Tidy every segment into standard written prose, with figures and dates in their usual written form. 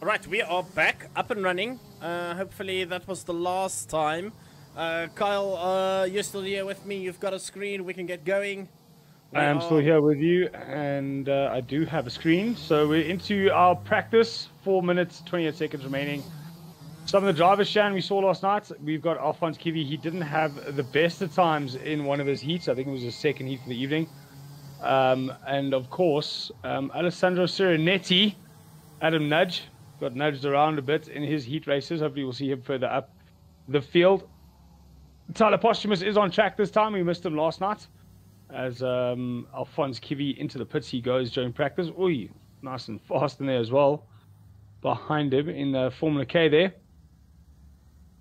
Right, we are back, up and running. Hopefully that was the last time. Kyle, you're still here with me. You've got a screen. We can get going. I am still here with you, and I do have a screen. So we're into our practice. 4 minutes, 28 seconds remaining. Some of the drivers, Shan, we saw last night. We've got Alphonse Kiwi. He didn't have the best of times in one of his heats. I think it was his second heat for the evening. And of course, Alessandro Serenetti, Adam Nudge, got nudged around a bit in his heat races. Hopefully we'll see him further up the field. Tyler Posthumus is on track this time. We missed him last night. As Alphonse Kiwi into the pits he goes during practice. Oi, nice and fast in there as well. Behind him in the Formula K there.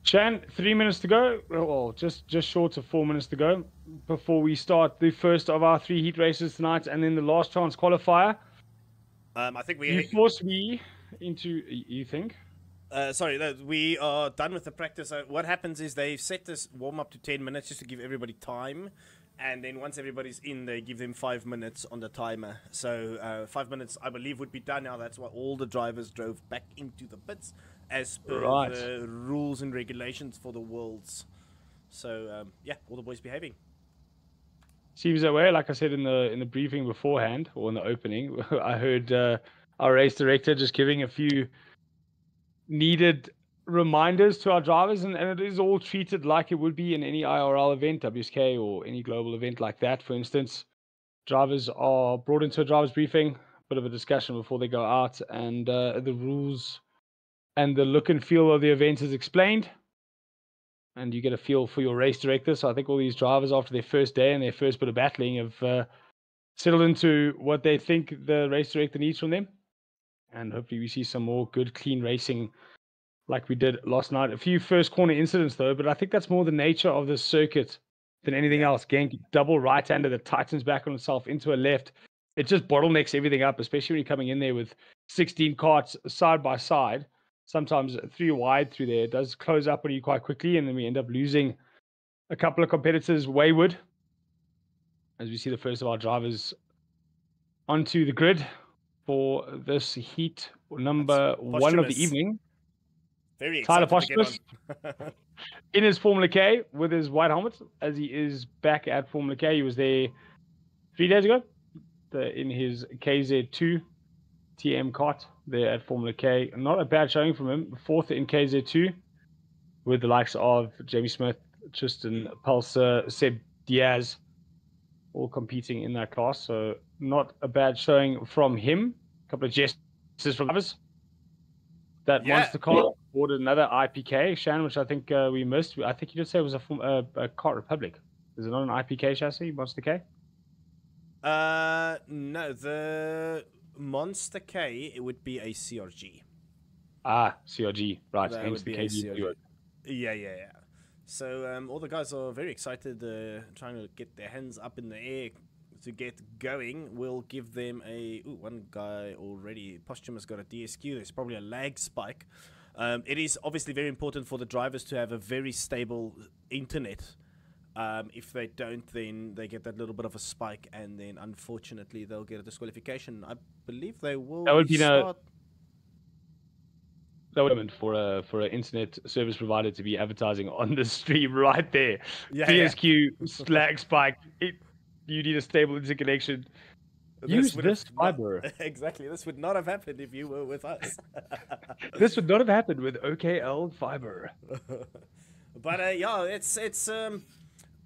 Shan, 3 minutes to go. Well, just short of 4 minutes to go before we start the first of our 3 heat races tonight, and then the last chance qualifier. I think we... You forced me into... You think? Sorry, no, we are done with the practice. What happens is they set this warm-up to 10 minutes just to give everybody time. And then once everybody's in, they give them 5 minutes on the timer. So 5 minutes, I believe, would be done now. That's why all the drivers drove back into the pits as per the rules and regulations for the Worlds. So, yeah, all the boys behaving. Seems that way. Like I said in the briefing beforehand, or in the opening, I heard our race director just giving a few needed reminders to our drivers, and it is all treated like it would be in any IRL event, WSK, or any global event like that. For instance, drivers are brought into a driver's briefing, bit of a discussion before they go out, and the rules and the look and feel of the event is explained, and you get a feel for your race director. So I think all these drivers, after their first day and their first bit of battling, have settled into what they think the race director needs from them, and hopefully we see some more good, clean racing like we did last night. A few first corner incidents, though, but I think that's more the nature of the circuit than anything else. Genk, double right-hander that tightens back on itself into a left. It just bottlenecks everything up, especially when you're coming in there with 16 carts side by side, sometimes 3 wide through there. It does close up on you quite quickly, and then we end up losing a couple of competitors wayward, as we see the first of our drivers onto the grid for this heat number 1 of the evening. Very Tyler excited Posthumus in his Formula K with his white helmet, as he is back at Formula K. He was there 3 days ago in his KZ2 TM kart there at Formula K. Not a bad showing from him. 4th in KZ2 with the likes of Jamie Smith, Tristan Pulsar, Seb Diaz, all competing in that class. So not a bad showing from him. A couple of gestures from others. That monster car ordered another IPK, Shan, which I think we missed. I think you did say it was a Kart Republic. Is it not an IPK chassis, Monster K? No, the Monster K, it would be a CRG. Ah, CRG, right. That Hence the KG. Yeah. So all the guys are very excited, trying to get their hands up in the air to get going. We'll give them a... Ooh, one guy already. Posthumus got a DSQ. There's probably a lag spike. It is obviously very important for the drivers to have a very stable internet. If they don't, then they get that little bit of a spike, and then unfortunately they'll get a disqualification. I believe they will. That would be that would be for an internet service provider to be advertising on the stream right there. DSQ lag spike. You need a stable interconnection. Use this fiber. Exactly. This would not have happened if you were with us. This would not have happened with OKL fiber. But yeah, it's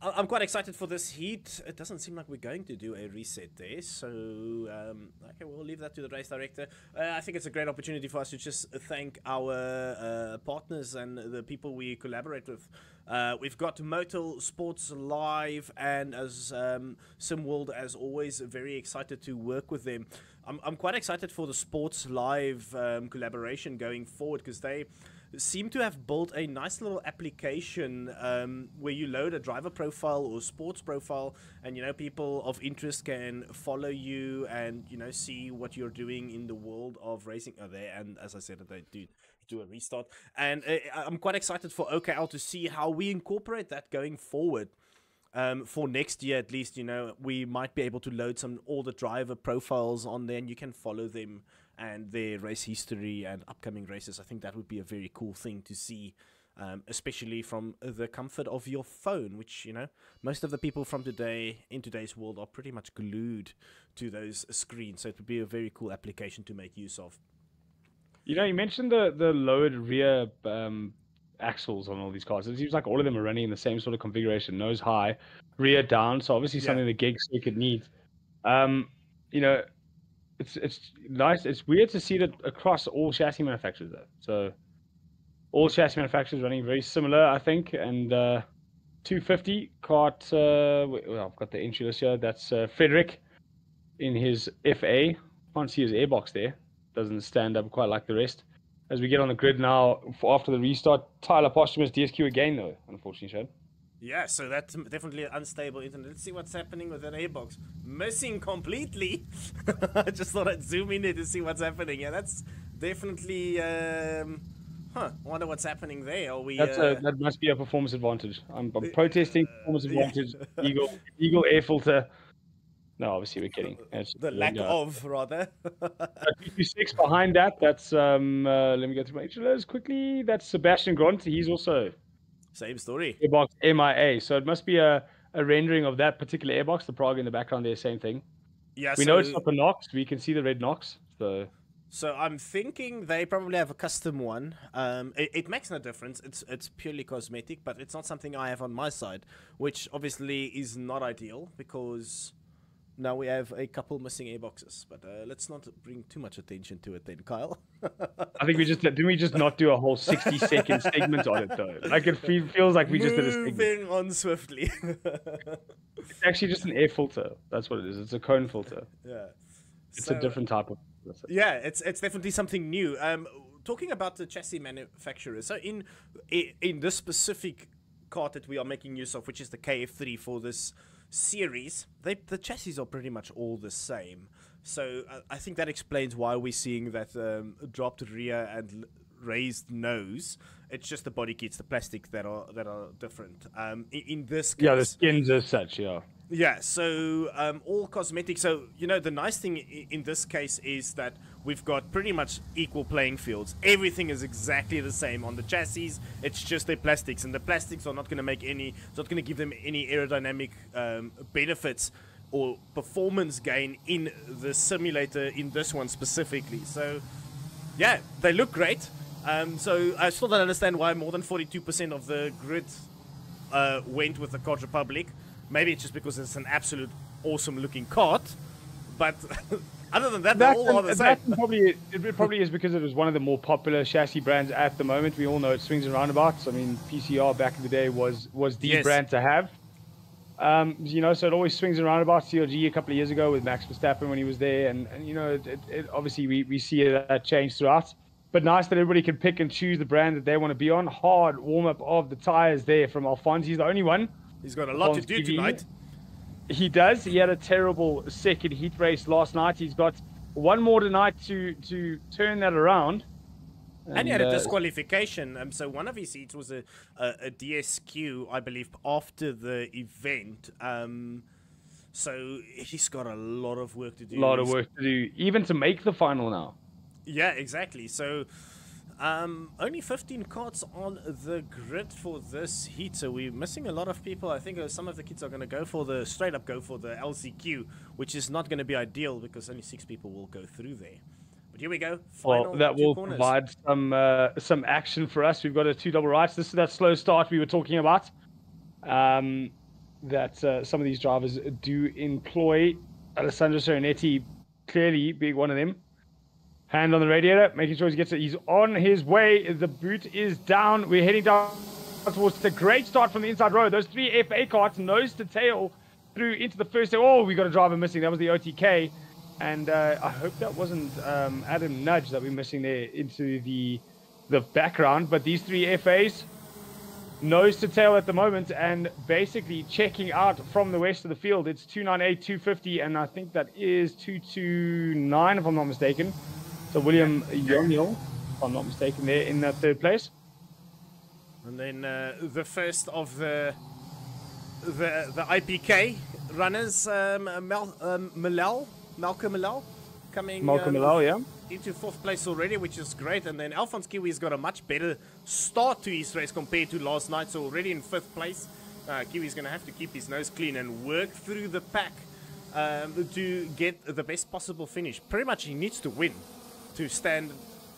I'm quite excited for this heat. It doesn't seem like we're going to do a reset there, so okay, we'll leave that to the race director. I think it's a great opportunity for us to just thank our partners and the people we collaborate with. We've got Motel Sports Live and as SimWorld, as always, very excited to work with them. I'm quite excited for the Sports Live collaboration going forward, because they seem to have built a nice little application where you load a driver profile or sports profile, and people of interest can follow you and see what you're doing in the world of racing there. And as I said, they do a restart, and I'm quite excited for OKL to see how we incorporate that going forward. For next year at least, we might be able to load all the driver profiles on there, and you can follow them and their race history and upcoming races. I think that would be a very cool thing to see, especially from the comfort of your phone, which, you know, most of the people from in today's world are pretty much glued to those screens. So it would be a very cool application to make use of. You know, you mentioned the lowered rear axles on all these cars. It seems like all of them are running in the same sort of configuration, nose high, rear down. So obviously something the gig circuit needs. You know, it's nice. It's weird to see that across all chassis manufacturers, though. So all chassis manufacturers running very similar, I think. And 250 cart. Well, I've got the entry list here. That's Frederick in his FA. Can't see his airbox there. Doesn't stand up quite like the rest. As we get on the grid now, after the restart, Tyler Posthumous DSQ again, though, unfortunately, Shad. Yeah, so that's definitely an unstable internet. Let's see what's happening with that airbox. Missing completely. I just thought I'd zoom in there to see what's happening. Yeah, that's definitely... I wonder what's happening there. Are we... That must be a performance advantage. I'm protesting performance advantage. Eagle air filter. No, obviously we're kidding. The lack of, rather. 226 behind that. That's let me go through my HLOs quickly. That's Sebastian Gront. He's also same story. Airbox MIA. So it must be a rendering of that particular airbox. The Prague in the background there, same thing. Yeah. We know it's not the Nox. We can see the red Nox. So I'm thinking they probably have a custom one. It makes no difference. It's purely cosmetic, but it's not something I have on my side, which obviously is not ideal because now we have a couple missing airboxes. But let's not bring too much attention to it then, Kyle. I think didn't we just not do a whole 60-second segment on it though? Like it feels like we just did a segment. Moving on swiftly. It's actually just an air filter. That's what it is. It's a cone filter. Yeah. It's a different type of. Yeah, it's definitely something new. Talking about the chassis manufacturers, so in this specific cart that we are making use of, which is the KF3 for this series, the chassis are pretty much all the same. So I think that explains why we're seeing that dropped rear and raised nose. It's just the body kits, the plastic that are different. In this case, yeah, the skins as such, yeah. Yeah, so all cosmetic. So, you know, the nice thing in this case is that we've got pretty much equal playing fields. Everything is exactly the same on the chassis. It's just their plastics, and the plastics are not going to make it's not going to give them any aerodynamic benefits or performance gain in the simulator in this one specifically. So, yeah, they look great. So I still don't understand why more than 42% of the grid went with the Kart Republic. Maybe it's just because it's an absolute awesome looking cart, but other than that, they're all the same. It probably is because it was one of the more popular chassis brands at the moment. We all know it swings and roundabouts. I mean, PCR back in the day was the brand to have. You know, so it always swings and roundabouts. CLG a couple of years ago with Max Verstappen when he was there, and you know, it obviously we see that change throughout. But nice that everybody can pick and choose the brand that they want to be on. Hard warm up of the tires there from Alphonse. He's the only one. He's got a lot to do tonight. He does. He had a terrible second heat race last night. He's got one more tonight to turn that around. And he had a disqualification. So one of his heats was a DSQ, I believe, after the event. So he's got a lot of work to do. A lot of work to do, even to make the final now. Yeah, exactly. So only 15 carts on the grid for this heat, so we're missing a lot of people. I think some of the kids are going to go for the LCQ, which is not going to be ideal because only 6 people will go through there. But here we go. Well, that will provide some action for us. We've got a 2 double rights. This is that slow start we were talking about. That some of these drivers do employ. Alessandro Serenetti clearly being one of them. Hand on the radiator, making sure he gets it. He's on his way. The boot is down. We're heading down towards the great start from the inside row. Those 3 FA carts, nose to tail, through into the first. Oh, we got a driver missing. That was the OTK. And I hope that wasn't Adam Nudge that we're missing there into the background. But these 3 FAs, nose to tail at the moment, and basically checking out from the west of the field. It's 298, 250, and I think that is 229 if I'm not mistaken. So William Yoniel, if I'm not mistaken, there in that 3rd place. And then the first of the IPK runners, Malcolm Millell. coming Malcolm Milal, yeah. into 4th place already, which is great. And then Alphonse Kiwi's got a much better start to his race compared to last night, so already in 5th place. Kiwi's going to have to keep his nose clean and work through the pack to get the best possible finish. Pretty much he needs to win to stand,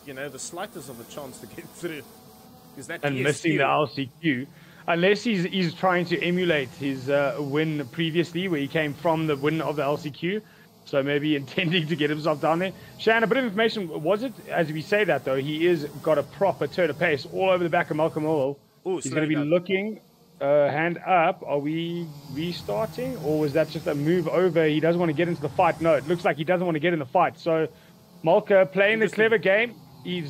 you know, the slightest of a chance to get through. That and missing the LCQ. Unless he's trying to emulate his win previously, where he came from the win of the LCQ. So maybe intending to get himself down there. Shan, a bit of information. Was it, as we say that, though, he is got a proper turn of pace all over the back of Malcolm Milal. He's going to be looking, hand up. Are we restarting? Or was that just a move over? He doesn't want to get into the fight. No, it looks like he doesn't want to get in the fight. So Malka playing the clever game. He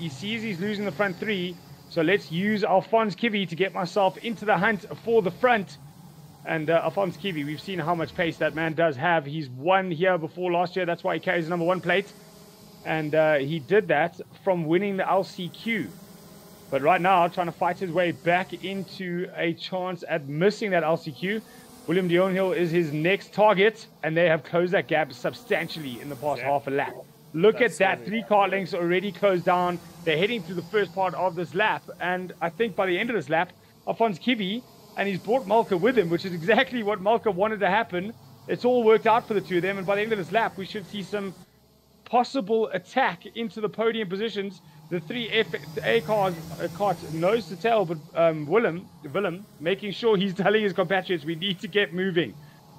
sees he's losing the front 3. So let's use Alphonse Kiwi to get myself into the hunt for the front. And Alphonse Kiwi, we've seen how much pace that man does have. He's won here before last year. That's why he carries the #1 plate. And he did that from winning the LCQ. But right now, trying to fight his way back into a chance at missing that LCQ. William Dionhill is his next target. And they have closed that gap substantially in the past half a lap. Look at that. 3 car lengths already closed down. They're heading through the first part of this lap. And I think by the end of this lap, Alphonse Kiwi, and he's brought Malka with him, which is exactly what Malka wanted to happen. It's all worked out for the two of them. And by the end of this lap, we should see some possible attack into the podium positions. The 3 FA cars, nose to tail, but Willem, making sure he's telling his compatriots, we need to get moving.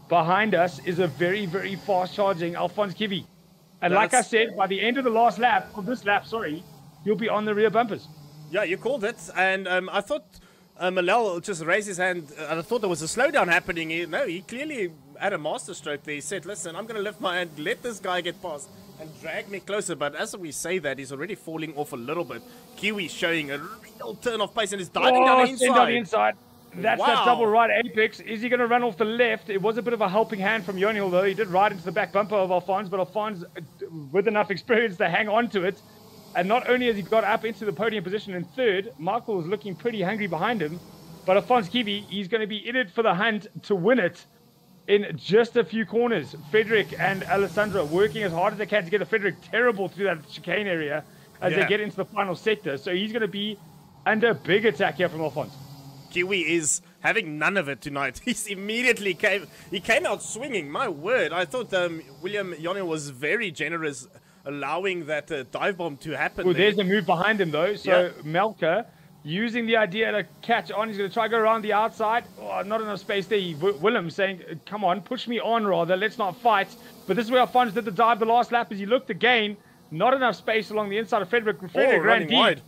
Behind us is a very, very fast charging Alphonse Kiwi. And like I said, by the end of the last lap, of this lap, he'll be on the rear bumpers. Yeah, you called it. And I thought Milal just raised his hand, and I thought there was a slowdown happening here. No, he clearly had a masterstroke there. He said, listen, I'm going to lift my hand, let this guy get past, and drag me closer. But as we say that, he's already falling off a little bit. Kiwi showing a real turn of pace and is diving down the inside. That's that double right apex. Is he going to run off the left? It was a bit of a helping hand from Yonil, though. He did ride into the back bumper of Alphonse, but Alphonse, with enough experience to hang on to it. And not only has he got up into the podium position in 3rd, Michael is looking pretty hungry behind him. But Alphonse Kiwi, he's going to be in it for the hunt to win it in just a few corners. Frederick and Alessandro working as hard as they can to get a Frederick terrible through that chicane area as they get into the final sector. So he's going to be under big attack here from Alphonse. Kiwi is having none of it tonight. He immediately came out swinging. My word, I thought William Yonil was very generous, allowing that dive bomb to happen. Well, there's a move behind him though. So Malka using the idea to catch on. He's going to try to go around the outside. Oh, not enough space there. Willem saying, come on, push me on rather. Let's not fight. But this is where Alphonse did the dive the last lap as he looked again. Not enough space along the inside of Frederick. Frederick ran deep. Wide.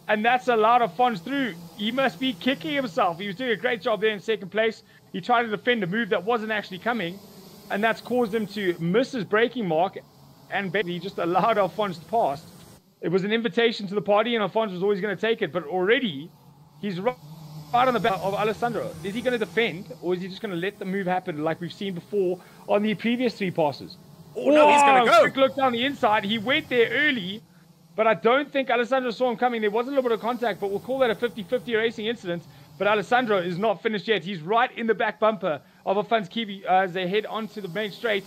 And that's allowed Alphonse through. He must be kicking himself. He was doing a great job there in 2nd place. He tried to defend a move that wasn't actually coming. And that's caused him to miss his braking mark. And basically just allowed Alphonse to pass. It was an invitation to the party, and Alphonse was always going to take it. But already, he's right on the back of Alessandro. Is he going to defend, or is he just going to let the move happen like we've seen before on the previous 3 passes? Oh, no, he's going to go. Quick look down the inside. He went there early, but I don't think Alessandro saw him coming. There was a little bit of contact, but we'll call that a 50-50 racing incident. But Alessandro is not finished yet. He's right in the back bumper of Alphonse Kiwi as they head onto the main straight.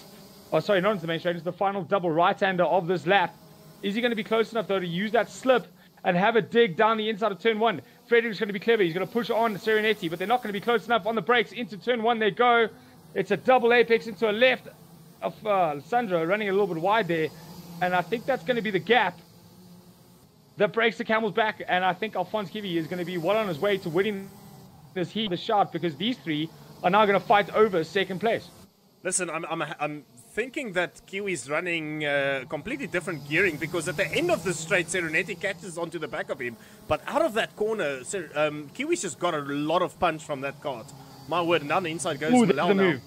Oh, sorry, not into the main straight. It's the final double right-hander of this lap. Is he going to be close enough, though, to use that slip and have a dig down the inside of turn 1? Frederick's going to be clever. He's going to push on Serenetti, but they're not going to be close enough on the brakes. Into turn 1 they go. It's a double apex into a left of Alessandro, running a little bit wide there. And I think that's going to be the gap that breaks the camel's back. And I think Alphonse Kiwi is going to be well on his way to winning this heat, the shot, because these 3 are now going to fight over 2nd place. Listen, I'm thinking that Kiwi's running completely different gearing, because at the end of the straight, Serenetti catches onto the back of him. But out of that corner, Kiwi's just got a lot of punch from that kart. My word, and down the inside goes Milal now.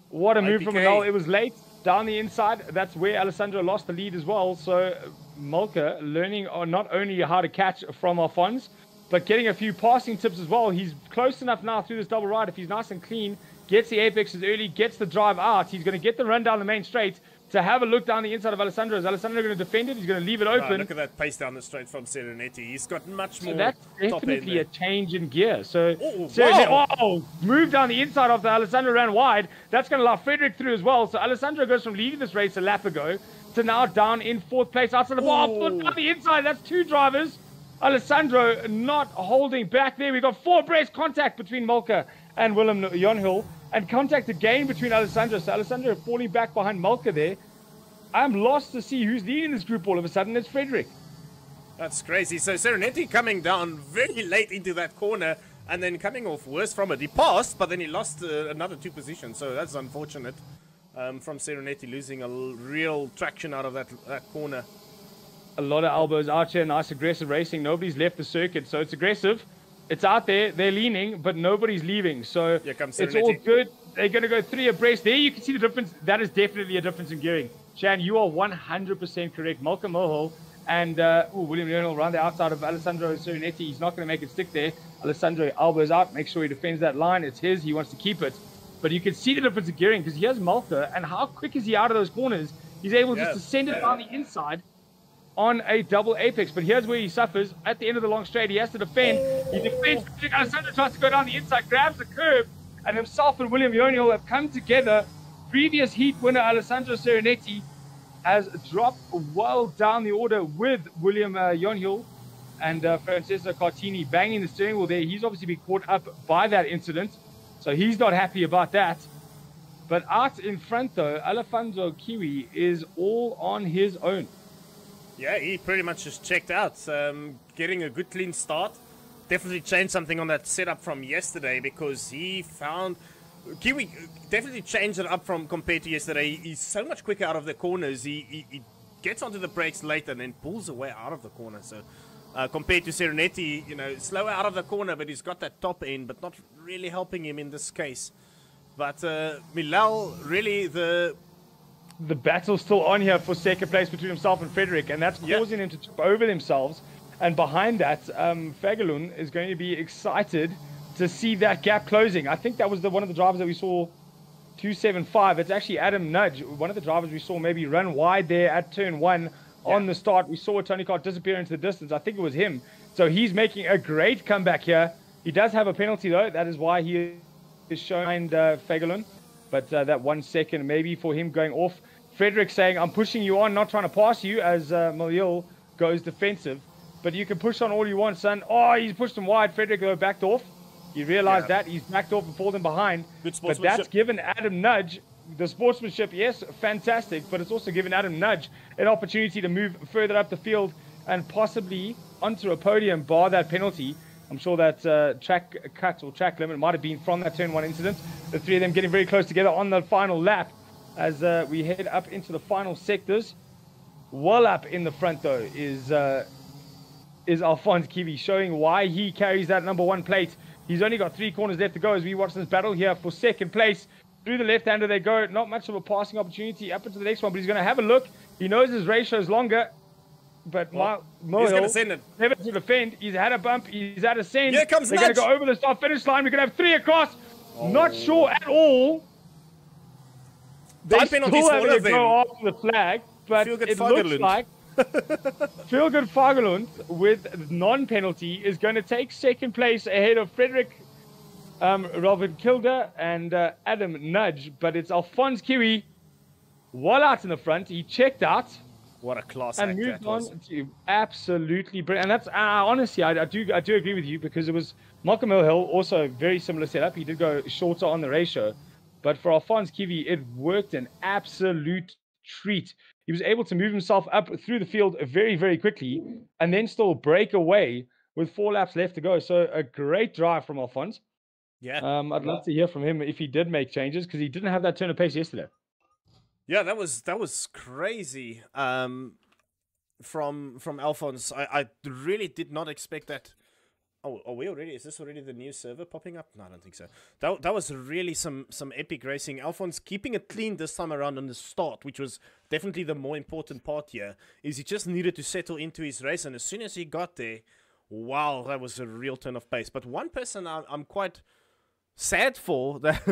What a move from Milal. It was late. Down the inside, that's where Alessandro lost the lead as well. So Malka learning not only how to catch from Alphonse, but getting a few passing tips as well. He's close enough now through this double ride. If he's nice and clean, gets the apexes early, gets the drive out, he's going to get the run down the main straight to have a look down the inside of Alessandro. Is Alessandro going to defend it? He's going to leave it open. Look at that pace down the straight from Serenetti. He's got much more. So that's definitely a change in gear. So Serenetti, move down the inside of the Alessandro, ran wide. That's going to allow Frederick through as well. So Alessandro goes from leading this race a lap ago So now down in 4th place outside the bar. On the inside, that's 2 drivers. Alessandro not holding back there. We've got 4 brace contact between Malka and Willem Jonhill. And contact again between Alessandro. So Alessandro falling back behind Malka there. I'm lost to see who's leading this group all of a sudden. It's Frederick. That's crazy. So Serenity coming down very late into that corner and then coming off worse from it. He passed, but then he lost another 2 positions. So that's unfortunate from Serenity losing a real traction out of that corner. A lot of elbows out here. Nice aggressive racing. Nobody's left the circuit. So it's aggressive. It's out there. They're leaning, but nobody's leaving. So it's all good. They're going to go 3 abreast. There you can see the difference. That is definitely a difference in gearing. Shan, you are 100% correct. Malcolm Mulhall and William Jonhill around the outside of Alessandro Serenetti. He's not going to make it stick there. Alessandro elbows out. Make sure he defends that line. It's his. He wants to keep it. But you can see the difference in gearing because here's Malka. And how quick is he out of those corners? He's able just to send it down the inside on a double apex. But here's where he suffers. At the end of the long straight, he has to defend. He defends. Alessandro tries to go down the inside, grabs the curb, and himself and William Jonhill have come together. Previous heat winner Alessandro Serenetti has dropped well down the order with William Jonhill and Francesco Cartini banging the steering wheel there. He's obviously been caught up by that incident, so he's not happy about that. But out in front, though, Alfonso Kiwi is all on his own. Yeah, he pretty much just checked out. Getting a good clean start. Definitely changed something on that setup from yesterday because he found... Kiwi definitely changed it up from compared to yesterday. He's so much quicker out of the corners. He gets onto the brakes late and then pulls away out of the corner. So compared to Serenetti, you know, slower out of the corner, but he's got that top end, but not really helping him in this case. But Milal, really the battle's still on here for second place between himself and Frederick, and that's causing him to trip over themselves. And behind that, Fagerlund is going to be excited to see that gap closing. I think that was one of the drivers that we saw 275. It's actually Adam Nudge, one of the drivers we saw maybe run wide there at turn 1 on the start. We saw Tony Kart disappear into the distance. I think it was him. So he's making a great comeback here. He does have a penalty though. That is why he is showing Fagerlund. But that 1 second maybe for him going off. Frederick saying, I'm pushing you on, not trying to pass you, as Miliel goes defensive. But you can push on all you want, son. Oh, he's pushed him wide. Frederick though backed off. You realize that he's backed off and fallen behind. But that's given Adam Nudge the sportsmanship. Yes, fantastic. But it's also given Adam Nudge an opportunity to move further up the field and possibly onto a podium, bar that penalty. I'm sure that track cut or track limit might have been from that turn 1 incident. The 3 of them getting very close together on the final lap as we head up into the final sectors. Well up in the front though is Alphonse Kiwi, showing why he carries that number 1 plate. He's only got 3 corners left to go as we watch this battle here for second place. Through the left-hander they go. Not much of a passing opportunity up into the next one, but he's going to have a look. He knows his ratio is longer. But he's going to send it. Never to defend. He's had a bump. He's at a send. Here comes They're going to go over the start-finish line. We're going to have 3 across. Not sure at all. They still have to go after the flag, but it looks like Feel Good Fagerlund with non-penalty is going to take second place ahead of Frederick Robin Kilder and Adam Nudge. But it's Alphonse Kiwi well out in the front. He checked out. What a class and act moved that on was. to absolutely brilliant. And that's honestly, I do agree with you because it was Malcolm Hill, also very similar setup. He did go shorter on the ratio, but for Alphonse Kiwi, it worked an absolute treat. He was able to move himself up through the field very, very quickly and then still break away with 4 laps left to go. So a great drive from Alphonse. Yeah. I'd love to hear from him if he did make changes because he didn't have that turn of pace yesterday. Yeah, that was crazy from Alphonse. I really did not expect that. Oh, are we already? Is this already the new server popping up? No, I don't think so. That was really some epic racing. Alphonse keeping it clean this time around on the start, which was definitely the more important part here, is he just needed to settle into his race, and as soon as he got there, wow, that was a real turn of pace. But one person I'm quite sad for that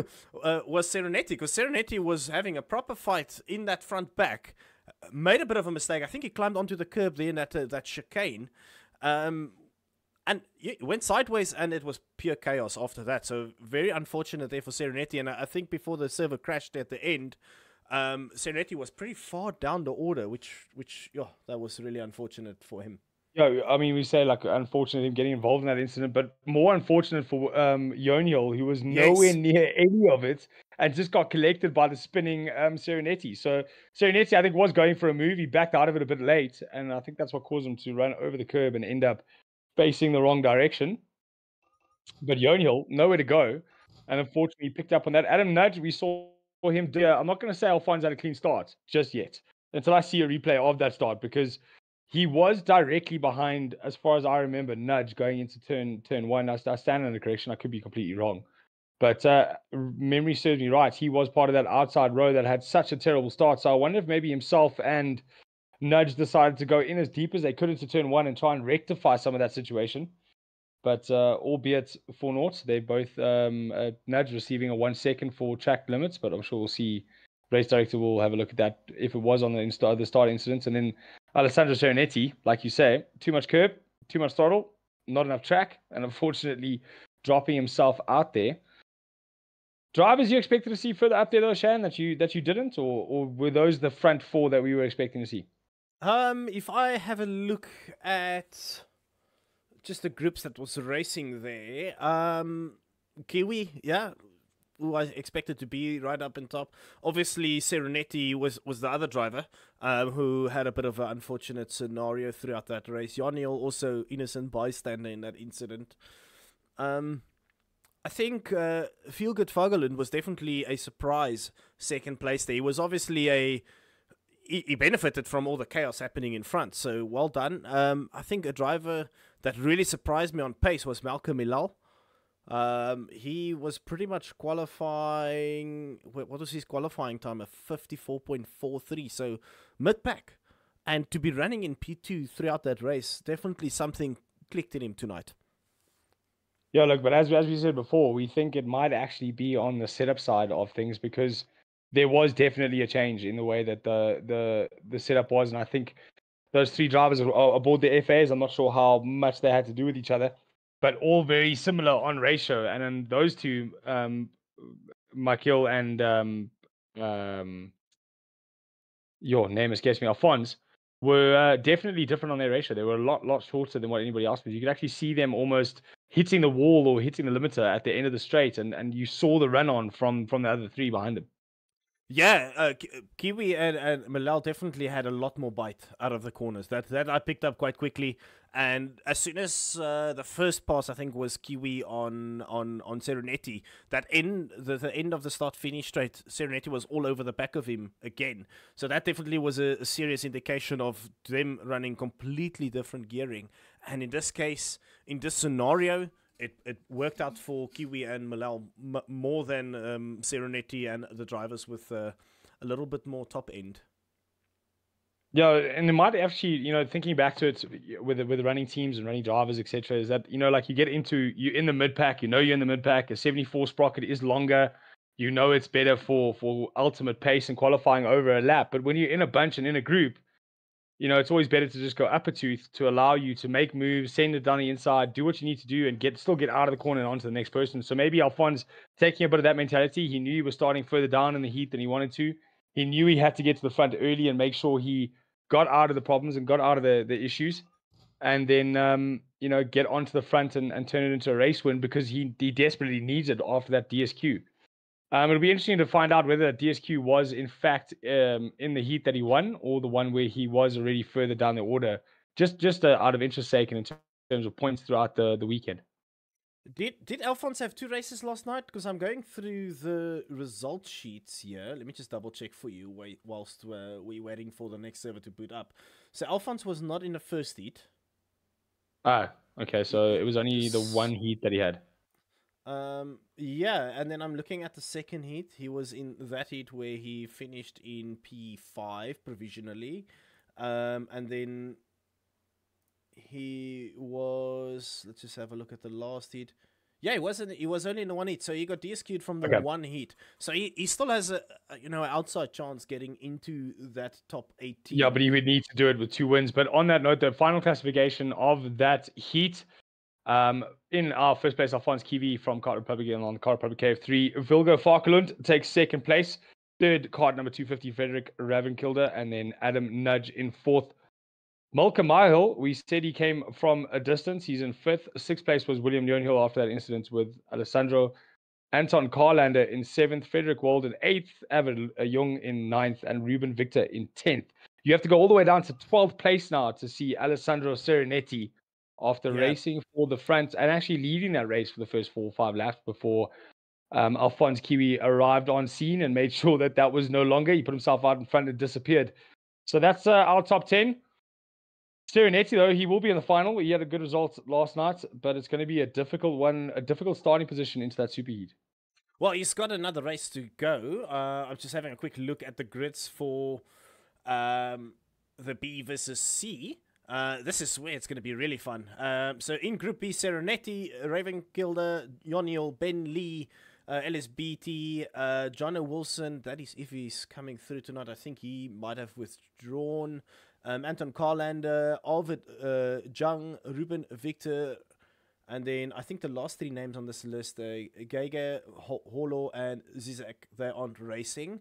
was Serenetti, because Serenetti was having a proper fight in that front back, made a bit of a mistake. I think he climbed onto the curb there in that chicane, and it went sideways, and it was pure chaos after that. So very unfortunate there for Serenetti, and I think before the server crashed at the end, Serenetti was pretty far down the order, which yeah, that was really unfortunate for him. Yeah, I mean, we say like unfortunate him getting involved in that incident, but more unfortunate for Yoniel, who was nowhere Yes. near any of it and just got collected by the spinning Serenetti. So Serenetti, I think, was going for a move. He backed out of it a bit late, and I think that's what caused him to run over the curb and end up facing the wrong direction. But Yoniel, nowhere to go, and unfortunately he picked up on that. Adam Nudge, we saw him do. I'm not going to say Alphonse had a clean start just yet until I see a replay of that start, because he was directly behind, as far as I remember, Nudge going into turn one. I stand on the correction. I could be completely wrong, but memory serves me right. He was part of that outside row that had such a terrible start. So I wonder if maybe himself and Nudge decided to go in as deep as they could into turn one and try and rectify some of that situation. But albeit for naught, they both Nudge receiving a 1 second for track limits, but I'm sure we'll see. Race director will have a look at that if it was on the start incident. And then Alessandro Serenetti, like you say, too much curb, too much throttle, not enough track, and unfortunately dropping himself out there. Drivers you expected to see further up there though, Shan, that you didn't, or were those the front four that we were expecting to see? If I have a look at just the groups that was racing there, Kiwi, yeah, who I expected to be right up in top. Obviously, Serenetti was the other driver, who had a bit of an unfortunate scenario throughout that race. Yoniel also innocent bystander in that incident. I think Feel Good Fagerlund was definitely a surprise second place there. He was obviously he benefited from all the chaos happening in front, so well done. I think a driver that really surprised me on pace was Malcolm Milal. He was pretty much qualifying. What was his qualifying time? A 54.43, so mid-pack. And to be running in P2 throughout that race, definitely something clicked in him tonight. Yeah, look, but as we said before, we think it might actually be on the setup side of things, because there was definitely a change in the way that the setup was, and I think those three drivers aboard the FAs, I'm not sure how much they had to do with each other, but all very similar on ratio. And then those two, Michael and your name escapes me, Alphonse, were definitely different on their ratio. They were a lot shorter than what anybody else was. You could actually see them almost hitting the wall or hitting the limiter at the end of the straight, and you saw the run on from the other three behind them. Yeah, Kiwi and Milal definitely had a lot more bite out of the corners. That I picked up quite quickly. And as soon as the first pass, I think, was Kiwi on Serenetti, that the end of the start-finish straight, Serenetti was all over the back of him again. So that definitely was a serious indication of them running completely different gearing. And in this case, in this scenario, it worked out for Kiwi and Milal more than Serenetti and the drivers with a little bit more top end. Yeah, and it might actually, thinking back to it with the running teams and running drivers, etc., is that, like you're in the mid pack, you're in the mid pack, a 74 sprocket is longer, it's better for ultimate pace and qualifying over a lap. But when you're in a bunch and in a group, it's always better to just go up a tooth to allow you to make moves, send it down the inside, do what you need to do, and still get out of the corner and onto the next person. So maybe Alphonse taking a bit of that mentality. He knew he was starting further down in the heat than he wanted to. He knew he had to get to the front early and make sure he got out of the problems and got out of the issues, and then get onto the front and turn it into a race win, because he desperately needs it after that DSQ. It'll be interesting to find out whether DSQ was in fact in the heat that he won, or the one where he was already further down the order, just out of interest sake and in terms of points throughout the weekend. Did Alphonse have two races last night? Because I'm going through the result sheets here. Let me just double check for you whilst we're waiting for the next server to boot up. So Alphonse was not in the first heat. Ah, okay. So it was only the one heat that he had. Yeah, and then I'm looking at the second heat. He was in that heat where he finished in P5 provisionally. And then he was, let's just have a look at the last heat. Yeah, he was only in the one heat, so he got DSQ'd from the one heat. So he still has a an outside chance getting into that top 18. Yeah, but he would need to do it with 2 wins. But on that note, the final classification of that heat, in our first place, Alphonse Kiwi from Kart Republic and on the Kart Republic KF3, Vilgo Farkelund takes second place. third, card number 250, Frederick Ravenkilder, and then Adam Nudge in fourth. Malcolm Myhill, we said he came from a distance. He's in fifth. Sixth place was William Leonhill after that incident with Alessandro. Anton Carlander in seventh. Frederick Walden eighth. Avid Young in ninth. And Ruben Victor in 10th. You have to go all the way down to 12th place now to see Alessandro Serenetti after racing for the front and actually leading that race for the first 4 or 5 laps before Alphonse Kiwi arrived on scene and made sure that that was no longer. He put himself out in front and disappeared. So that's our top 10. Serenetti, though, he will be in the final. He had a good result last night, but it's going to be a difficult one, a difficult starting position into that superheat. Well, he's got another race to go. I'm just having a quick look at the grids for the B versus C. This is where it's going to be really fun. So in Group B, Serenetti, Ravenkilder, Yoniel, Ben Lee, LSBT, John Wilson. That is if he's coming through tonight. I think he might have withdrawn. Anton Carlander, Arvid Jung, Ruben Victor, and then I think the last 3 names on this list, Geiger, Holo, and Zizek, they aren't racing.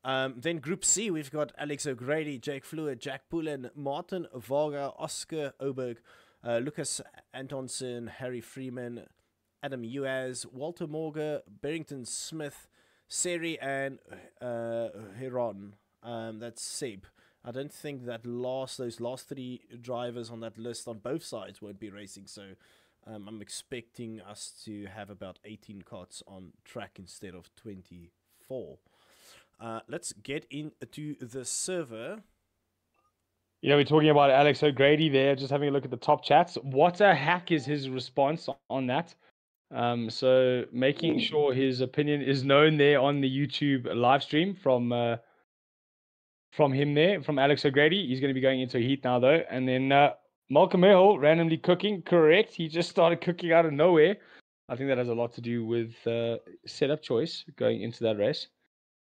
Then Group C, we've got Alex O'Grady, Jake Fluid, Jack Pullen, Martin Varga, Oscar Oberg, Lucas Antonsen, Harry Freeman, Adam Uaz, Walter Morga, Barrington Smith, Seri, and Heron. That's Seb. I don't think that those last 3 drivers on that list on both sides won't be racing, so I'm expecting us to have about 18 carts on track instead of 24. Let's get into the server. You know, we're talking about Alex O'Grady there, just having a look at the top chats. What a hack is his response on that? So making sure his opinion is known there on the YouTube live stream from him there, from Alex O'Grady. He's going to be going into a heat now, though. And then Malcolm Earl randomly cooking. Correct. He just started cooking out of nowhere. I think that has a lot to do with setup choice going into that race.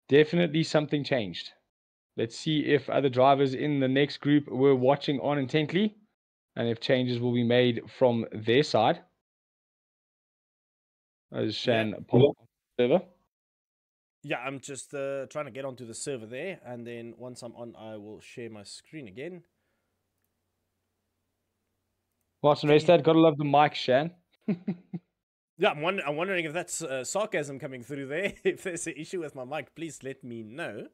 Definitely something changed. Let's see if other drivers in the next group were watching on intently and if changes will be made from their side. As Shan pull up server. Yeah, I'm just trying to get onto the server there, and then once I'm on, I will share my screen again. Martin Raystad, gotta love the mic, Shan. Yeah, I'm wondering if that's sarcasm coming through there. If there's an issue with my mic, please let me know.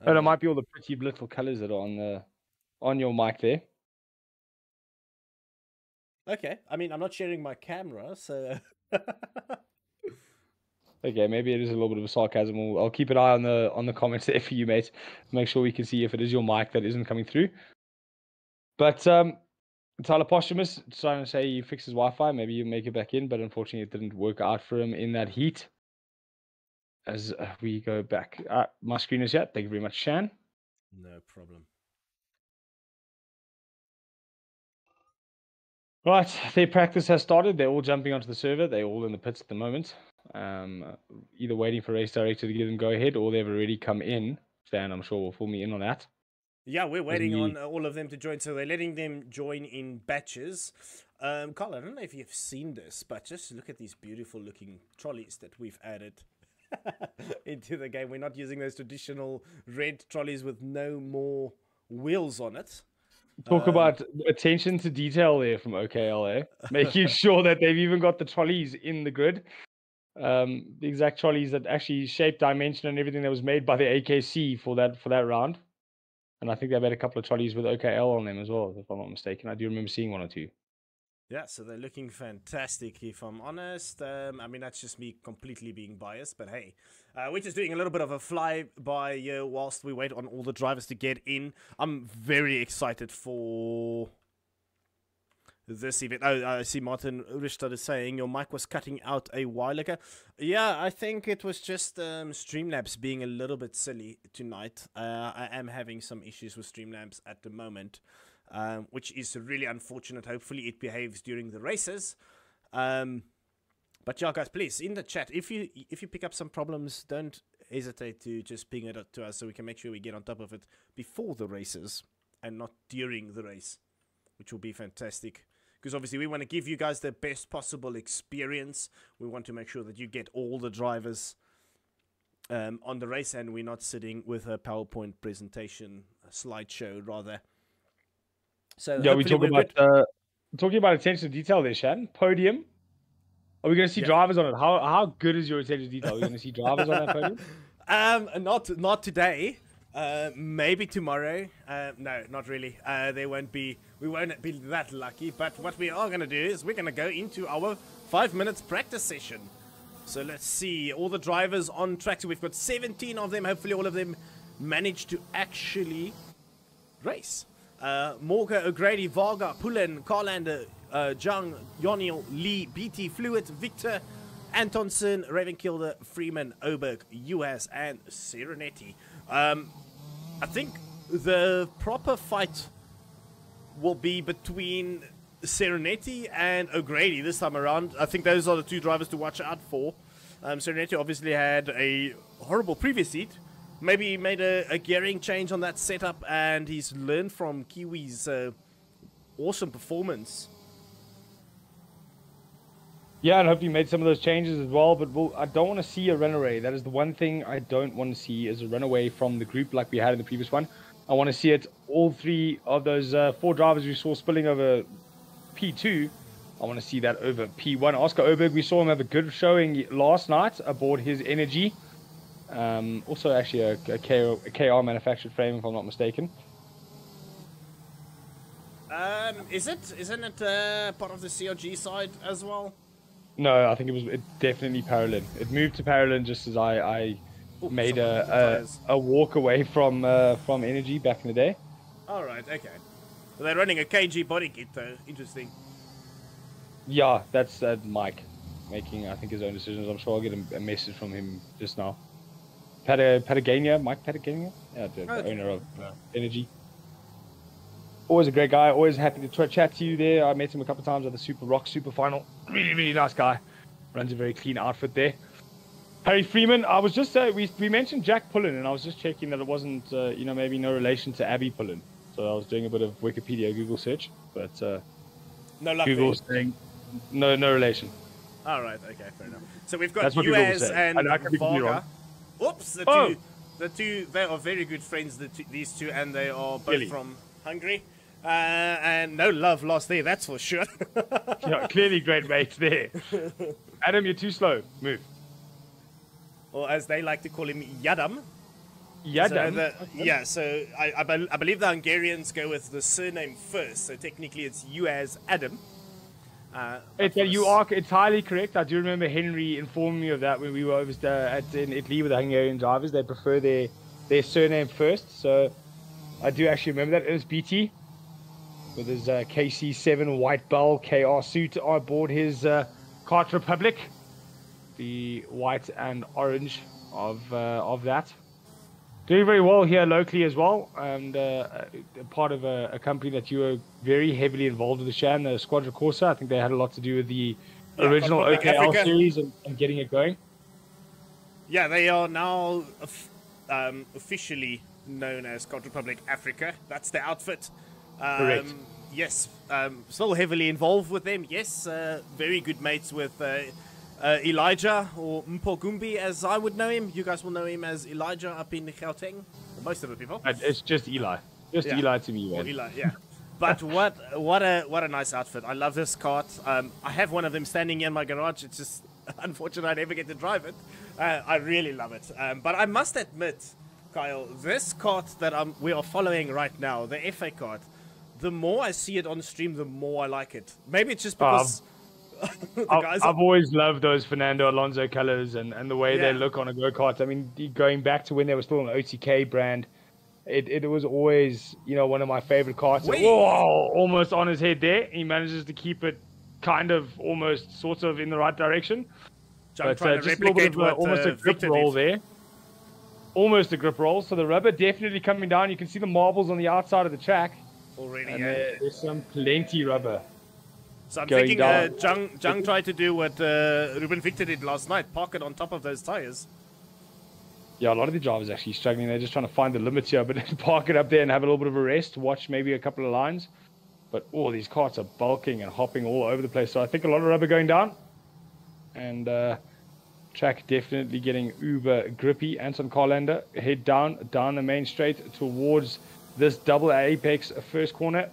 Oh, it might be all the pretty little colors that are on your mic there. Okay, I mean, I'm not sharing my camera, so... Okay, maybe it is a little bit of a sarcasm. I'll keep an eye on the comments there for you, mate. Make sure we can see if it is your mic that isn't coming through. But Tyler Posthumous trying to say he fixes Wi-Fi. Maybe you make it back in, but unfortunately it didn't work out for him in that heat. As we go back, my screen is out. Thank you very much, Shan. No problem. Right, their practice has started. They're all jumping onto the server. They're all in the pits at the moment. Either waiting for race director to give them go ahead, or they've already come in. Stan, I'm sure will fill me in on that. Yeah, we're waiting on all of them to join, so they're letting them join in batches. Carl, I don't know if you've seen this, but just look at these beautiful looking trolleys that we've added into the game. We're not using those traditional red trolleys with no more wheels on it. Talk about attention to detail there from OKL, making sure that they've even got the trolleys in the grid. The exact trolleys that actually shape, dimension, and everything that was made by the AKC for that round. And I think they've had a couple of trolleys with OKL on them as well, if I'm not mistaken. I do remember seeing 1 or 2. Yeah, so they're looking fantastic, if I'm honest. I mean, that's just me completely being biased, but hey, we're just doing a little bit of a fly-by here whilst we wait on all the drivers to get in. I'm very excited for this event. Oh, I see Martin Ristad is saying your mic was cutting out a while ago. Yeah, I think it was just Streamlabs being a little bit silly tonight. I am having some issues with Streamlabs at the moment. Which is really unfortunate. Hopefully it behaves during the races. But yeah, guys, please, in the chat, if you pick up some problems, don't hesitate to just ping it up to us so we can make sure we get on top of it before the races and not during the race, which will be fantastic. Because obviously we want to give you guys the best possible experience. We want to make sure that you get all the drivers on the race, and we're not sitting with a PowerPoint presentation, a slideshow rather. So Yeah, we talk we're about good. talking about attention to detail there, Shan. Podium. Are we going to see Yeah. drivers on it? How good is your attention to detail? Are we going to see drivers on that podium? Not today. Maybe tomorrow. No, not really. We won't be that lucky. But what we are gonna do is we're gonna go into our 5 minutes practice session. So let's see, all the drivers on track. So we've got 17 of them. Hopefully all of them manage to actually race. Morga, O'Grady, Varga, Pullen, Carlander, Jung, Yoniel, Lee, BT, Fluid, Victor, Antonsen, Ravenkilde, Freeman, Oberg, US, and Serenetti. I think the proper fight will be between Serenetti and O'Grady this time around. I think those are the two drivers to watch out for. Serenetti obviously had a horrible previous heat. Maybe he made a gearing change on that setup, and he's learned from Kiwi's awesome performance. Yeah, and I hope you made some of those changes as well. But I don't want to see a runaway. That is the one thing I don't want to see, is a runaway from the group like we had in the previous one. I want to see it, all three of those 4 drivers we saw spilling over P2. I want to see that over P1. Oscar Oberg, we saw him have a good showing last night aboard his Energy. Also actually a KR manufactured frame, if I'm not mistaken. Isn't it part of the CRG side as well? No, I think it definitely Paralin. It moved to Paralin just as I made a walk away from Energy back in the day. All right, okay. They're running a KG body kit though. Interesting. Yeah, that's Mike making, I think, his own decisions. I'm sure I'll get a message from him just now. Patagania, Mike Patagania? Yeah, the owner of Energy. Always a great guy. Always happy to chat to you there. I met him a couple of times at the Super Rock Super Final. Really, really nice guy. Runs a very clean outfit there. Harry Freeman, I was just we mentioned Jack Pullen, and I was just checking that it wasn't maybe no relation to Abby Pullen. So I was doing a bit of Wikipedia Google search, but no luck Google saying no relation. All right, okay, fair enough. So we've got US and Varga. Oops, the two, they are very good friends. These two, and they are both from Hungary. And no love lost there, that's for sure. Yeah, clearly great mates there. Adam, you're too slow. Move. Or as they like to call him, Yadam. Yadam? So yeah, so I believe the Hungarians go with the surname first. So technically it's you as Adam. You are entirely correct. I do remember Henry informing me of that when we were over in Italy with the Hungarian drivers. They prefer their surname first. So I do actually remember that. It was BT with his KC7 white bell KR suit on board his Kart Republic, the white and orange of that. Doing very well here locally as well, and part of a company that you were very heavily involved with, the Shan, the Squadra Corsa. I think they had a lot to do with the original OKL series and getting it going. Yeah, they are now officially known as Kart Republic Africa. That's the outfit. Correct. Yes, still heavily involved with them. Yes, very good mates with Elijah, or Mpogumbi as I would know him. You guys will know him as Elijah up in Gauteng. Most of the people. It's just Eli. Just Eli to me, man. Eli, yeah. But what a nice outfit. I love this kart. I have one of them standing in my garage. It's just unfortunate I never get to drive it. I really love it. But I must admit, Kyle, this kart that we are following right now, the FA kart, the more I see it on stream, the more I like it. Maybe it's just because I've always loved those Fernando Alonso colors and the way they look on a go-kart. I mean, going back to when they were still an OTK brand, it was always, one of my favorite karts. Whoa, almost on his head there. He manages to keep it kind of almost sort of in the right direction. But just a little bit of almost a grip roll there. Almost a grip roll. So the rubber definitely coming down. You can see the marbles on the outside of the track. Already, and there's some plenty rubber. So I'm thinking Jung tried to do what Ruben Victor did last night, park it on top of those tires. Yeah, a lot of the drivers actually struggling. They're just trying to find the limits here, but park it up there and have a little bit of a rest, watch maybe a couple of lines. But these carts are bulking and hopping all over the place. So I think a lot of rubber going down. And Track definitely getting uber grippy. Anton Carlander, head down the main straight towards this double apex first corner.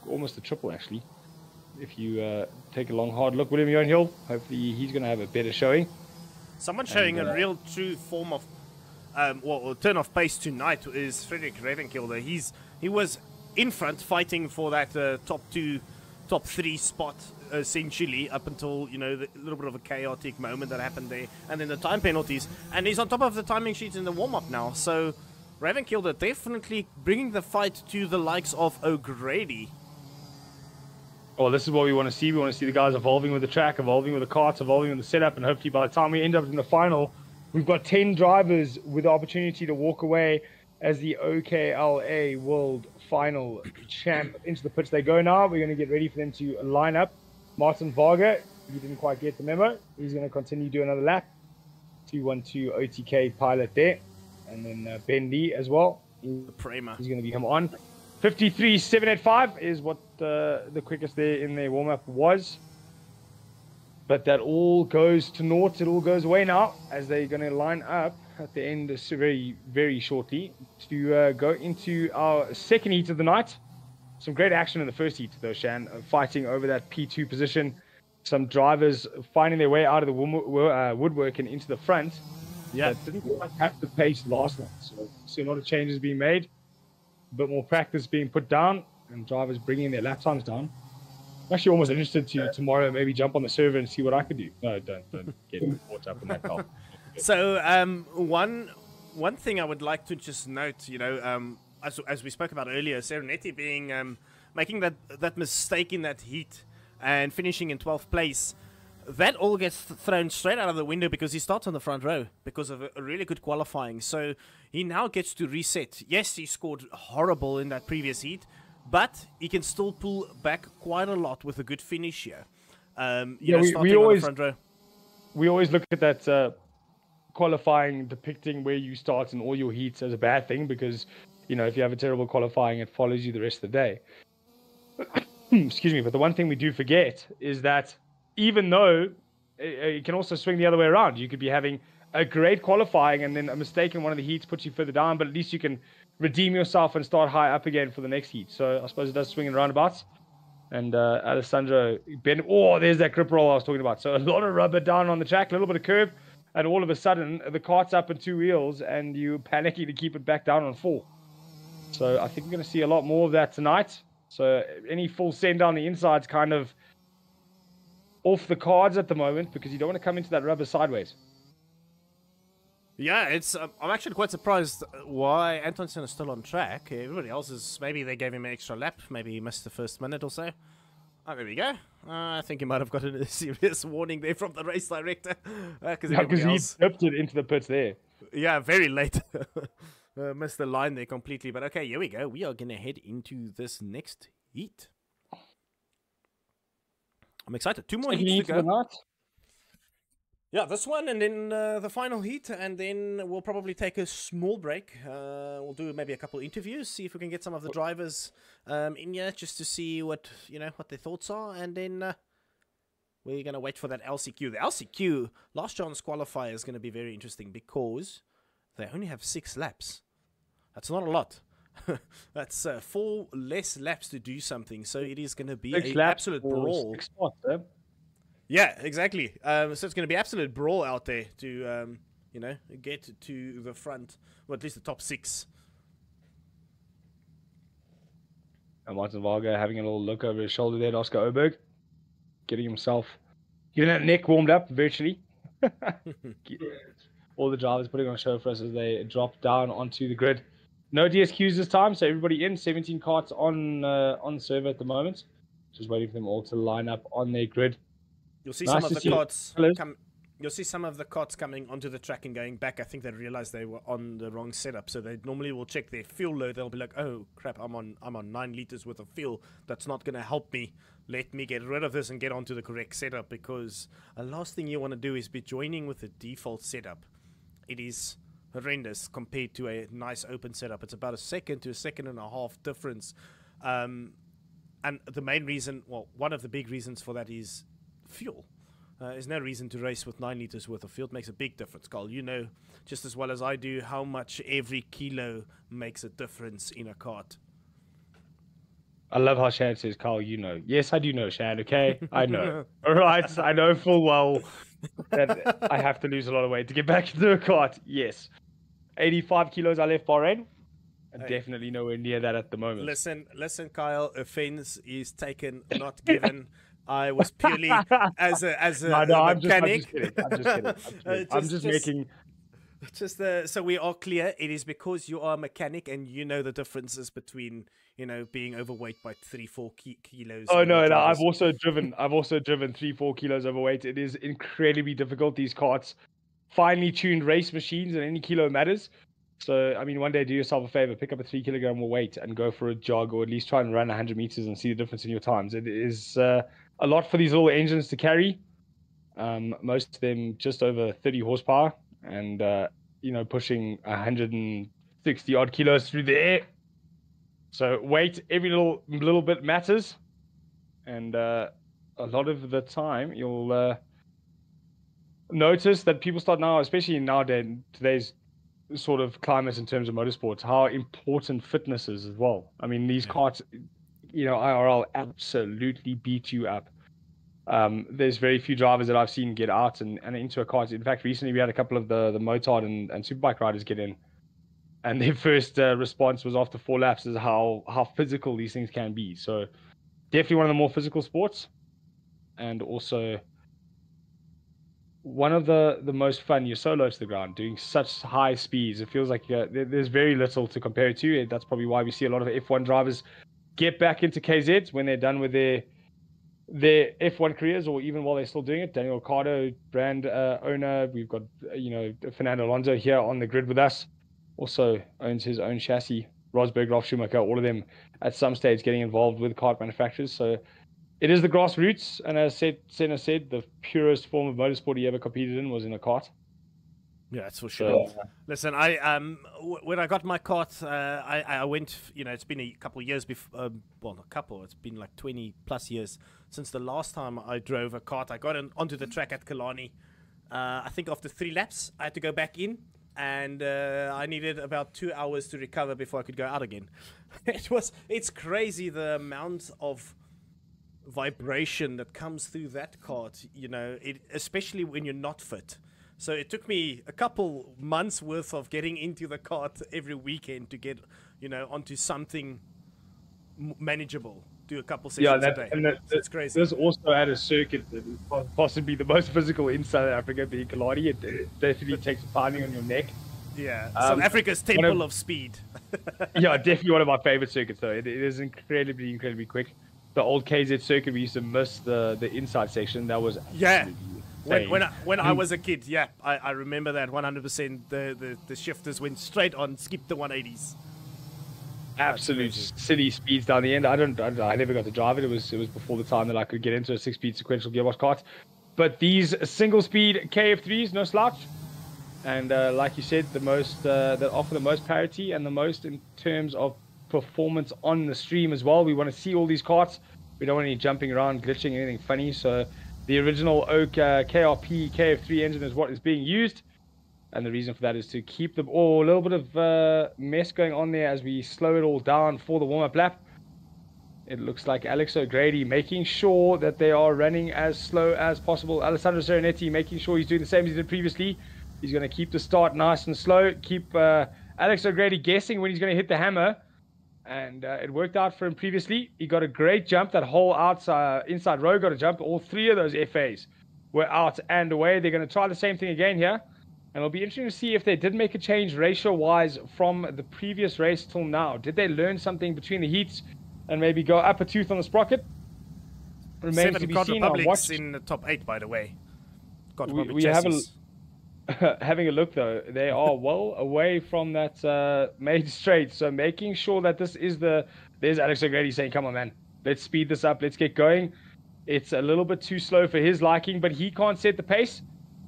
Almost a triple, actually. If you take a long, hard look, William Johan, hopefully he's going to have a better showing. Someone showing a real true form of, turn of pace tonight is Frederick Ravenkilde. He was in front fighting for that top three spot, essentially, up until, you know, the little bit of a chaotic moment that happened there, and then the time penalties, and he's on top of the timing sheets in the warm-up now, so Ravenkilde definitely bringing the fight to the likes of O'Grady. Well, this is what we want to see. We want to see the guys evolving with the track, evolving with the carts, evolving with the setup, and hopefully by the time we end up in the final, we've got 10 drivers with the opportunity to walk away as the OKLA World Final champ. Into the pits they go now. We're going to get ready for them to line up. Martin Varga, he didn't quite get the memo. He's going to continue to do another lap. 212 OTK pilot there. And then Ben Lee as well. The Prema. He's going to be him on. 53.785 is what the quickest there in their warm-up was. But that all goes to naught. It all goes away now as they're going to line up at the end very, very shortly to go into our second heat of the night. Some great action in the first heat, though, Shan, fighting over that P2 position. Some drivers finding their way out of the woodwork and into the front. Yeah, didn't quite have the pace last night. So a lot of changes being made, a bit more practice being put down, and drivers bringing their lap times down. I'm actually almost interested to tomorrow maybe jump on the server and see what I could do. No, don't get caught up in that call. So one thing I would like to just note, you know, as we spoke about earlier, Serenity being making that mistake in that heat and finishing in 12th place, that all gets thrown straight out of the window because he starts on the front row because of a really good qualifying. So he now gets to reset. Yes, he scored horrible in that previous heat, but he can still pull back quite a lot with a good finish here. We always look at that qualifying depicting where you start in all your heats as a bad thing because, you know, if you have a terrible qualifying, it follows you the rest of the day. Excuse me, but the one thing we do forget is that even though it can also swing the other way around, you could be having a great qualifying and then a mistake in one of the heats puts you further down, but at least you can redeem yourself and start high up again for the next heat. So I suppose it does swing in roundabouts. And Alessandro, there's that grip roll I was talking about. So a lot of rubber down on the track, a little bit of curve, and all of a sudden the cart's up in 2 wheels and you panicking to keep it back down on 4. So I think we're going to see a lot more of that tonight. So any full send down the inside's kind of off the cards at the moment because you don't want to come into that rubber sideways. Yeah, it's. I'm actually quite surprised why Antonsen is still on track. Everybody else is. Maybe they gave him an extra lap. Maybe he missed the first minute or so. Oh, there we go. I think he might have gotten a serious warning there from the race director. Because he flipped it into the pits there. Yeah, very late. Missed the line there completely. But okay, here we go. We are going to head into this next heat. I'm excited. 2 more heats to go. Yeah, this one and then the final heat, and then we'll probably take a small break. We'll do maybe a couple interviews, see if we can get some of the drivers in here just to see what their thoughts are, and then we're gonna wait for that LCQ. The LCQ last chance qualifier is gonna be very interesting because they only have 6 laps. That's not a lot. That's 4 less laps to do something, so it is gonna be an absolute brawl. 6 spots, Yeah, exactly. So it's going to be absolute brawl out there to, get to the front, or at least the top 6. And Martin Varga having a little look over his shoulder there at Oscar Oberg, getting that neck warmed up virtually. All the drivers putting on a show for us as they drop down onto the grid. No DSQs this time, so everybody in. 17 carts on server at the moment. Just waiting for them all to line up on their grid. You'll see some of the carts come. You'll see some of the carts coming onto the track and going back. I think they realized they were on the wrong setup, so they normally will check their fuel load. They'll be like, "Oh crap, I'm on 9 liters worth of fuel. That's not going to help me. Let me get rid of this and get onto the correct setup." Because the last thing you want to do is be joining with the default setup. It is horrendous compared to a nice open setup. It's about 1 second to 1.5 seconds difference. And the main reason, well, one of the big reasons for that is fuel. There's no reason to race with 9 liters worth of fuel. It makes a big difference, Carl. You know just as well as I do how much every kilo makes a difference in a cart. I love how Shad says, Carl, you know. Yes, I do know, Shad, okay? I know. All right, I know full well that I have to lose a lot of weight to get back into a cart. Yes. 85 kilos I left Bahrain. Definitely nowhere near that at the moment. Listen, Kyle. Offense is taken, not given. I was purely as a mechanic. I'm just making. So we are clear. It is because you are a mechanic and you know the differences between being overweight by 3-4 kilos. Oh no, I've also driven 3-4 kilos overweight. It is incredibly difficult. These carts, finely tuned race machines, and any kilo matters. So, I mean, one day do yourself a favor, pick up a 3 kilogram more weight and go for a jog, or at least try and run 100 meters and see the difference in your times. It is a lot for these little engines to carry. Most of them just over 30 horsepower and, pushing 160 odd kilos through the air. So weight, every little bit matters. And a lot of the time you'll notice that people start now, especially in today's sort of climate in terms of motorsports, how important fitness is as well. I mean, these carts, IRL absolutely beat you up. There's very few drivers that I've seen get out and into a cart. In fact, recently we had a couple of the motard and superbike riders get in, and their first response was after 4 laps is how physical these things can be. So definitely one of the more physical sports, and also one of the most fun. You're so low to the ground, doing such high speeds. It feels like there's very little to compare it to. That's probably why we see a lot of F1 drivers get back into KZs when they're done with their F1 careers, or even while they're still doing it. Daniel Ricciardo, brand owner. We've got Fernando Alonso here on the grid with us. Also owns his own chassis. Rosberg, Ralf Schumacher, all of them at some stage getting involved with kart manufacturers. So it is the grassroots, and as Senna said, the purest form of motorsport he ever competed in was in a kart. Yeah, that's for sure. Listen, I when I got my kart, I went. It's been a couple of years before. Well, not a couple. It's been like 20 plus years since the last time I drove a kart. I got onto the track at Killarney. I think after 3 laps, I had to go back in, and I needed about 2 hours to recover before I could go out again. It's crazy the amount of vibration that comes through that cart, especially when you're not fit. So it took me a couple months worth of getting into the cart every weekend to get onto something manageable, do a couple sessions a day. It's crazy. There's also at a circuit that is possibly the most physical in South Africa, being Killarney. It definitely takes pounding on your neck. Yeah, South Africa's temple of speed. Yeah, definitely one of my favorite circuits though. It is incredibly quick. The old KZ circuit, we used to miss the inside section. That was when I was a kid. Yeah, I remember that 100%. The shifters went straight on, skipped the 180s. Absolute silly speeds down the end. I never got to drive it. It was before the time that I could get into a 6-speed sequential gearbox kart. But these single-speed KF3s, no slouch. And like you said, the most that offer the most parity and the most in terms of performance on the stream as well. We want to see all these karts. We don't want any jumping around, glitching, anything funny. So the original Oak KRP KF3 engine is what is being used, and the reason for that is to keep a little bit of mess going on there as we slow it all down for the warm-up lap. It looks like Alex O'Grady making sure that they are running as slow as possible. Alessandro Serenetti making sure he's doing the same as he did previously. He's going to keep the start nice and slow, keep Alex O'Grady guessing when he's going to hit the hammer. And it worked out for him previously. He got a great jump. That whole inside row got a jump. All 3 of those FAs were out and away. They're going to try the same thing again here. And it'll be interesting to see if they did make a change ratio-wise from the previous race till now. Did they learn something between the heats and maybe go up a tooth on the sprocket? Remains to be seen. Republics in the top 8, by the way. We having a look though, they are well away from that main straight, so making sure that this is there's Alex O'Grady saying, come on man, let's speed this up, let's get going. It's a little bit too slow for his liking, but he can't set the pace.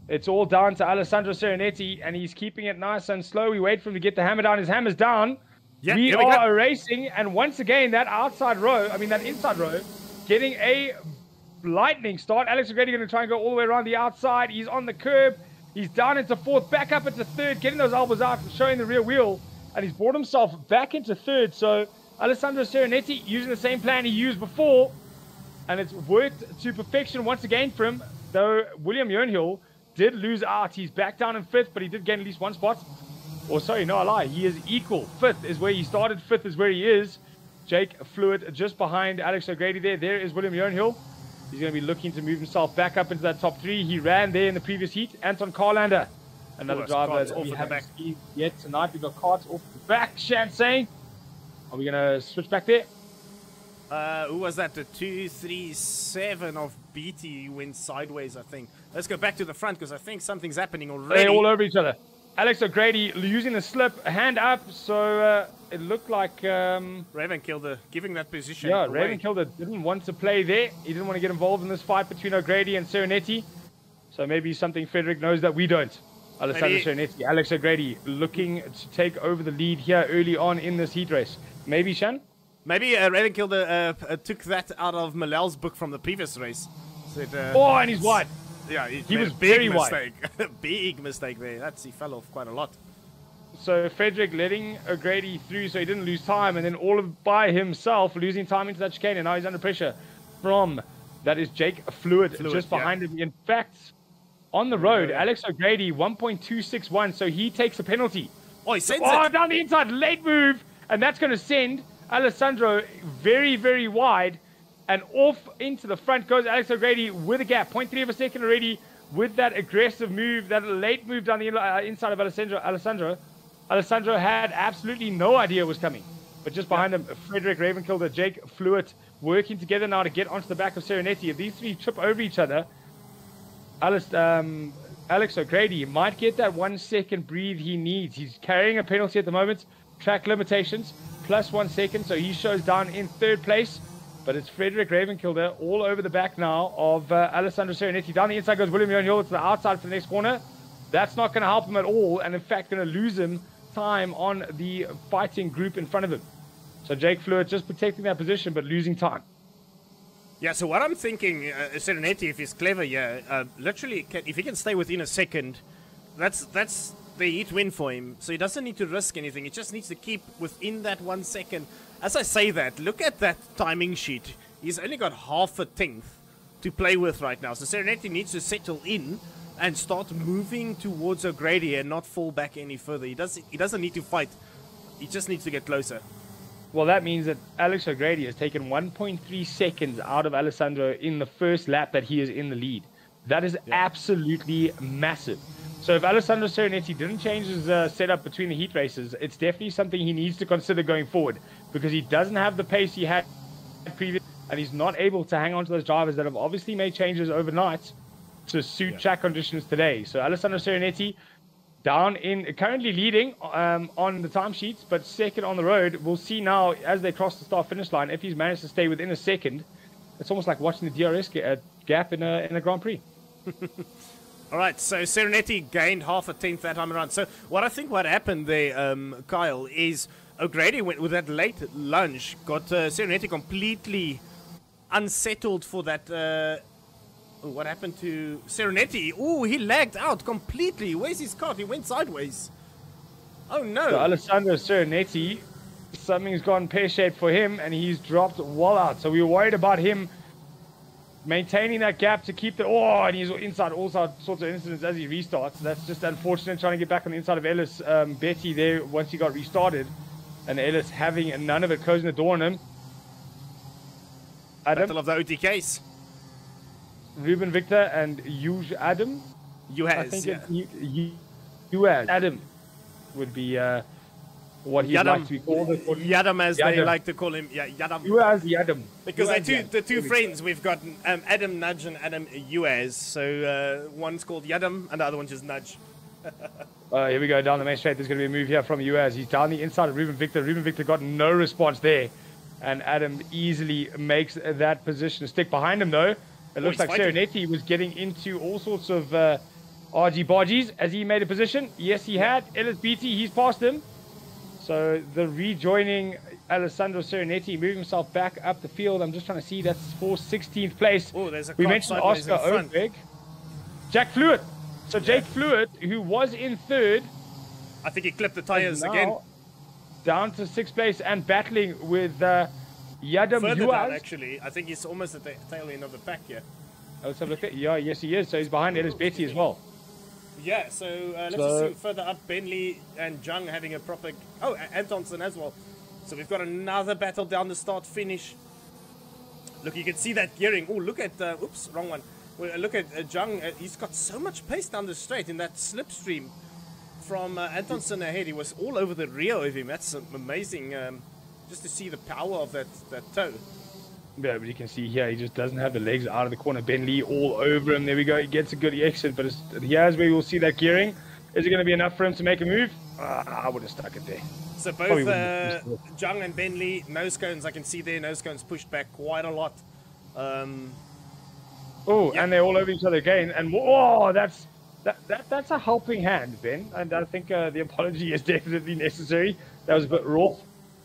It's all down to Alessandro Serenetti, and he's keeping it nice and slow. We wait for him to get the hammer down. His hammer's down. Yeah, we are racing, and once again that inside row getting a lightning start. Alex O'Grady going to try and go all the way around the outside. He's on the curb. He's down into fourth, back up into third, getting those elbows out and showing the rear wheel. And he's brought himself back into third. So Alessandro Serenetti using the same plan he used before. And it's worked to perfection once again for him. Though William Jernhill did lose out. He's back down in fifth, but he did gain at least one spot. Or sorry, no, I lie. He is equal. Fifth is where he started. Fifth is where he is. Jake Fluid just behind Alex O'Grady there. There is William Jernhill. He's going to be looking to move himself back up into that top three. He ran there in the previous heat. Anton Carlander, another driver that we haven't seen yet tonight. We've got cards off the back. Shan saying, are we going to switch back there? Who was that? The 237 of BT went sideways, I think. Let's go back to the front because I think something's happening already. They're all over each other. Alex O'Grady using the slip, hand up, so it looked like... Ravenkilde giving that position Yeah, away. Ravenkilde didn't want to play there. He didn't want to get involved in this fight between O'Grady and Serenetti. So maybe something Frederick knows that we don't. Alessandro Serenetti, Alex O'Grady looking to take over the lead here early on in this heat race. Maybe, Shan? Maybe Ravenkilde took that out of Malal's book from the previous race. Said, oh, and he's wide. Yeah, he was big very mistake. wide. Big mistake there. He fell off quite a lot. So Frederick letting O'Grady through so he didn't lose time, and then all of by himself losing time into that chicane, and now he's under pressure from, that is Jake Fluid just behind him. In fact, on the road, Alex O'Grady 1.261, so he takes a penalty. Oh, he sends it. Down the inside, late move, and that's going to send Alessandro very, very wide. And off into the front goes Alex O'Grady with a gap. 0.3 of a second already with that aggressive move, that late move down the inside of Alessandro. Alessandro had absolutely no idea it was coming. But just behind him, Frederick Ravenkilde, Jake Fluid working together now to get onto the back of Serenetti. If these three trip over each other, Alex O'Grady might get that 1 second breathe he needs. He's carrying a penalty at the moment. Track limitations, plus 1 second. So he shows down in third place. But it's Frederick Ravenkilde all over the back now of Alessandro Serenetti. Down the inside goes William Jernhill to the outside for the next corner. That's not going to help him at all, and in fact going to lose him time on the fighting group in front of him. So Jake Fluid just protecting that position, but losing time. Yeah, so what I'm thinking, Serenetti, if he's clever, literally, if he can stay within a second, that's the heat win for him. So he doesn't need to risk anything. He just needs to keep within that 1 second. As I say that, look at that timing sheet. He's only got half a tenth to play with right now. So Serenetti needs to settle in and start moving towards O'Grady and not fall back any further. He doesn't need to fight. He just needs to get closer. Well, that means that Alex O'Grady has taken 1.3 seconds out of Alessandro in the first lap that he is in the lead. That is absolutely massive. So if Alessandro Serenetti didn't change his setup between the heat races, it's definitely something he needs to consider going forward, because he doesn't have the pace he had previously, and he's not able to hang on to those drivers that have obviously made changes overnight to suit track conditions today. So Alessandro Serenetti down in, currently leading on the timesheets, but second on the road. We'll see now as they cross the start-finish line if he's managed to stay within a second. It's almost like watching the DRS gap in a Grand Prix. All right, so Serenetti gained half a tenth that time around. So what I think what happened there, Kyle, is O'Grady went with that late lunge, got Serenetti completely unsettled for that. What happened to Serenetti? Oh, he lagged out completely. Where's his cart? He went sideways. Oh, no. So Alessandro Serenetti, something's gone pear-shaped for him, and he's dropped well out. So we were worried about him maintaining that gap to keep the... Oh, and he's inside all sorts of incidents as he restarts. That's just unfortunate, trying to get back on the inside of Ellis Betty there once he got restarted. And Ellis having none of it, closing the door on him. Adam, Battle of the OTKs. Ruben Victor and Yuj Adam. I think Yuaz Adam would be what he'd like to be called. Yadam, as they like to call him. Yeah, Yadam. Yuaz Yadam. Because they're two friends. We've got Adam Nudge and Adam Uaz. So one's called Yadam and the other one's just Nudge. Here we go down the main straight. There's going to be a move here from Uaz. He's down the inside of Ruben Victor. Ruben Victor got no response there. And Adam easily makes that position stick. Behind him, though, it looks like Serenetti was getting into all sorts of argy-bargies as he made a position. Yes, he had. Ellis Beatty, he's past him. So the rejoining Alessandro Serenetti moving himself back up the field. I'm just trying to see, that's for 16th place. Oh, there's a We car mentioned sideways Oscar in front. Obeg. Jack Fluid. So Jake Fluid, who was in third, I think he clipped the tires now again. down to 6th place and battling with Yadam Further down, Yuaz. actually. I think he's almost at the tail end of the pack here. Let's have a look at, yeah, yes he is. So he's behind Ellis Betty as well. Yeah, so let's just see further up. Bentley and Jung having a proper... Oh, Antonsen as well. So we've got another battle down the start-finish. Look, you can see that gearing. Oh, look at... oops, wrong one. Well, look at Jung. He's got so much pace down the straight in that slipstream. From Antonsen ahead, he was all over the rear of him. That's amazing just to see the power of that toe. Yeah, but you can see here, he just doesn't have the legs out of the corner. Ben Lee all over him. There we go. He gets a good exit, but here's where we'll see that gearing. Is it going to be enough for him to make a move? I would have stuck it there. So both Jung and Ben Lee, nose cones, I can see their nose cones pushed back quite a lot. And they're all over each other again. And whoa, that's a helping hand, Ben. And I think the apology is definitely necessary. That was a bit raw,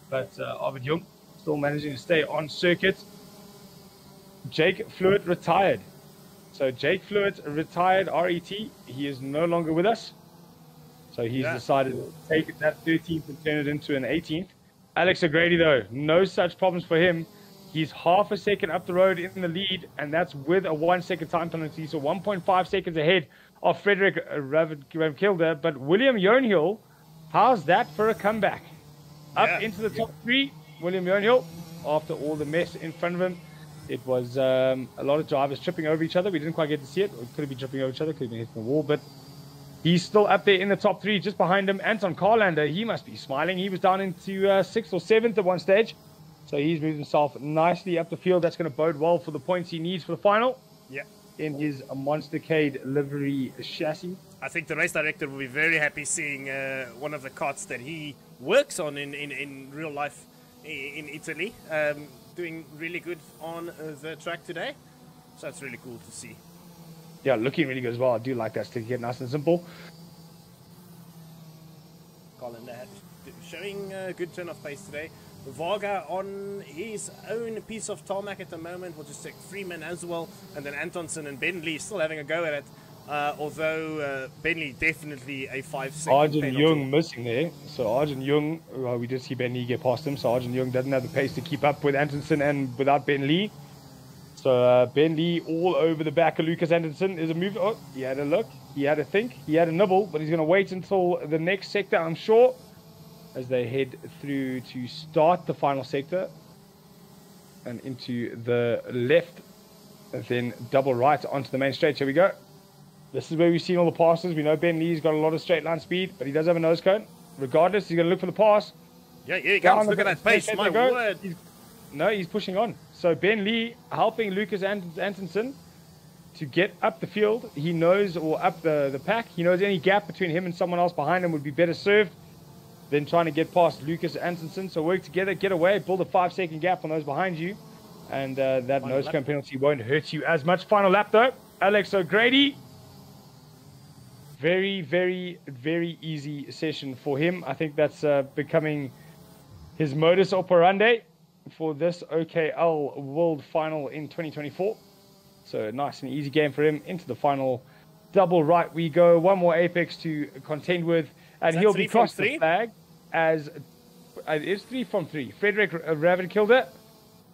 but Arvid Jung still managing to stay on circuit. Jake Fluid retired. So Jake Fluid retired RET. He is no longer with us. So he's decided to take that 13th and turn it into an 18th. Alex O'Grady, though, no such problems for him. He's half a second up the road in the lead, and that's with a 1 second time penalty. So 1.5 seconds ahead of Frederick Ravkilde. But William Yonehill, how's that for a comeback? Up into the top three, William Yonehill, after all the mess in front of him. It was a lot of drivers tripping over each other. We didn't quite get to see it. It could have been tripping over each other, could have been hitting the wall, but he's still up there in the top three. Just behind him, Anton Carlander, he must be smiling. He was down into 6th or 7th at one stage. So he's moved himself nicely up the field. That's going to bode well for the points he needs for the final. Yeah. In his Monstercade livery chassis. I think the race director will be very happy seeing one of the carts that he works on in real life in Italy. Doing really good on the track today. So that's really cool to see. Yeah, looking really good as well. I do like that stick, get nice and simple. Colin showing a good turn of pace today. Varga on his own piece of tarmac at the moment. We'll just take Freeman as well. And then Antonsen and Ben Lee still having a go at it. Although Ben Lee definitely a 5-second Arjun penalty. Jung missing there. So Arjun Jung, we did see Ben Lee get past him. So Arjun Jung doesn't have the pace to keep up with Antonsen and without Ben Lee. So Ben Lee all over the back of Lucas Anderson. Is a move. Oh, he had a look. He had a think. He had a nibble. But he's going to wait until the next sector, I'm sure, as they head through to start the final sector and into the left, and then double right onto the main straight. Here we go. This is where we've seen all the passes. We know Ben Lee's got a lot of straight line speed, but he does have a nose cone. Regardless, he's going to look for the pass. Yeah, here he comes. Look at that pace. My word. He's pushing on. So Ben Lee helping Lucas Antonsen to get up the field. He knows, or up the pack, he knows any gap between him and someone else behind him would be better served than trying to get past Lucas Antonsen. So work together, get away, build a 5-second gap on those behind you. And that nose cone penalty won't hurt you as much. Final lap though. Alex O'Grady. Very, very, very easy session for him. I think that's becoming his modus operandi for this OKL World Final in 2024. So nice and easy game for him. Into the final double right we go. One more apex to contend with. And he'll be crossed the flag as it is 3 from 3. Frederick Ravkilde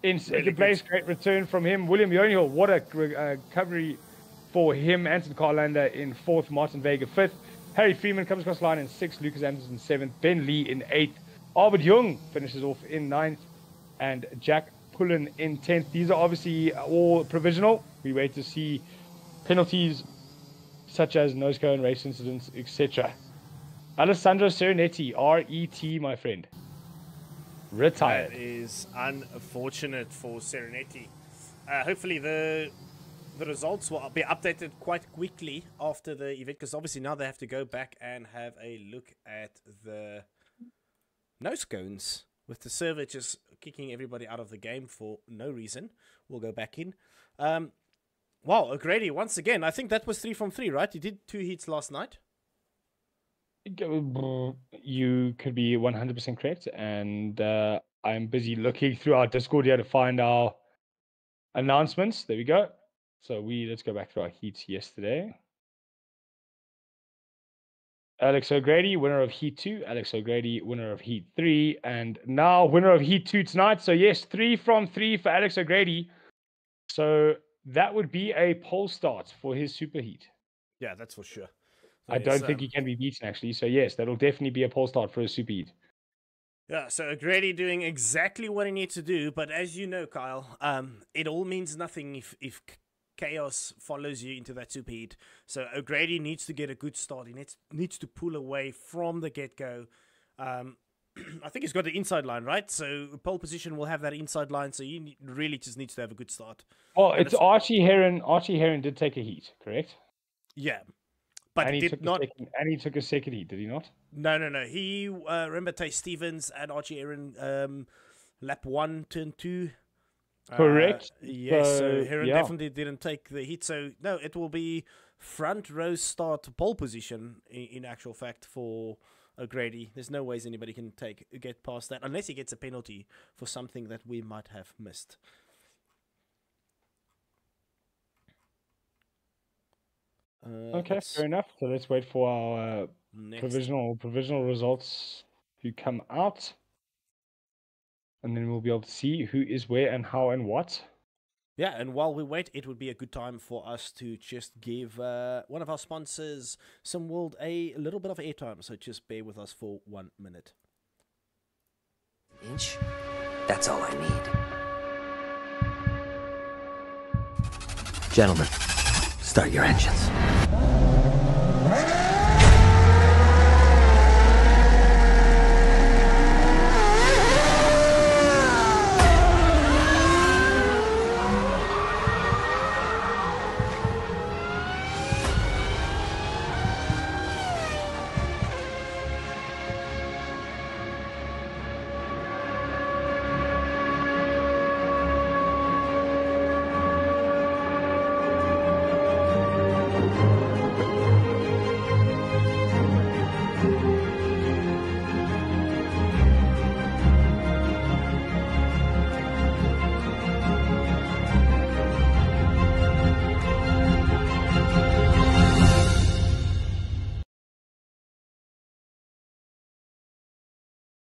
in second place. Great return from him. William Yonehill, what a recovery for him. Anton Carlander in 4th. Martin Vega 5th. Harry Freeman comes across the line in 6th. Lucas Anderson 7th. Ben Lee in 8th. Arvid Jung finishes off in 9th. And Jack Pullen in 10th. These are obviously all provisional. We wait to see penalties such as nose cone, race incidents, etc. Alessandro Serenetti, RET, my friend. Retired. That is unfortunate for Serenetti. Hopefully the results will be updated quite quickly after the event, because obviously now they have to go back and have a look at the nose cones with the server just kicking everybody out of the game for no reason. We'll go back in. Wow, O'Grady, once again, I think that was 3 from 3, right? You did 2 heats last night. you could be 100% correct. And I'm busy looking through our Discord here to find our announcements. There we go. So let's go back to our heats yesterday. Alex O'Grady, winner of Heat 2. Alex O'Grady, winner of Heat 3. And now winner of Heat 2 tonight. So yes, 3 from 3 for Alex O'Grady. So that would be a pole start for his super heat. Yeah, that's for sure. I don't think he can be beaten, actually. So yes, that'll definitely be a pole start for his super heat. Yeah, so O'Grady doing exactly what he needs to do. But as you know, Kyle, it all means nothing if chaos follows you into that super heat. So O'Grady needs to get a good start. He needs to pull away from the get-go. I think he's got the inside line, right? So pole position will have that inside line. So he really just needs to have a good start. Oh, it's Archie Heron. Archie Heron did take a heat, correct? Yeah. But and he did not. And he took a second heat, did he not? No. He remember Tay Stevens and Archie Heron lap 1, turn 2. Correct. Yes, so Heron definitely didn't take the hit. So no, it will be front row start pole position in actual fact for O'Grady. There's no ways anybody can get past that unless he gets a penalty for something that we might have missed. Okay, fair enough. So let's wait for our provisional results to come out. And then we'll be able to see who is where and how and what. Yeah, and while we wait, it would be a good time for us to just give one of our sponsors, SimWorld, a little bit of airtime. So just bear with us for 1 minute. Inch? That's all I need. Gentlemen, start your engines.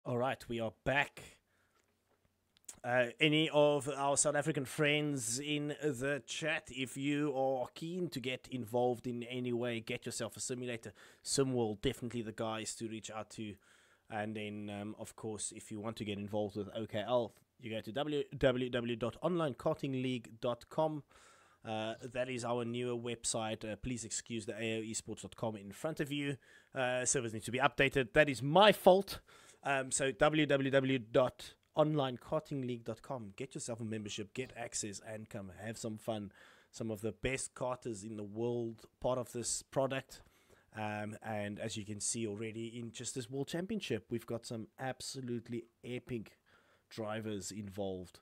All right, we are back. Any of our South African friends in the chat, if you are keen to get involved in any way, get yourself a simulator. SimWorld, definitely the guys to reach out to. And then, of course, if you want to get involved with OKL, you go to www.onlinekartingleague.com. That is our newer website. Please excuse the aoesports.com in front of you. Servers need to be updated. That is my fault. So www.onlinekartingleague.com. Get yourself a membership, get access, and come have some fun. Some of the best karters in the world part of this product. And as you can see already in just this World Championship, we've got some absolutely epic drivers involved.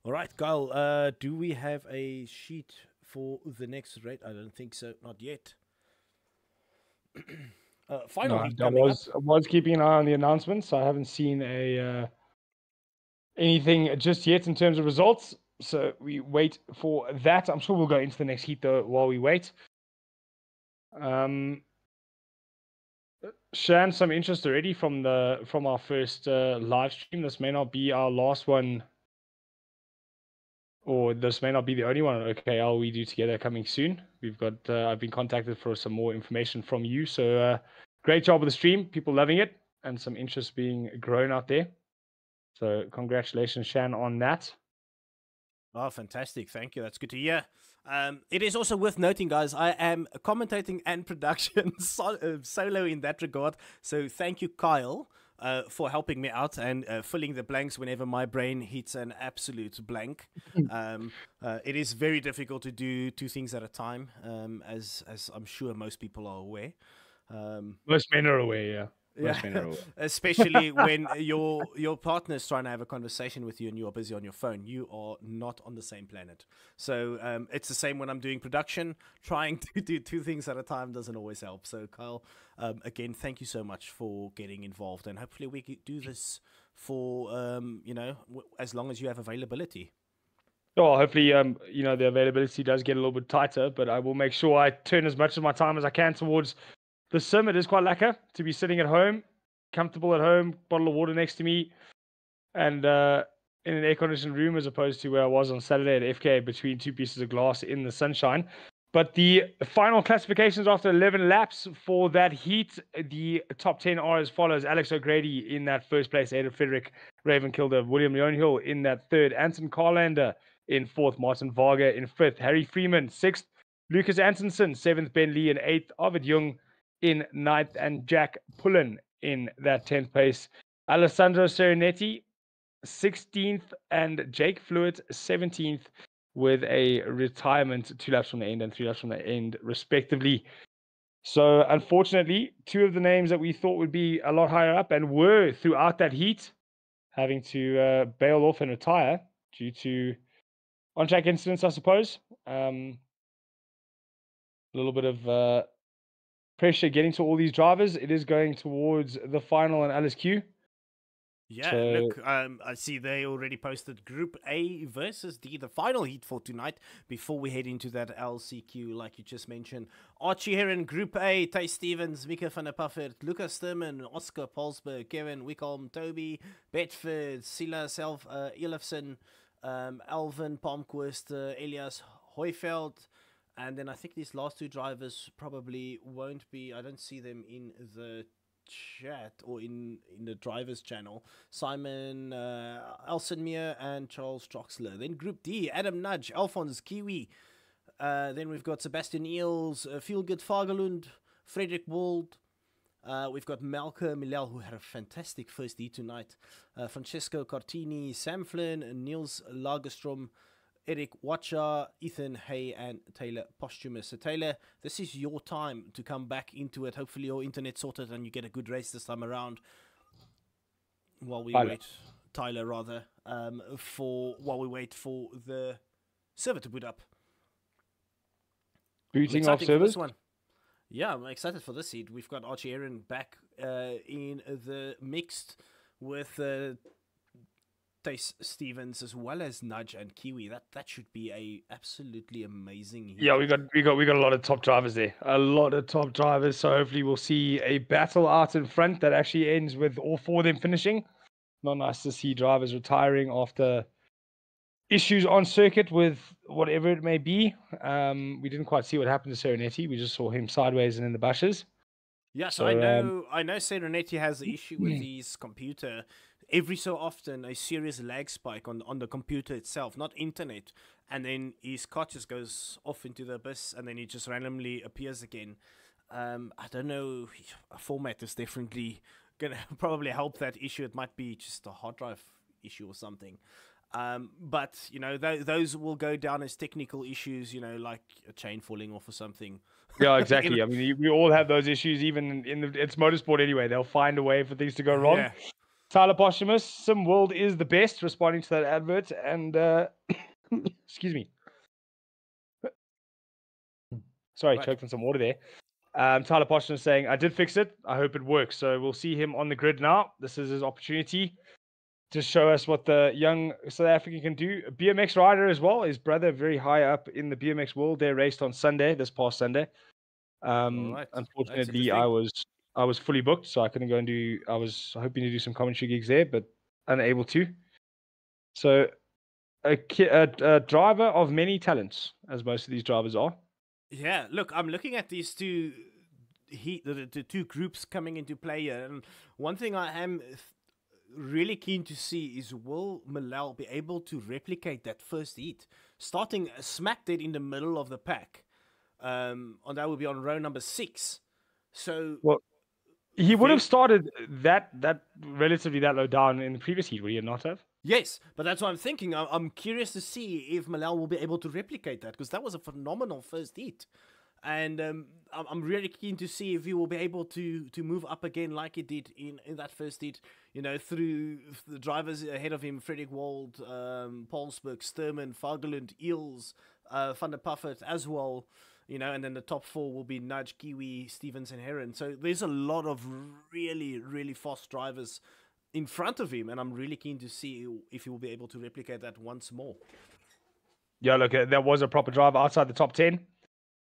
All right, Kyle, do we have a sheet for the next race? I don't think so, not yet. Finally, I was keeping an eye on the announcements. I haven't seen anything just yet in terms of results. So we wait for that. I'm sure we'll go into the next heat though while we wait. Shan, some interest already from our first live stream. This may not be our last one, or this may not be the only one on OKL we do together coming soon. We've got I've been contacted for some more information from you. So great job with the stream. People loving it and some interest being grown out there. So congratulations, Shan, on that. Oh, fantastic. Thank you. That's good to hear. It is also worth noting, guys, I am commentating and production solo in that regard. So thank you, Kyle, for helping me out and filling the blanks whenever my brain hits an absolute blank. It is very difficult to do two things at a time, as I'm sure most people are aware. Most men are aware, yeah. Most men are aware. Especially when your partner's trying to have a conversation with you and you are busy on your phone. You are not on the same planet. So it's the same when I'm doing production. Trying to do two things at a time doesn't always help. So Kyle, again, thank you so much for getting involved, and hopefully we can do this for as long as you have availability. Oh, hopefully, the availability does get a little bit tighter, but I will make sure I turn as much of my time as I can towards the sim. It is quite lekker to be sitting at home, comfortable at home, bottle of water next to me, and in an air-conditioned room, as opposed to where I was on Saturday at FK between two pieces of glass in the sunshine. But the final classifications after 11 laps for that heat, the top 10 are as follows: Alex O'Grady in that first place, Ada Frederick, Ravenkilde, William Leonhill in that third, Anton Carlander in fourth, Martin Varga in fifth, Harry Freeman sixth, Lucas Antonsen seventh, Ben Lee in eighth, Arvid Jung in ninth, and Jack Pullen in that 10th place. Alessandro Serenetti 16th, and Jake Fluid 17th, with a retirement 2 laps from the end and 3 laps from the end, respectively. So, unfortunately, two of the names that we thought would be a lot higher up and were throughout that heat having to bail off and retire due to on-track incidents, I suppose. A little bit of pressure getting to all these drivers. It is going towards the final and LSQ. Yeah, look, I see they already posted Group A versus D, the final heat for tonight, before we head into that LCQ, like you just mentioned. Archie Heron, Group A, Tay Stevens, Mika van der Puffert, Lucas Sturman, Oscar Polsberg, Kevin Wickholm, Toby, Bedford, Silas Elifson, Alvin Palmquist, Elias Hoyfeld, and then I think these last two drivers probably won't be, I don't see them in the chat or in the drivers channel. Simon Elsenmeer and Charles Troxler. Then Group D, Adam Nudge, Alphonse Kiwi. Then we've got Sebastian Eels, Feelgood Fagerlund, Frederick Wald. We've got Malcolm Millel, who had a fantastic first D tonight. Francesco Cartini, Sam Flynn, Niels Lagerstrom, Eric Watcher, Ethan Hay, and Taylor Posthumus. So Taylor, this is your time to come back into it. Hopefully your internet sorted and you get a good race this time around. While we wait, Tyler rather, while we wait for the server to boot up. Booting off servers. Yeah, I'm excited for this seed. We've got Archie Aaron back in the mixed with Tace Stevens as well as Nudge and Kiwi. That should be a absolutely amazing heat. Yeah, we got a lot of top drivers there. A lot of top drivers. So hopefully we'll see a battle out in front that actually ends with all four of them finishing. Not nice to see drivers retiring after issues on circuit with whatever it may be. We didn't quite see what happened to Serenetti. We just saw him sideways and in the bushes. Yes, so, I know Serenetti has the issue with his computer. Every so often, a serious lag spike on the computer itself, not internet, and then his car just goes off into the abyss, and then he just randomly appears again. I don't know. A format is definitely gonna probably help that issue. It might be just a hard drive issue or something. But you know, those will go down as technical issues. You know, like a chain falling off or something. Yeah, exactly. I mean, we all have those issues, even it's motorsport anyway. They'll find a way for things to go wrong. Yeah. Tyler Posthumus, Sim World is the best, responding to that advert. And excuse me. Sorry, Right. choked on some water there. Tyler Posthumus saying, I did fix it. I hope it works. So we'll see him on the grid now. This is his opportunity to show us what the young South African can do. A BMX rider as well. His brother very high up in the BMX world. They raced on Sunday, this past Sunday. Right. Unfortunately, I was fully booked, so I couldn't go and do. I was hoping to do some commentary gigs there, but unable to. So, a driver of many talents, as most of these drivers are. Yeah, look, I'm looking at these two the two groups coming into play here, and one thing I am really keen to see is, will Millel be able to replicate that first heat, starting smack dead in the middle of the pack? And that would be on row number 6. So, well, he would have started that relatively that low down in the previous heat, would he not have? Yes, but that's what I'm thinking. I'm curious to see if Millel will be able to replicate that, because that was a phenomenal first heat. and I'm really keen to see if he will be able to move up again like he did in that first heat. You know, through the drivers ahead of him: Frederik Wald, Paulsberg, Sturman, Fagerlund, Eels, Van der Puffert as well. You know, and then the top four will be Nudge, Kiwi, Stevens, and Heron. So there's a lot of really, really fast drivers in front of him, and I'm really keen to see if he will be able to replicate that once more. Yeah, look, there was a proper driver outside the top 10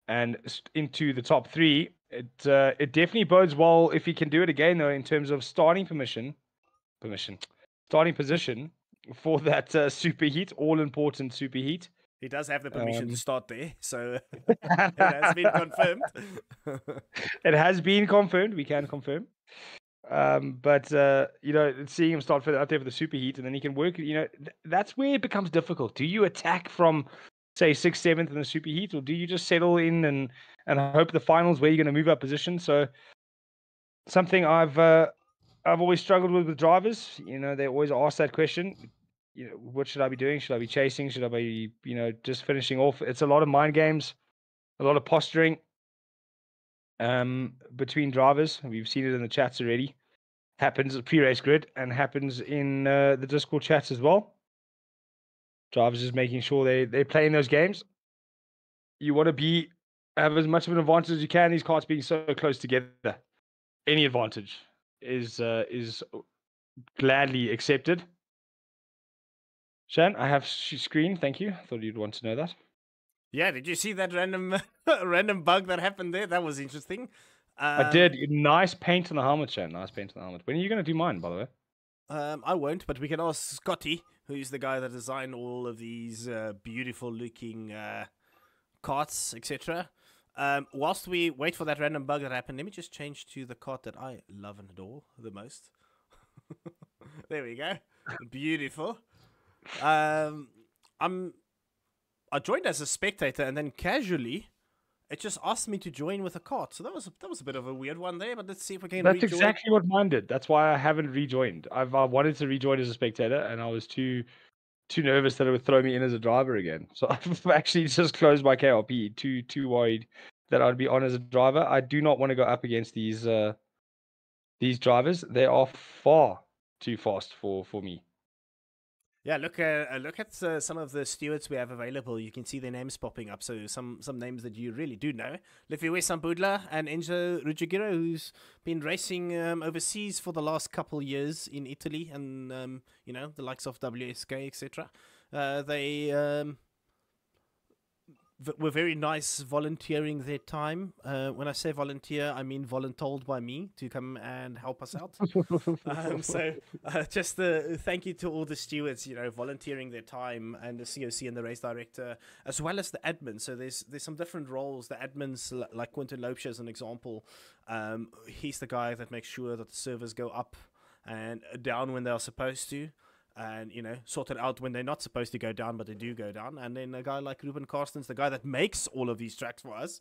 and into the top 3. It definitely bodes well if he can do it again, though, in terms of starting position for that super heat, all important super heat. He does have the permission to start there, so it has been confirmed. It has been confirmed. We can confirm. But you know, seeing him start out there for the super heat, and then he can work. You know, that's where it becomes difficult. Do you attack from, say, 6th, 7th in the super heat, or do you just settle in and hope the finals where you're going to move up position? So something I've always struggled with drivers. You know, they always ask that question. You know, what should I be doing? Should I be chasing? Should I be, you know, just finishing off? It's a lot of mind games, a lot of posturing between drivers. We've seen it in the chats already. Happens at pre-race grid and happens in the Discord chats as well. Drivers just making sure they're playing those games. You want to have as much of an advantage as you can. These carts being so close together, any advantage is gladly accepted. Shan, I have screen. Thank you. Thought you'd want to know that. Yeah, did you see that random bug that happened there? That was interesting. I did. Nice paint on the helmet, Shan. Nice paint on the helmet. When are you going to do mine, by the way? I won't, but we can ask Scotty, who's the guy that designed all of these beautiful-looking carts, etc. Whilst we wait for that random bug that happened, let me just change to the cart that I love and adore the most. There we go. Beautiful. I joined as a spectator, and then casually, it just asked me to join with a cart. So that was a bit of a weird one there. But let's see if we can. That's exactly what mine did. That's why I haven't rejoined. I wanted to rejoin as a spectator, and I was too nervous that it would throw me in as a driver again. So I've actually just closed my KRP. Too worried that I'd be on as a driver. I do not want to go up against these drivers. They are far too fast for me. Yeah, look at some of the stewards we have available. You can see their names popping up. So some names that you really do know. Lifiwe Sambudla and Enzo Ruggiero, who's been racing overseas for the last couple years in Italy, and you know, the likes of WSK, etc. They were very nice volunteering their time. When I say volunteer, I mean voluntold by me to come and help us out. Just thank you to all the stewards, you know, volunteering their time, and the COC and the race director, as well as the admin. So there's some different roles. The admins, like Quentin Lopes as an example, he's the guy that makes sure that the servers go up and down when they are supposed to. And, you know, sort it out when they're not supposed to go down, but they do go down. And then a guy like Ruben Carstens, the guy that makes all of these tracks for us,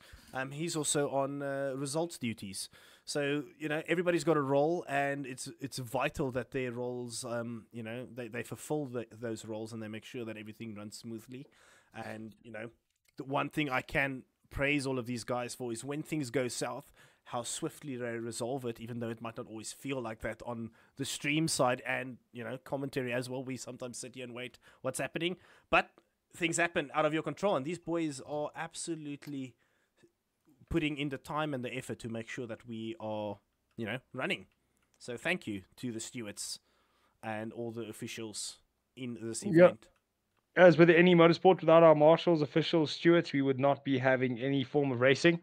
he's also on results duties. So, you know, everybody's got a role, and it's vital that their roles, you know, they fulfill those roles, and they make sure that everything runs smoothly. And, you know, the one thing I can praise all of these guys for is when things go south, how swiftly they resolve it, even though it might not always feel like that on the stream side and, you know, commentary as well. We sometimes sit here and wait what's happening, but things happen out of your control, and these boys are absolutely putting in the time and the effort to make sure that we are, you know, running. So thank you to the stewards and all the officials in this event. As with any motorsport, without our marshals, officials, stewards, we would not be having any form of racing.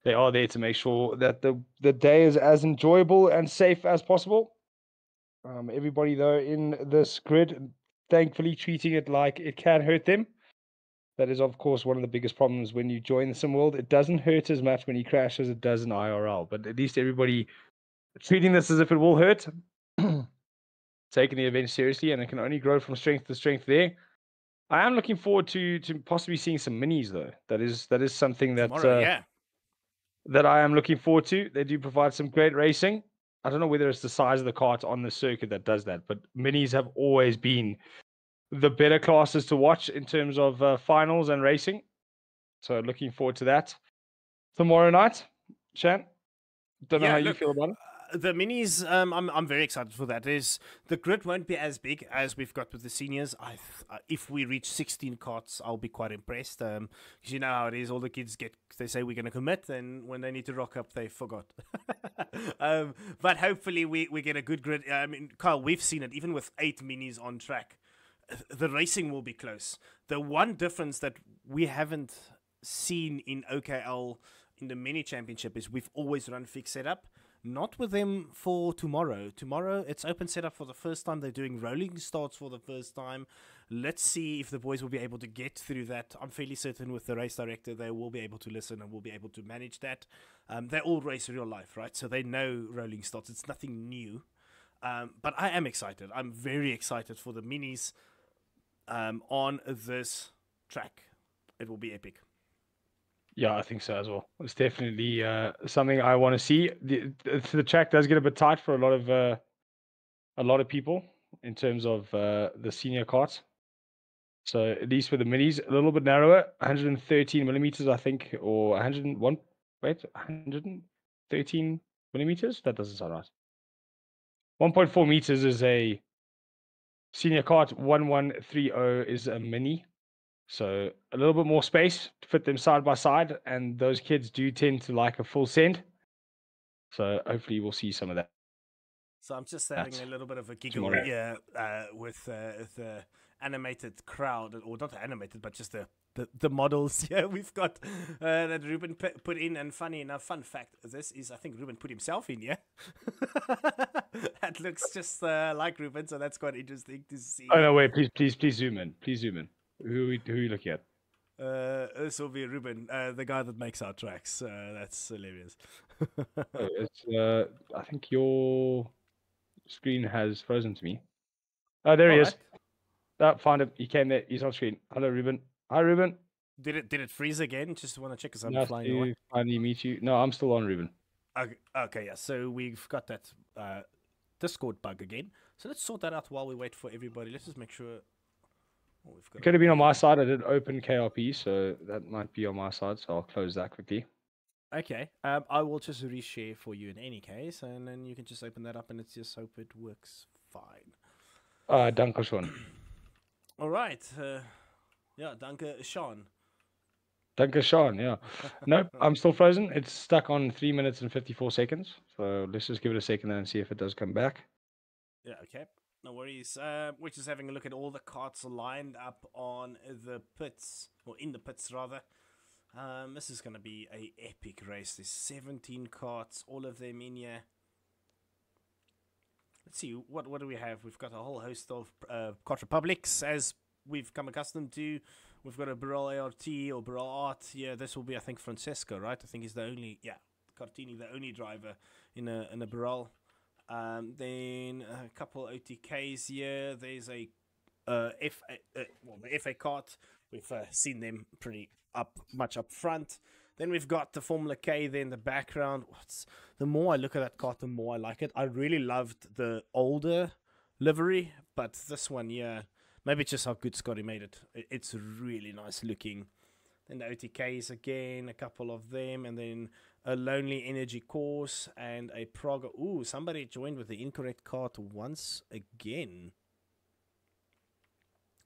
They are there to make sure that the day is as enjoyable and safe as possible. Everybody, though, in this grid, thankfully treating it like it can hurt them. That is, of course, one of the biggest problems when you join the sim world. It doesn't hurt as much when you crash as it does in IRL, but at least everybody treating this as if it will hurt, taking the event seriously, and it can only grow from strength to strength there. I am looking forward to possibly seeing some minis, though. That is something that Tomorrow, that I am looking forward to. They do provide some great racing. I don't know whether it's the size of the cart on the circuit that does that, but minis have always been the better classes to watch in terms of finals and racing. So looking forward to that. tomorrow night, Shan. Don't know Yeah, how you look, feel about it. The minis, I'm very excited for that. The grid won't be as big as we've got with the seniors. If we reach 16 carts, I'll be quite impressed. Because you know how it is. All the kids they say we're going to commit, then when they need to rock up, they forgot. But hopefully we get a good grid. I mean, Kyle, we've seen it even with 8 minis on track. The racing will be close. The one difference that we haven't seen in OKL in the mini championship is we've always run fixed setup. Not with them for tomorrow. Tomorrow, it's open setup for the first time. They're doing rolling starts for the first time. Let's see if the boys will be able to get through that. I'm fairly certain with the race director, they will be able to listen and will be able to manage that. They all race real life, right? So they know rolling starts. It's nothing new. But I am excited. I'm very excited for the minis on this track. It will be epic. Yeah, I think so as well. It's definitely something I want to see. The track does get a bit tight for a lot of people in terms of the senior carts. So at least for the minis, a little bit narrower, 113 millimeters, I think, or 101. Wait, 113 millimeters? That doesn't sound right. 1.4 meters is a senior cart. 1130 is a mini. So a little bit more space to fit them side by side, and those kids do tend to like a full send. So hopefully we'll see some of that. So I'm just having a little bit of a giggle tomorrow. here with the animated crowd, or not animated, but just the models. Yeah, we've got that Ruben put in, and funny enough, fun fact, this is, I think Ruben put himself in, yeah? That looks just like Ruben, so that's quite interesting to see. Oh no, wait, please zoom in. Please zoom in. Who are you looking at? This will be Ruben, the guy that makes our tracks. That's hilarious. It's I think your screen has frozen to me. Oh, there he is. Oh, found him. He came there. He's on screen. Hello, Ruben. Hi, Ruben. Did it freeze again? Just want to check because I'm Nice flying to away. finally meet you. No, I'm still on, Ruben. Okay, yeah. So we've got that Discord bug again. So let's sort that out while we wait for everybody. Let's just make sure. Oh, we've got It could have been on my side. I did open KRP, so that might be on my side. So I'll close that quickly. Okay. I will just reshare for you in any case, and then you can just open that up, and let's just hope it works fine. Danke schön. All right. Yeah, danke Sean. Danke schön, yeah. Nope, I'm still frozen. It's stuck on 3 minutes and 54 seconds. So let's just give it a second and see if it does come back. Yeah, okay. No worries. We're just having a look at all the carts lined up on the pits, or in the pits rather. This is going to be a epic race. There's 17 carts, all of them in here. Let's see, what do we have? We've got a whole host of Kart Republics, as we've come accustomed to. We've got a Barrel ART or Barrel Art. Yeah, this will be, I think, Francesco, right? I think he's the only, Cartini, the only driver in a Barrel. Then a couple OTKs here. There's a the FA kart. We've seen them pretty much up front. Then we've got the Formula K there in the background. The more I look at that kart, the more I like it. I really loved the older livery, but this one, yeah, maybe it's just how good Scotty made it. It's really nice looking. Then the OTKs again, a couple of them, and then a Lonely Energy course and a Praga. Ooh, somebody joined with the incorrect kart once again.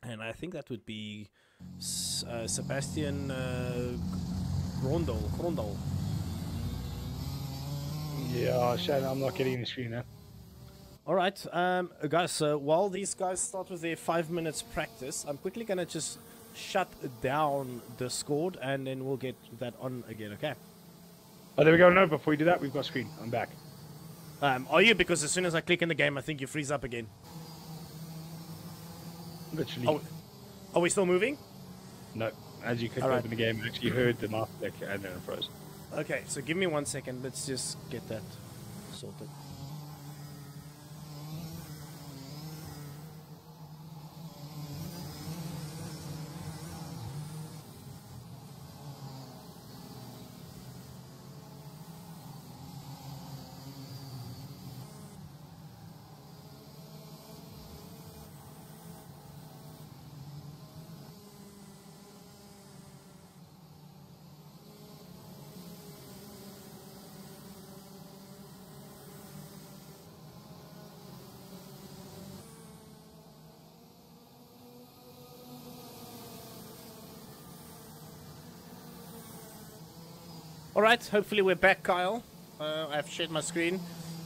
And I think that would be Sebastian Grondel. Yeah, Shannon, I'm not getting the screen now. All right, guys, so while these guys start with their 5 minutes practice, I'm quickly going to just shut down Discord, and then we'll get that on again, okay? Oh, there we go. No, before we do that, we've got screen. I'm back. Are you? Because as soon as I click in the game, I think you freeze up again. Literally. Are we still moving? No. As you click All right. open the game, I actually heard the mouse click and then it froze. Okay, so give me 1 second. Let's just get that sorted. Alright, hopefully we're back, Kyle. I've shared my screen.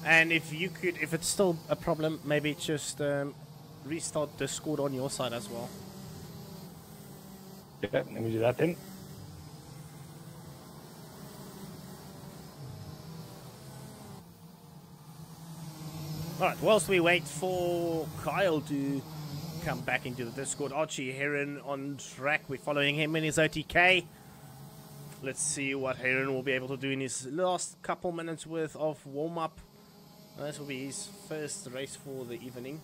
And if you could, if it's still a problem, maybe just restart Discord on your side as well. Yeah, let me do that then. Alright, whilst we wait for Kyle to come back into the Discord, Archie Heron on track. We're following him in his OTK. Let's see what Heron will be able to do in his last couple minutes worth of warm-up. This will be his first race for the evening.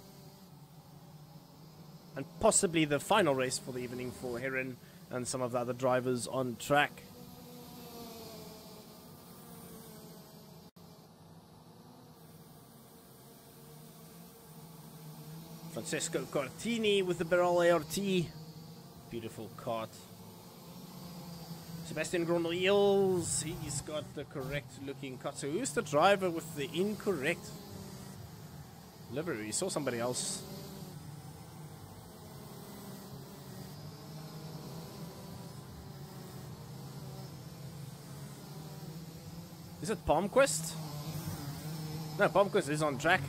And possibly the final race for the evening for Heron and some of the other drivers on track. Francesco Cartini with the Barrel ART. Beautiful kart. Sebastian Grondel-Eels, he's got the correct looking kart. So who's the driver with the incorrect livery? We saw somebody else. Is it Palmquist? No, Palmquist is on track.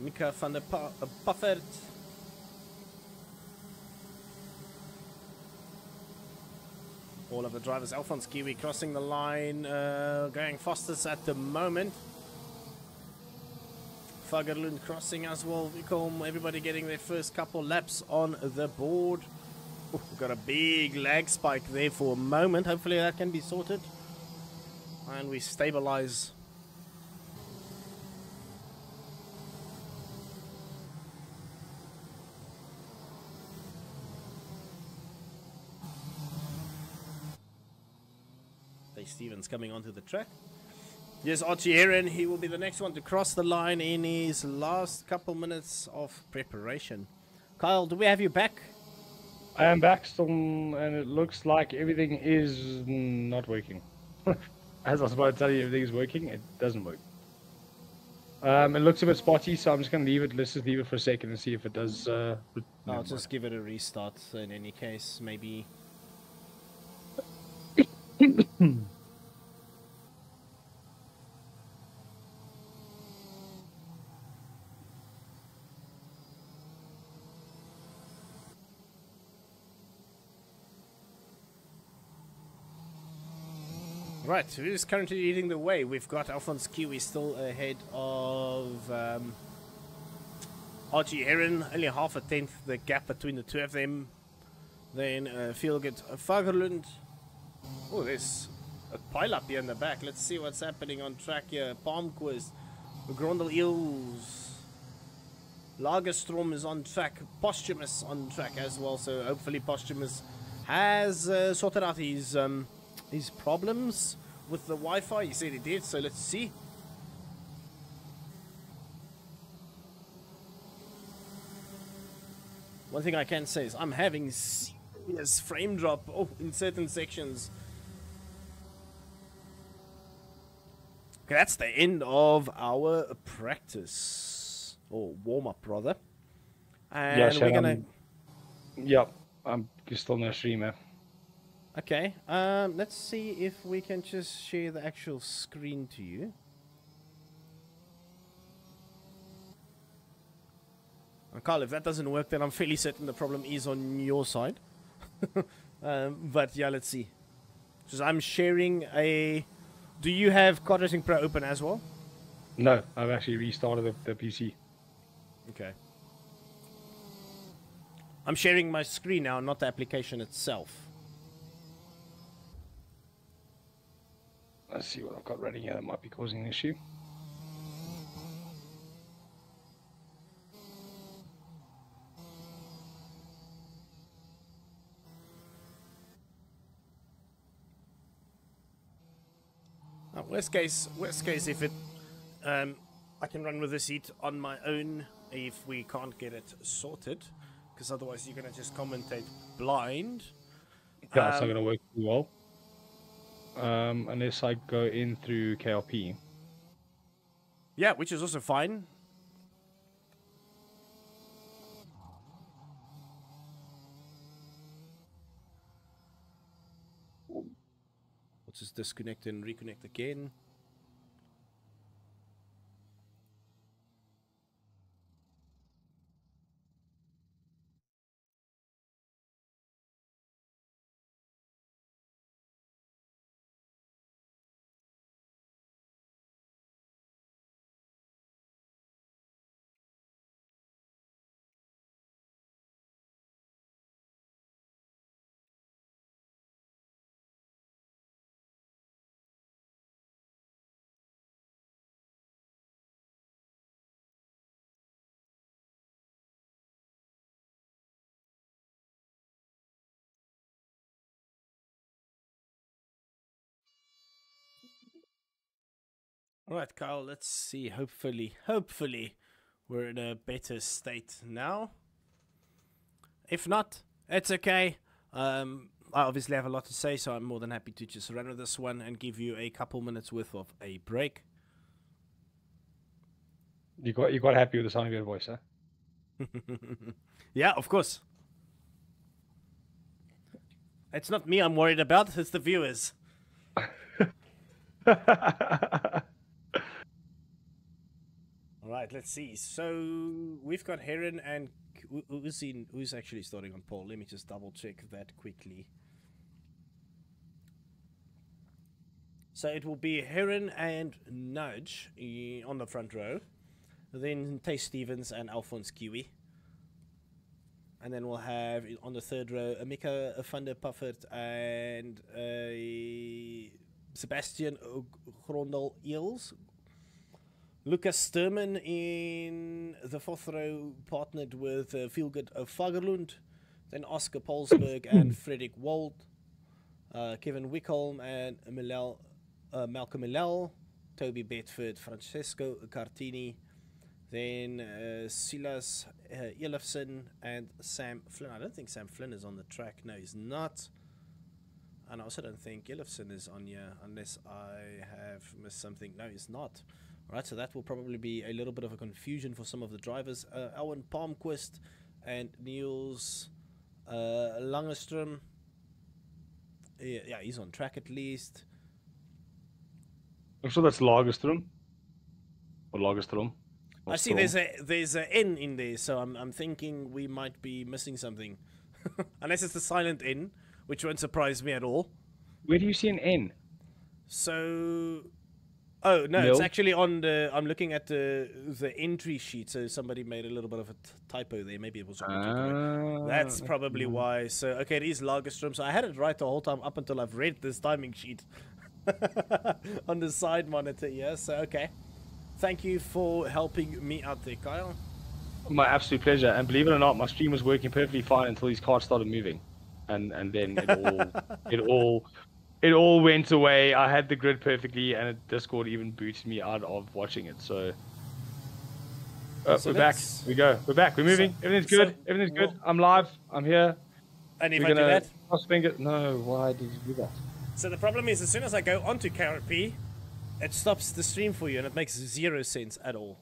Mika van der Puffert. All of the drivers, Alphonse Kiwi crossing the line, going fastest at the moment. Fagerlund crossing as well. Vicom, everybody getting their first couple laps on the board. Ooh, got a big lag spike there for a moment. Hopefully that can be sorted. And we stabilize. Stevens coming onto the track. Yes, Archie Heron, he will be the next one to cross the line in his last couple minutes of preparation. Kyle, do we have you back? I am back still, and it looks like everything is not working. As I was about to tell you, everything is working, it doesn't work. It looks a bit spotty, so I'm just going to leave it. Let's just leave it for a second and see if it does. I'll just give it a restart in any case, maybe. Right, who's currently leading the way? We've got Alphonse Kiwi still ahead of Archie Heron, only half a tenth the gap between the two of them. Then Fieldgate Fagerlund. Oh, there's a pile up here in the back. Let's see what's happening on track here. Palmquist, Grondel-Eels, Lagerstrom is on track, Posthumous on track as well. So hopefully Posthumous has sorted out his problems with the Wi-Fi. He said he did, so let's see. One thing I can say is I'm having serious frame drop in certain sections. Okay, that's the end of our practice, or warm-up rather. And yeah, we're gonna... Yep, I'm still no streamer. Okay, let's see if we can just share the actual screen to you. Carl, if that doesn't work, then I'm fairly certain the problem is on your side. But yeah, let's see. So I'm sharing a... Do you have Kart Racing Pro open as well? No, I've actually restarted the PC. Okay. I'm sharing my screen now, not the application itself. Let's see what I've got running here that might be causing an issue. Worst case, if it, I can run with this heat on my own if we can't get it sorted, because otherwise you're gonna just commentate blind. Yeah, it's not gonna work too well. Unless I go in through KLP. Yeah, which is also fine. Let's just disconnect and reconnect again. All right, Kyle, let's see. Hopefully, we're in a better state now. If not, it's okay. I obviously have a lot to say, so I'm more than happy to just run with this one and give you a couple minutes worth of a break. You got happy with the sound of your voice, huh? Yeah, of course. It's not me I'm worried about, it's the viewers. All right, let's see. So we've got Heron and who's actually starting on pole. Let me just double check that quickly. So it will be Heron and Nudge on the front row. Then Tay Stevens and Alphonse Kiwi. And then we'll have on the third row Amika van der Puffert and Sebastian Grondel Eels. Lucas Sturman in the fourth row, partnered with Feelgood Fagerlund. Then Oscar Polsberg and Frederick Wold. Kevin Wickholm and Malcolm Millell. Toby Bedford, Francesco Cartini. Then Silas Elifson and Sam Flynn. I don't think Sam Flynn is on the track. No, he's not. And I also don't think Elifson is on here, unless I have missed something. No, he's not. All right, so that will probably be a little bit of a confusion for some of the drivers. Owen Palmquist and Niels Langerstrom. Yeah, he's on track at least. I'm sure that's Lagerstrom. Or Lagerstrom. I see there's a N in there, so I'm thinking we might be missing something. Unless it's the silent N, which won't surprise me at all. Where do you see an N? So... Oh, no, it's actually on the... I'm looking at the entry sheet, so somebody made a little bit of a typo there. Maybe it was on That's probably why. So, okay, it is Lagerstrom. So I had it right the whole time up until I've read this timing sheet on the side monitor here. So, okay. Thank you for helping me out there, Kyle. My absolute pleasure. And believe it or not, my stream was working perfectly fine until these cards started moving. And then it all went away. I had the grid perfectly, and Discord even booted me out of watching it. So, we're back. We go. We're back. We're moving. Everything's good. Everything's good. I'm live. I'm here. And if I do that? No, why did you do that? So the problem is, as soon as I go onto KRP, it stops the stream for you, and it makes 0 sense at all.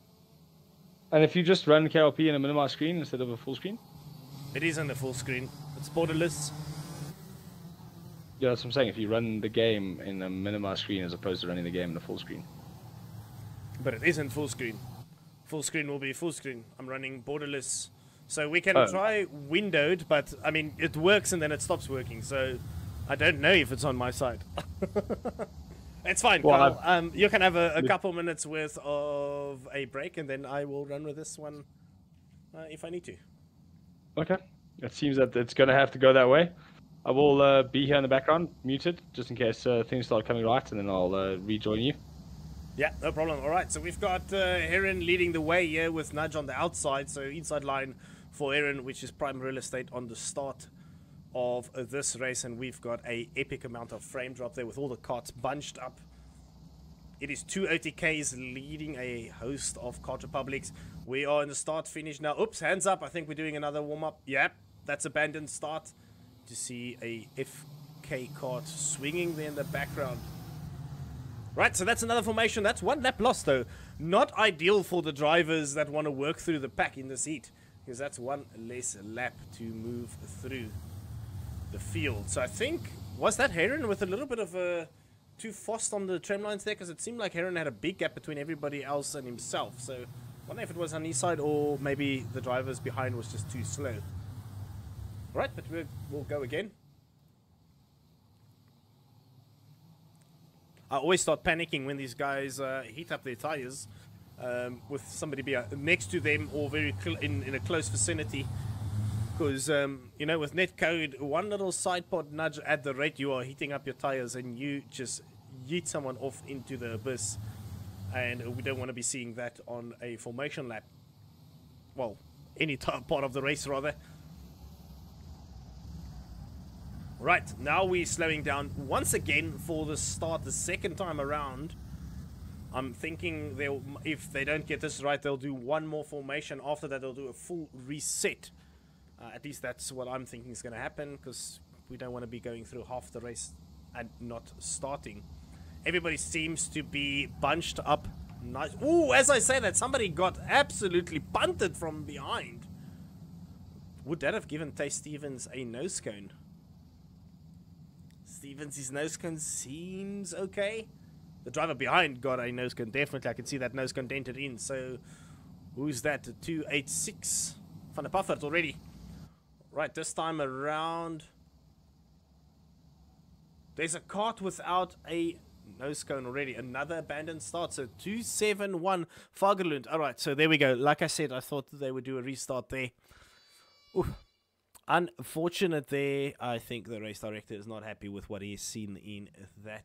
And if you just run KLP in a minimized screen instead of a full screen? It is on the full screen. It's borderless. Yeah, that's what I'm saying. If you run the game in a minimized screen as opposed to running the game in a full screen. But it isn't full screen. Full screen will be full screen. I'm running borderless. So we can try windowed, but I mean, it works and then it stops working. So I don't know if it's on my side. It's fine, well, Carl. You can have a couple minutes worth of a break, and then I will run with this one if I need to. Okay. It seems that it's going to have to go that way. I will be here in the background, muted, just in case things start coming right, and then I'll rejoin you. Yeah, no problem. All right, so we've got Heron leading the way here with Nudge on the outside, so inside line for Heron, which is prime real estate on the start of this race, and we've got a epic amount of frame drop there with all the carts bunched up. It is 2 OTKs leading a host of Kart Republics. We are in the start finish now. Oops, hands up. I think we're doing another warm-up. Yep, that's abandoned start. To see a OK kart swinging there in the background. Right, so that's another formation. That's one lap lost, though. Not ideal for the drivers that want to work through the pack in this heat, because that's one less lap to move through the field. So I think, was that Heron with a little bit of a too fast on the tram lines there? Because it seemed like Heron had a big gap between everybody else and himself. So I wonder if it was on his side or maybe the drivers behind was just too slow. Right, but we'll go again. I always start panicking when these guys heat up their tires with somebody next to them or very in a close vicinity. Because, you know, with netcode, one little side pod nudge at the rate you are heating up your tires and you just yeet someone off into the abyss. And we don't want to be seeing that on a formation lap. Well, any part of the race, rather. Right, now we're slowing down once again for the start the second time around. I'm thinking if they don't get this right, they'll do one more formation. After that, they'll do a full reset. At least that's what I'm thinking is going to happen, because we don't want to be going through half the race and not starting. Everybody seems to be bunched up. Nice. Ooh, as I say that, somebody got absolutely punted from behind. Would that have given Tay Stevens a nose cone? Stevens' nose cone seems okay. The driver behind got a nose cone, definitely. I can see that nose cone dented in. So, who's that? 286. Van der Puffert already. Right, this time around, there's a kart without a nose cone already. Another abandoned start. So 271 Fagerlund. All right, so there we go. Like I said, I thought that they would do a restart there. Ooh. Unfortunate there. I think the race director is not happy with what he's seen in that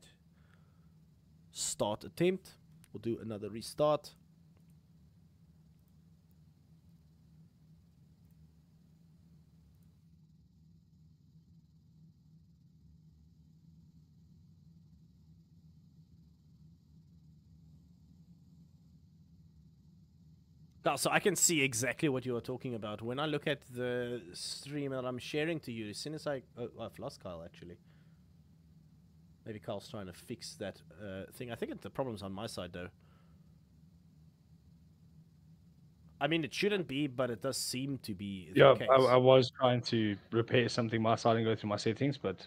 start attempt. We'll do another restart. Now, so I can see exactly what you are talking about. When I look at the stream that I'm sharing to you, as soon as I've lost Kyle, actually. Maybe Kyle's trying to fix that thing. I think the problem's on my side, though. I mean, it shouldn't be, but it does seem to be the case. I was trying to repair something my side and go through my settings, but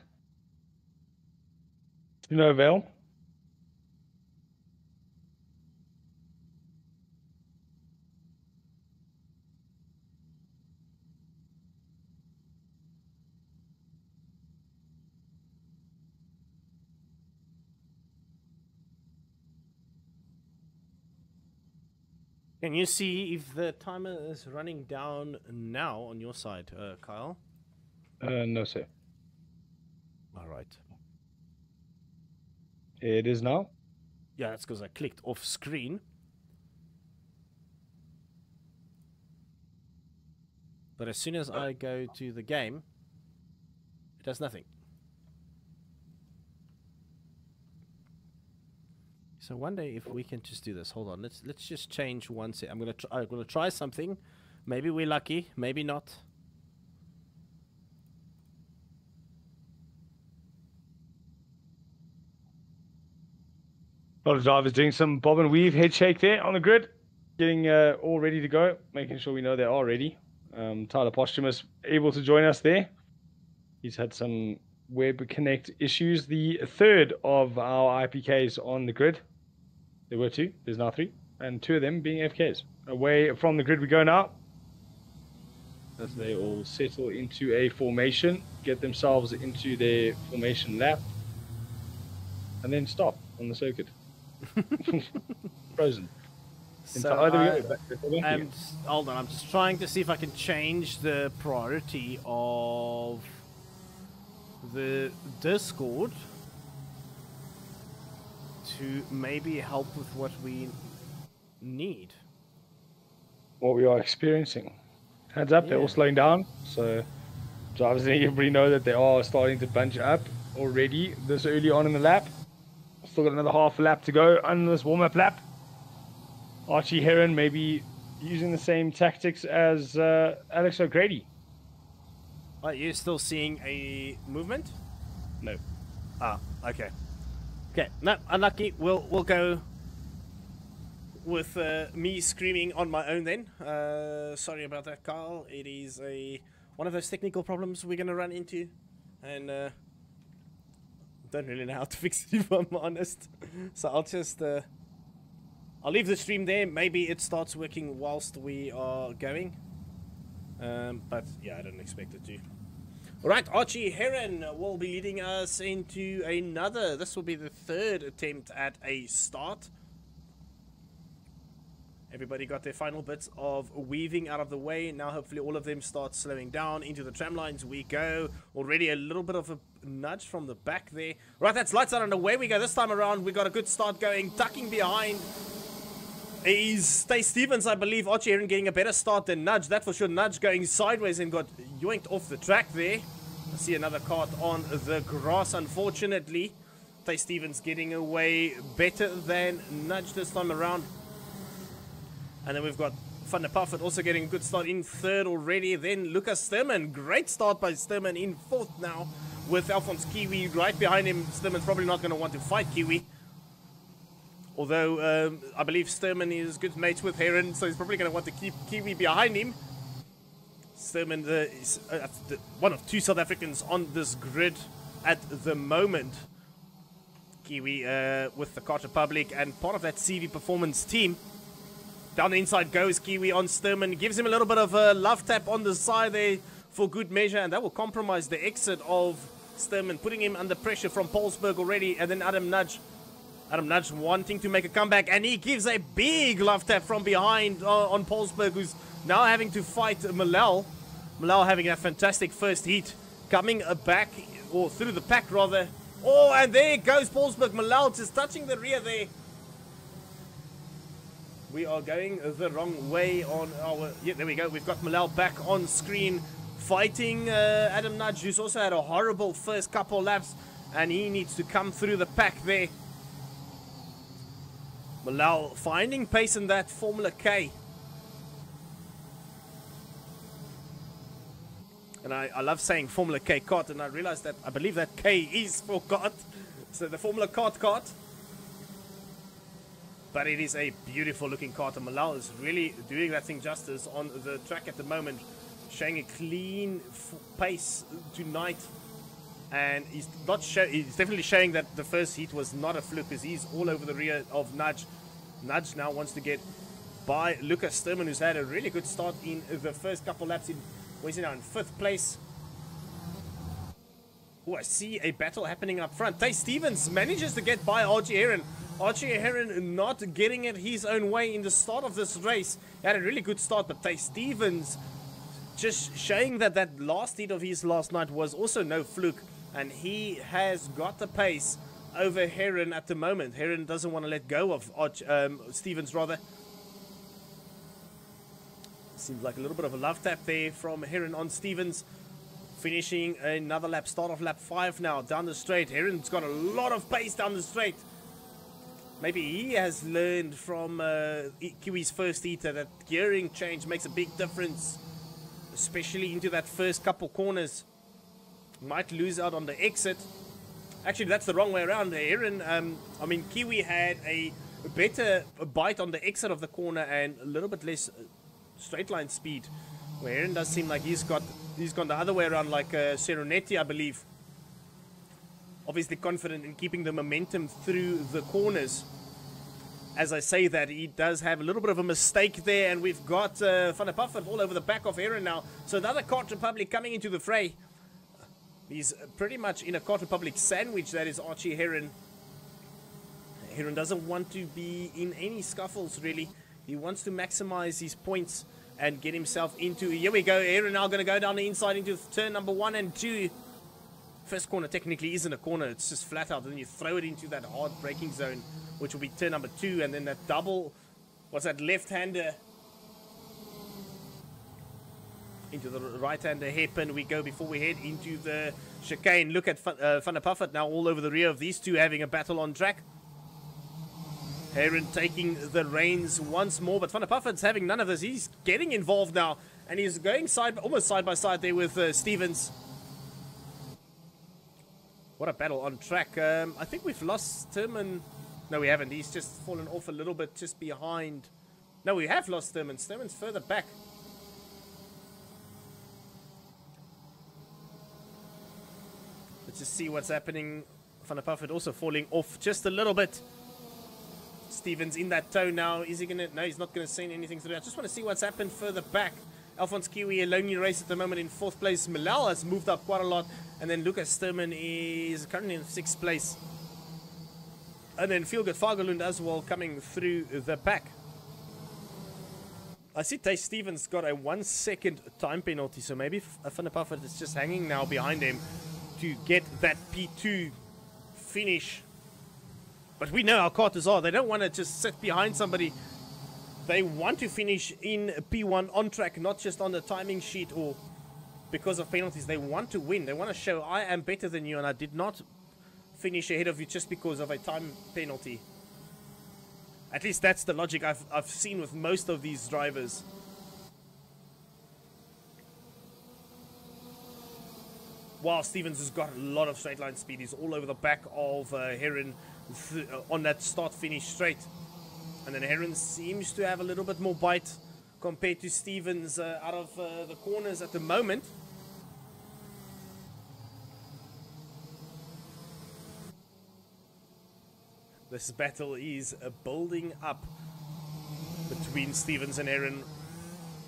to no avail. Can you see if the timer is running down now on your side, Kyle? No, sir. All right. It is now. Yeah, that's because I clicked off screen. But as soon as I go to the game, it does nothing. So one day, if we can just do this, hold on. Let's just change one set. I'm gonna try something. Maybe we're lucky. Maybe not. A lot of drivers doing some bob and weave head shake there on the grid, getting all ready to go, making sure we know they are ready. Tyler Posthumus able to join us there. He's had some web connect issues. The third of our IPKs on the grid. There were two. There's now three. And two of them being FKs. Away from the grid we go now. As they all settle into a formation. Get themselves into their formation lap. And then stop on the circuit. Frozen. So hold on. I'm just trying to see if I can change the priority of the Discord to maybe help with what we need. What we are experiencing. Hands up, they're all slowing down. So drivers and everybody know that they are starting to bunch up already this early on in the lap. Still got another half lap to go on this warm-up lap. Archie Heron maybe using the same tactics as Alex O'Grady. Are you still seeing a movement? No. Ah, okay. Okay, no, unlucky. We'll go with me screaming on my own then. Sorry about that, Carl. It is one of those technical problems we're going to run into. And don't really know how to fix it, if I'm honest. So I'll just... I'll leave the stream there. Maybe it starts working whilst we are going. But yeah, I don't expect it to. Alright, Archie Heron will be leading us into another. This will be the third attempt at a start. Everybody got their final bits of weaving out of the way. Now hopefully all of them start slowing down. Into the tram lines we go. Already a little bit of a nudge from the back there. Right, that's lights out and away we go. This time around we got a good start going. Tucking behind is Stay Stevens, I believe. Archie Heron getting a better start than Nudge. That for sure. Nudge going sideways and got yoinked off the track there. I see another kart on the grass, unfortunately. Stay Stevens getting away better than Nudge this time around. And then we've got Van der Puffet also getting a good start in third already. Then Lucas Sturman. Great start by Sturman in fourth now with Alphonse Kiwi right behind him. Sturman's probably not going to want to fight Kiwi. Although, I believe Sturman is good mates with Heron, so he's probably going to want to keep Kiwi behind him. Sturman is one of two South Africans on this grid at the moment. Kiwi with the Kart Republic and part of that CV Performance team. Down the inside goes Kiwi on Sturman. Gives him a little bit of a love tap on the side there for good measure. And that will compromise the exit of Sturman, putting him under pressure from Polsberg already. And then Adam Nudge wanting to make a comeback, and he gives a big love tap from behind on Polsberg, who's now having to fight Malal. Malal having a fantastic first heat, coming back, or through the pack rather. Oh, and there goes Polsberg. Malal just touching the rear there. We are going the wrong way on our... Yeah, there we go. We've got Malal back on screen, fighting Adam Nudge, who's also had a horrible first couple laps, and he needs to come through the pack there. Malal finding pace in that Formula K. And I love saying Formula K kart, and I realize that I believe that K is for kart. So the Formula kart. But it is a beautiful looking kart, and Malal is really doing that thing justice on the track at the moment. Showing a clean pace tonight. And he's definitely showing that the first heat was not a fluke, because he's all over the rear of Nudge. Nudge now wants to get by Lucas Sturman, who's had a really good start in the first couple laps. He's now in 5th place. Oh, I see a battle happening up front. Tay Stevens manages to get by Archie Heron. Archie Heron not getting it his own way in the start of this race. He had a really good start, but Tay Stevens just showing that that last heat of his last night was also no fluke. And he has got the pace over Heron at the moment. Heron doesn't want to let go of Stevens, rather. Seems like a little bit of a love tap there from Heron on Stevens. Finishing another lap, start of lap 5 now, down the straight. Heron's got a lot of pace down the straight. Maybe he has learned from Kiwi's first heater that gearing change makes a big difference, especially into that first couple corners. Might lose out on the exit. Actually, that's the wrong way around. Heron, I mean, Kiwi had a better bite on the exit of the corner and a little bit less straight line speed. Where Heron does seem like he's gone the other way around, like Serenetti, I believe. Obviously confident in keeping the momentum through the corners. As I say that, he does have a little bit of a mistake there, and we've got Van der Puffet all over the back of Heron now. So another Kart Republic coming into the fray. He's pretty much in a Kart Republic sandwich, that is Archie Heron. Heron doesn't want to be in any scuffles, really. He wants to maximize his points and get himself into... Here we go, Heron now going to go down the inside into turn number 1 and 2. First corner technically isn't a corner, it's just flat out. And then you throw it into that hard braking zone, which will be turn number 2. And then that double... What's that, left-hander? Into the right-hander hairpin we go before we head into the chicane. Look at Van der Puffet now all over the rear of these two, having a battle on track. Heron taking the reins once more, but Van der Puffet's having none of this. He's getting involved now, and he's going almost side by side there with Stevens. What a battle on track. I think we've lost Sturman. No, we haven't. He's just fallen off a little bit just behind. No, we have lost Sturman. Sturman's further back. Let's just see what's happening. Van der Puffert also falling off just a little bit. Stevens in that toe now. Is he gonna? No, he's not gonna say anything through. I just want to see what's happened further back. Alphonse Kiwi, a lonely race at the moment in 4th place. Milal has moved up quite a lot. And then Lucas Sturman is currently in 6th place. And then Feelgood Fagerlund as well coming through the back. I see Tay Stevens got a 1 second time penalty. So maybe Van der Puffert is just hanging now behind him to get that P2 finish. But we know how karters are. They don't want to just sit behind somebody. They want to finish in P1 on track, not just on the timing sheet or because of penalties. They want to win. They want to show I am better than you and I did not finish ahead of you just because of a time penalty. At least that's the logic I've seen with most of these drivers. Wow, Stevens has got a lot of straight line speed. He's all over the back of Heron on that start-finish straight. And then Heron seems to have a little bit more bite compared to Stevens out of the corners at the moment. This battle is building up between Stevens and Heron.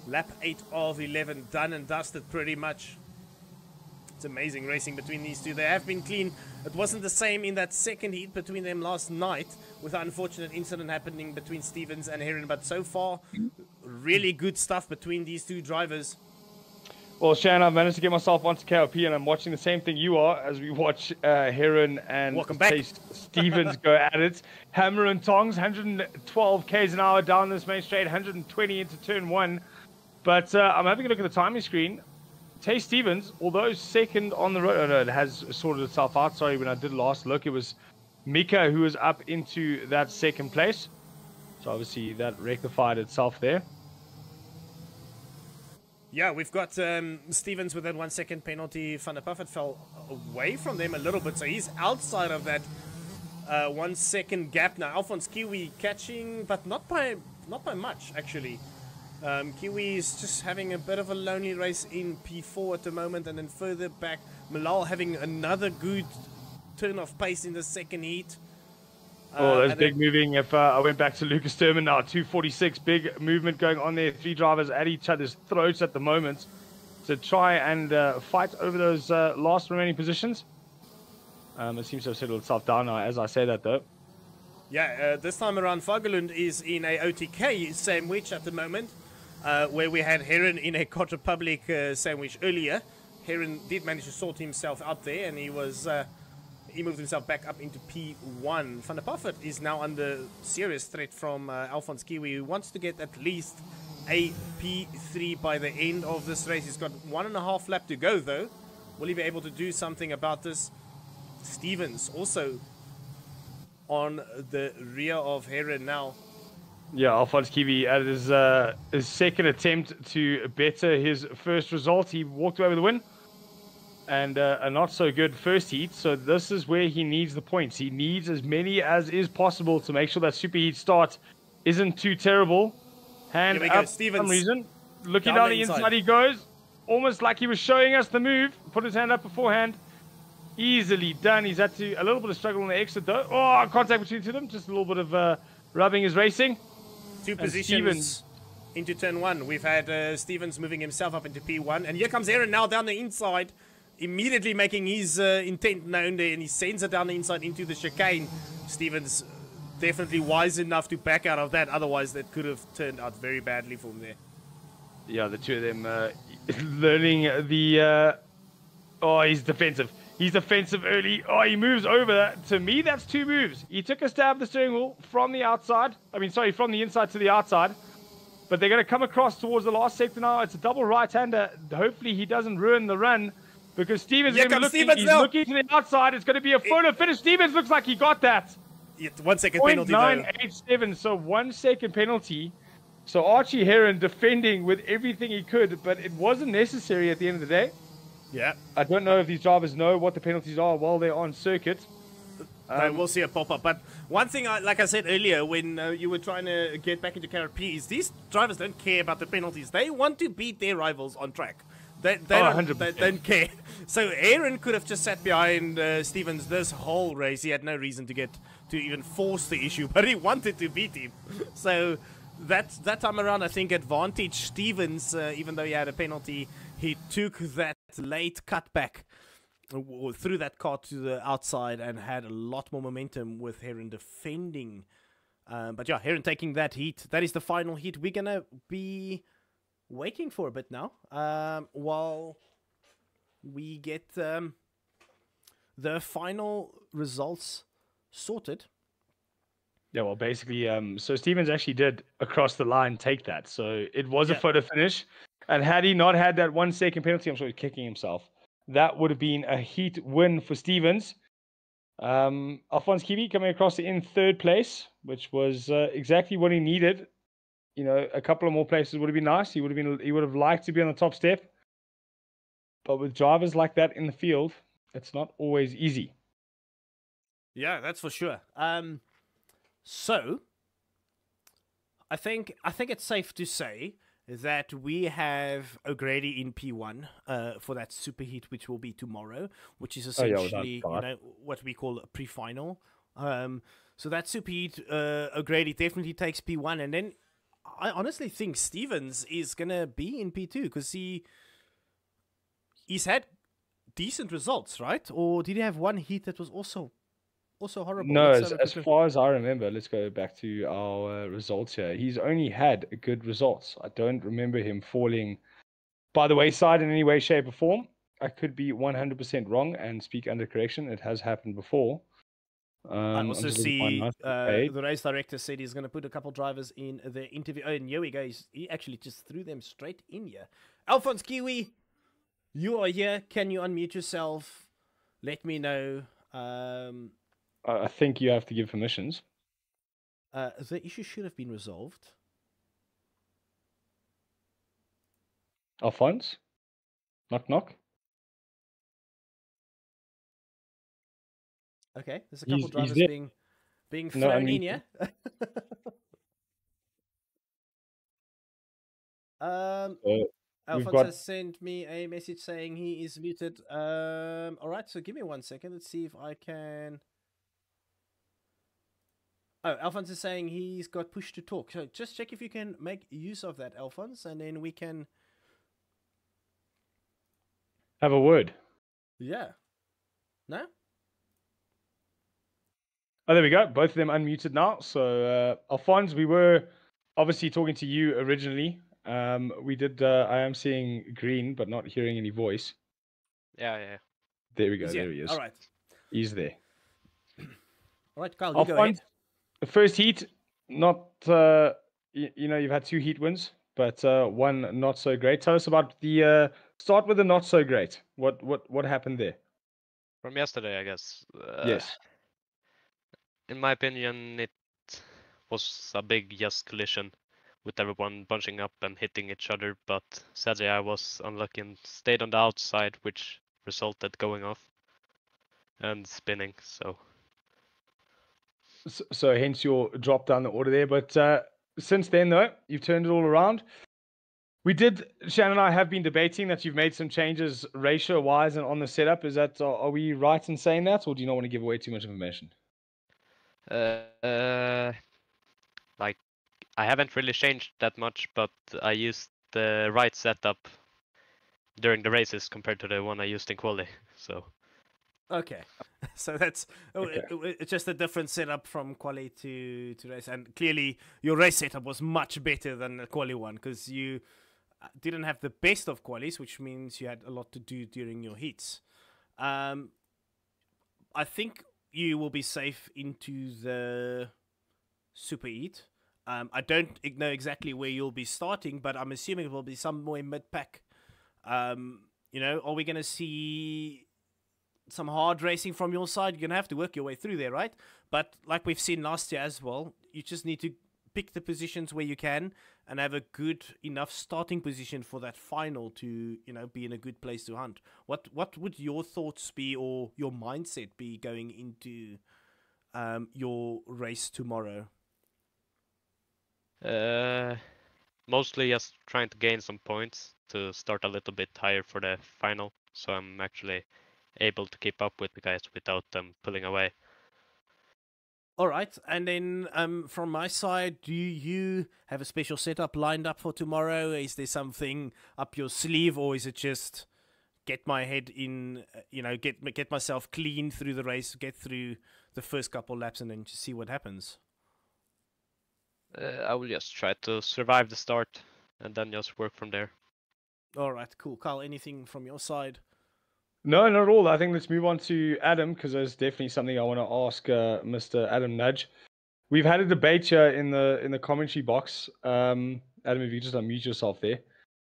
Lap 8 of 11 done and dusted pretty much. It's amazing racing between these two. They have been clean. It wasn't the same in that second heat between them last night with an unfortunate incident happening between Stevens and Heron. But so far, really good stuff between these two drivers. Well, Shan, I've managed to get myself onto KOP and I'm watching the same thing you are as we watch Heron and Stevens go at it. Hammer and tongs, 112 k's an hour down this main straight, 120 into turn 1. But I'm having a look at the timing screen. Tay Stevens, although second on the road, it has sorted itself out. Sorry, when I did last look, it was Mika who was up into that second place. So obviously that rectified itself there. Yeah, we've got Stevens with that 1 second penalty. Van der Puffert fell away from them a little bit, so he's outside of that 1 second gap now. Alphonse Kiwi catching, but not by much actually. Kiwi is just having a bit of a lonely race in P4 at the moment, and then further back, Milal having another good turn of pace in the second heat. There's big moving. If I went back to Lucas Sturman now, 246, big movement going on there. 3 drivers at each other's throats at the moment to try and fight over those last remaining positions. It seems to have settled itself down now as I say that though. Yeah, this time around, Fagerlund is in a OTK sandwich at the moment. Where we had Heron in a Czech Republic sandwich earlier. Heron did manage to sort himself out there, and he moved himself back up into P1. Van der Puffert is now under serious threat from Alphonse Kiwi, who wants to get at least a P3 by the end of this race. He's got 1.5 lap to go, though. Will he be able to do something about this? Stevens also on the rear of Heron now. Yeah, Alphonse Kiwi at his second attempt to better his first result. He walked away with a win and a not so good first heat. So this is where he needs the points. He needs as many as is possible to make sure that superheat start isn't too terrible. Hand up for some reason. Looking down the inside he goes. Almost like he was showing us the move. Put his hand up beforehand. Easily done. He's had to a little bit of struggle on the exit though. Oh, contact between the two of them. Just a little bit of rubbing his racing. 2 positions into turn 1. We've had Stevens moving himself up into P1. And here comes Aaron now down the inside. Immediately making his intent known there. And he sends it down the inside into the chicane. Stevens definitely wise enough to back out of that. Otherwise, that could have turned out very badly for him there. Yeah, the two of them learning the... oh, he's defensive. He's defensive early. Oh, he moves over. To me, that's 2 moves. He took a stab at the steering wheel from the outside. From the inside to the outside. But they're going to come across towards the last sector now. It's a double right-hander. Hopefully, he doesn't ruin the run. Because Stevens is looking to the outside. It's going to be a photo finish. Stevens looks like he got that. 1 second penalty, though. 0.987, so 1 second penalty. So Archie Heron defending with everything he could, but it wasn't necessary at the end of the day. Yeah. I don't know if these drivers know what the penalties are while they're on circuit. No, we'll see a pop-up. But one thing, like I said earlier, when you were trying to get back into Carrot P, is these drivers don't care about the penalties. They want to beat their rivals on track. They don't care. So Aaron could have just sat behind Stevens this whole race. He had no reason to even force the issue, but he wanted to beat him. So that time around, I think advantage Stevens, even though he had a penalty, he took that late cutback threw that car to the outside and had a lot more momentum with Heron defending. But yeah, Heron taking that heat. That is the final heat. We're going to be waiting for a bit now while we get the final results sorted. Yeah, well, basically, so Stevens actually did across the line take that. So it was a photo finish. And had he not had that 1 second penalty, I'm sure he's kicking himself. That would have been a heat win for Stevens. Alphonse Kiwi coming across in third place, which was exactly what he needed. You know, a couple of more places would have been nice. He would have liked to be on the top step. But with drivers like that in the field, it's not always easy. Yeah, that's for sure. So I think it's safe to say that we have O'Grady in P1 for that superheat, which will be tomorrow, which is essentially what we call a pre-final. So that superheat, O'Grady definitely takes P1, and then I honestly think Stevens is gonna be in P2 because he's had decent results, right? Or did he have one heat that was also horrible? No, as far as I remember, let's go back to our results here. He's only had good results. I don't remember him falling by the wayside in any way, shape, or form. I could be 100% wrong and speak under correction. It has happened before. I also see the race director said he's going to put a couple drivers in the interview. Oh, and here we go. He actually just threw them straight in here. Alphonse Kiwi, you are here. Can you unmute yourself? Let me know. I think you have to give permissions. The issue should have been resolved. Alphonse? Knock, knock. Okay, there's a couple drivers being thrown in here. Alphonse has sent me a message saying he is muted. All right, so give me 1 second. Let's see if I can... Oh, Alphonse is saying he's got push to talk. So just check if you can make use of that, Alphonse, and then we can... have a word. Yeah. No? Oh, there we go. Both of them unmuted now. So, Alphonse, we were obviously talking to you originally. We did, I am seeing green, but not hearing any voice. Yeah. There we go. There he is. All right. He's there. All right, Kyle, you go ahead. The first heat, not, you've had 2 heat wins, but one not so great. Tell us about the, start with the not so great. What happened there? From yesterday, I guess. Yes. In my opinion, it was a big collision with everyone bunching up and hitting each other, but sadly I was unlucky and stayed on the outside, which resulted going off and spinning, So hence your drop down the order there. But since then, though, you've turned it all around. Shannon and I have been debating that you've made some changes ratio-wise and on the setup. Are we right in saying that, or do you not want to give away too much information? Like, I haven't really changed that much, but I used the right setup during the races compared to the one I used in quali. So. Okay, so that's it's just a different setup from quali to race, and clearly your race setup was much better than the quali one because you didn't have the best of qualis, which means you had a lot to do during your heats. I think you will be safe into the super heat. I don't know exactly where you'll be starting, but I'm assuming it will be somewhere mid-pack. Are we going to see some hard racing from your side? You're going to have to work your way through there, right? But like we've seen last year as well, you just need to pick the positions where you can and have a good enough starting position for that final to be in a good place to hunt. What would your thoughts be or your mindset be going into your race tomorrow? Mostly just trying to gain some points to start a little bit higher for the final, so I'm actually able to keep up with the guys without them pulling away. All right, and then from my side, do you have a special setup lined up for tomorrow? Is there something up your sleeve, or is it just get my head in, get myself clean through the race, get through the first couple laps, and then just see what happens? I will just try to survive the start and then just work from there. All right, cool. Carl, anything from your side? No, not at all. I think let's move on to Adam, because there's definitely something I want to ask Mr. Adam Nudge. We've had a debate here in the commentary box. Adam, if you just unmute yourself there.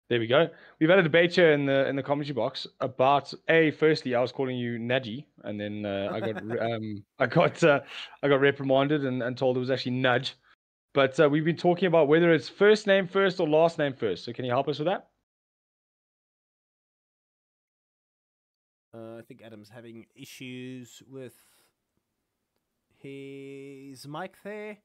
There we go. We've had a debate here in the commentary box about firstly, I was calling you Nudgy, and then I got reprimanded and told it was actually Nudge. But we've been talking about whether it's first name first or last name first. So can you help us with that? I think Adam's having issues with his mic there.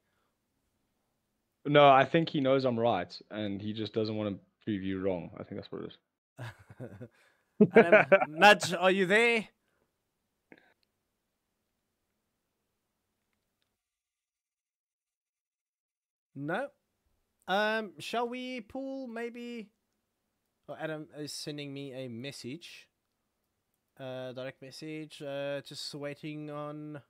No, I think he knows I'm right, and he just doesn't want to prove you wrong. I think that's what it is. Adam, Nudge, are you there? No. Shall we pull maybe? Oh, Adam is sending me a message. Direct message. Just waiting on.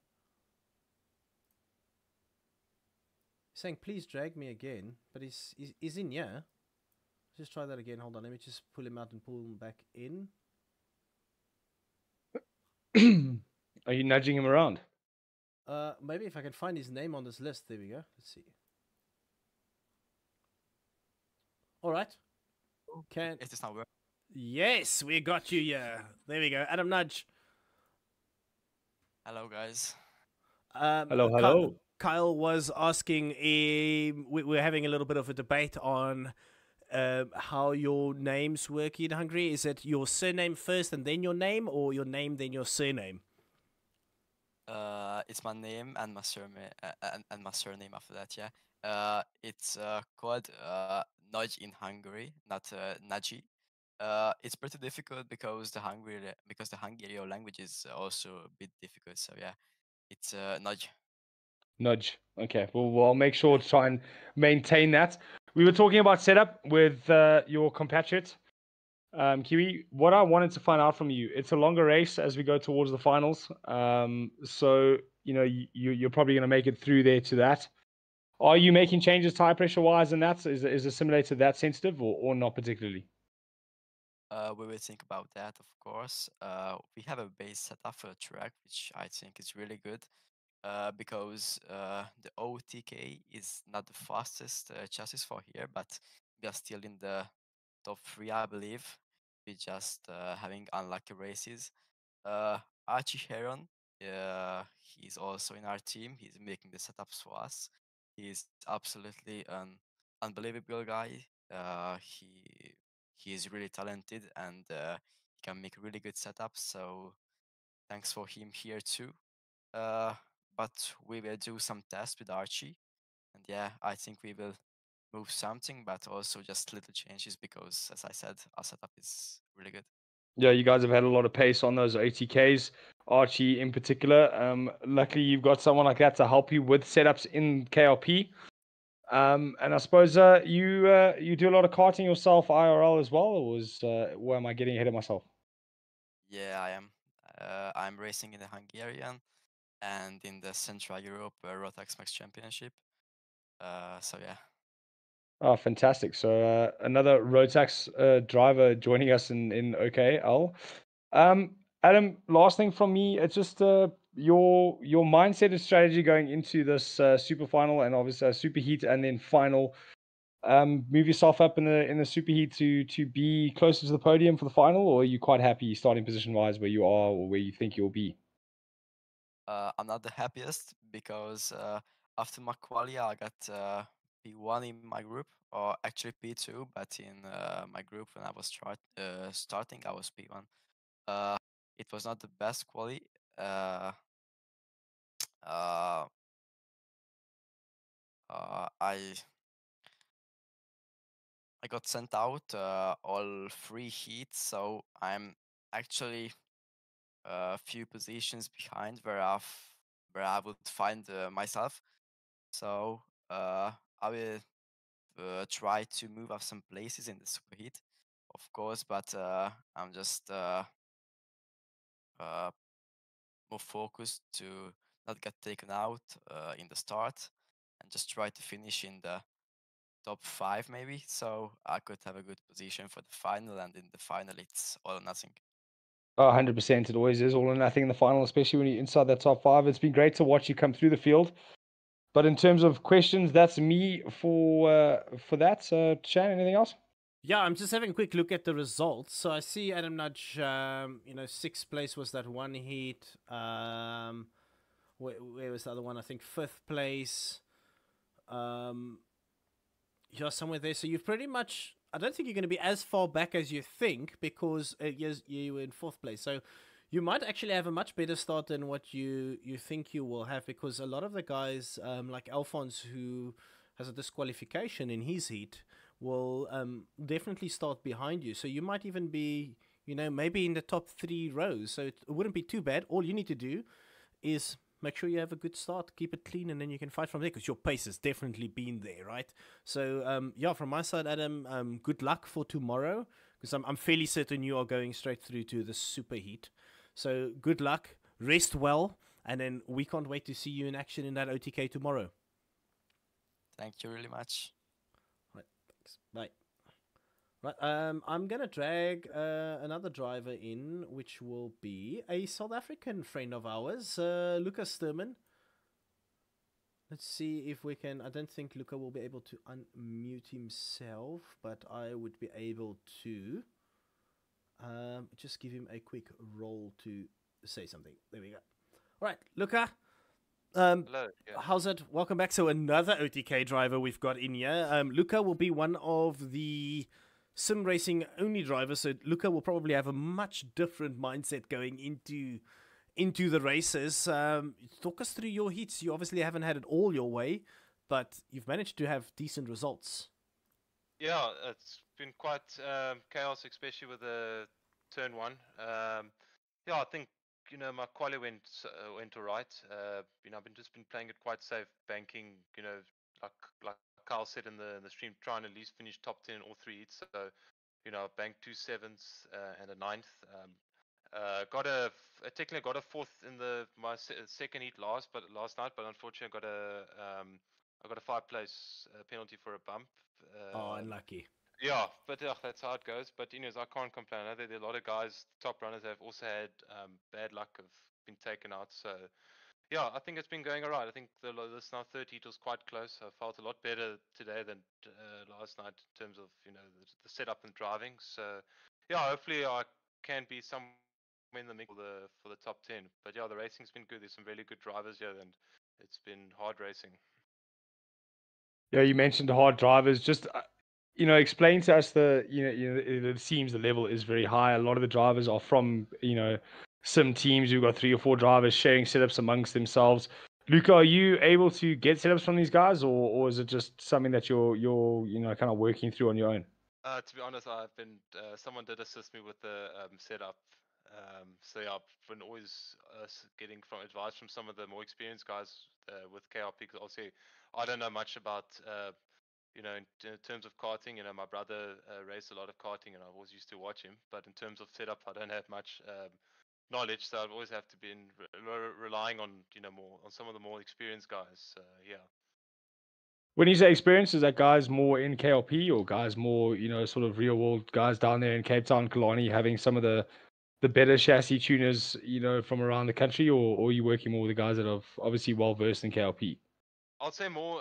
He's saying, please drag me again, but he's in, yeah. Let's just try that again. Hold on, let me just pull him out and pull him back in. Are you nudging him around? Maybe if I can find his name on this list. There we go. Let's see. All right. Can It is now working. Yes, we got you. Yeah, there we go. Adam Nudge. Hello, guys. Hello. Kyle was asking. We're having a little bit of a debate on how your names work in Hungary. Is it your surname first and then your name, or your name then your surname? It's my name and my surname, and my surname after that. Yeah. It's called Nagy in Hungary, not Nagy. It's pretty difficult because the Hungarian language is also a bit difficult. So yeah, it's Nagy. Nudge. Okay. Well, I'll make sure to try and maintain that. We were talking about setup with your compatriot, Kiwi. What I wanted to find out from you, it's a longer race as we go towards the finals. So, you're probably going to make it through there to that. Are you making changes tire pressure wise and that? Is the simulator that sensitive or not particularly? We will think about that, of course. We have a base setup for the track, which I think is really good. Because the OTK is not the fastest chassis for here, but we are still in the top 3, I believe. We're just having unlucky races. Archie Heron, he's also in our team. He's making the setups for us. He's absolutely an unbelievable guy. He is really talented and he can make really good setups. So thanks for him here too. But we will do some tests with Archie, and yeah, I think we will move something, but also just little changes because, as I said, our setup is really good. Yeah, you guys have had a lot of pace on those ATKs, Archie in particular. Luckily, you've got someone like that to help you with setups in KLP. And I suppose you do a lot of karting yourself IRL as well, or am I getting ahead of myself? Yeah, I am. I'm racing in the Hungarian and in the Central Europe Rotax Max Championship. So yeah. Oh, fantastic! So another Rotax driver joining us in OKL. Adam, last thing from me, it's just your mindset and strategy going into this super final and obviously super heat and then final. Move yourself up in the super heat to be closer to the podium for the final, or are you quite happy starting position wise where you are or where you think you'll be? I'm not the happiest because after my qualia I got P1 in my group, or actually P2, but in my group when I was starting, I was P1. It was not the best quality. Uh, I got sent out all 3 heats, so I'm actually a few positions behind where I would find myself. So I will try to move up some places in the superheat, of course, but I'm just more focused to not get taken out in the start and just try to finish in the top 5 maybe, so I could have a good position for the final, and in the final it's all or nothing. Oh, 100%. It always is all or nothing in the final, especially when you're inside that top 5. It's been great to watch you come through the field. But in terms of questions, that's me for that. So, Shan, anything else? Yeah, I'm just having a quick look at the results. So I see Adam Nudge, 6th place was that one heat. Where was the other one? I think 5th place. You're somewhere there. So you've pretty much, I don't think you're going to be as far back as you think, because you were in 4th place. So you might actually have a much better start than what you think you will have, because a lot of the guys, like Alphonse, who has a disqualification in his heat, will definitely start behind you. So you might even be, maybe in the top 3 rows. So it wouldn't be too bad. All you need to do is make sure you have a good start, keep it clean, and then you can fight from there, because your pace has definitely been there, right? So, from my side, Adam, good luck for tomorrow, because I'm fairly certain you are going straight through to the super heat. So good luck, rest well, and then we can't wait to see you in action in that OTK tomorrow. Thank you really much. Right, thanks. Bye. Right, I'm gonna drag another driver in, which will be a South African friend of ours, Lucas Sturman. Let's see if we can. I don't think Luca will be able to unmute himself, but I would be able to just give him a quick roll to say something. There we go. All right, Luca. Hello. Yeah. How's it? Welcome back. So another OTK driver we've got in here. Luca will be one of the sim racing only drivers, so Luca will probably have a much different mindset going into the races. Talk us through your heats. You obviously haven't had it all your way, but you've managed to have decent results. Yeah, it's been quite chaos, especially with the turn 1. Yeah, I think my quali went all right. I've just been playing it quite safe, banking. Like Carl said in the stream, trying to at least finish top 10 in all 3 heats. So I banked 2 7s and a 9th. Technically got a 4th in my second heat last night, but unfortunately I got a 5th place penalty for a bump. Unlucky. Yeah, but that's how it goes. But I can't complain. I know that there are a lot of guys, top runners, have also had bad luck, have been taken out. So yeah, I think it's been going alright. I think this now 3rd heat was quite close. I felt a lot better today than last night in terms of the setup and driving. So yeah, hopefully I can be somewhere in the mix for the top 10. But yeah, the racing's been good. There's some really good drivers here, and it's been hard racing. Yeah, you mentioned hard drivers. Just explain to us it seems the level is very high. A lot of the drivers are from sim teams. You've got 3 or 4 drivers sharing setups amongst themselves. Luca, are you able to get setups from these guys, or is it just something that you're kind of working through on your own? To be honest, I've been someone did assist me with the setup. So yeah, I've been always getting advice from some of the more experienced guys with KRP, because obviously I don't know much about in terms of karting. My brother raced a lot of karting, and I always used to watch him. But in terms of setup, I don't have much knowledge, so I've always have to be relying on more on some of the more experienced guys. Yeah. When you say experience, is that guys more in KLP or guys more, sort of real world guys down there in Cape Town, Kalani, having some of the better chassis tuners, from around the country, or are you working more with the guys that are obviously well versed in KLP? I'd say more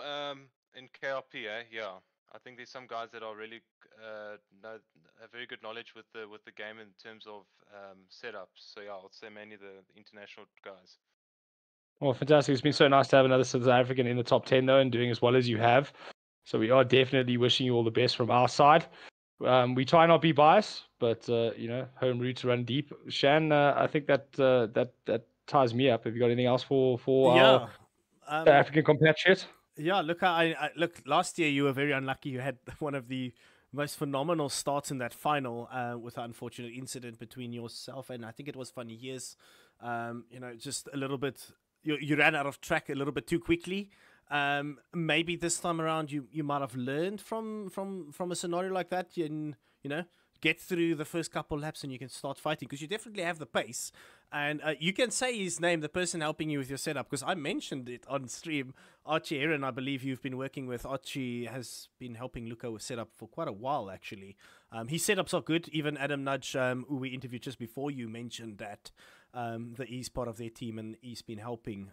in KRP, yeah. I think there's some guys that are really have very good knowledge with the game in terms of setups. So yeah, I'd say mainly the international guys. Well, fantastic. It's been so nice to have another South African in the top 10, though, and doing as well as you have. So we are definitely wishing you all the best from our side. We try not be biased, but you know, home roots run deep. Shan, I think that ties me up. Have you got anything else for Yeah. our African compatriot? Yeah, look, look. Last year you were very unlucky. You had one of the most phenomenal starts in that final, with an unfortunate incident between yourself and I think it was Funny Years. You know, just a little bit. You ran out of track a little bit too quickly. Maybe this time around you might have learned from a scenario like that. And you know, get through the first couple laps and you can start fighting because you definitely have the pace. And you can say his name, the person helping you with your setup, because I mentioned it on stream. Archie Aaron, I believe you've been working with. Archie has been helping Luca with setup for quite a while, actually. His setups are good. Even Adam Nudge, who we interviewed just before you, mentioned that that he's part of their team and he's been helping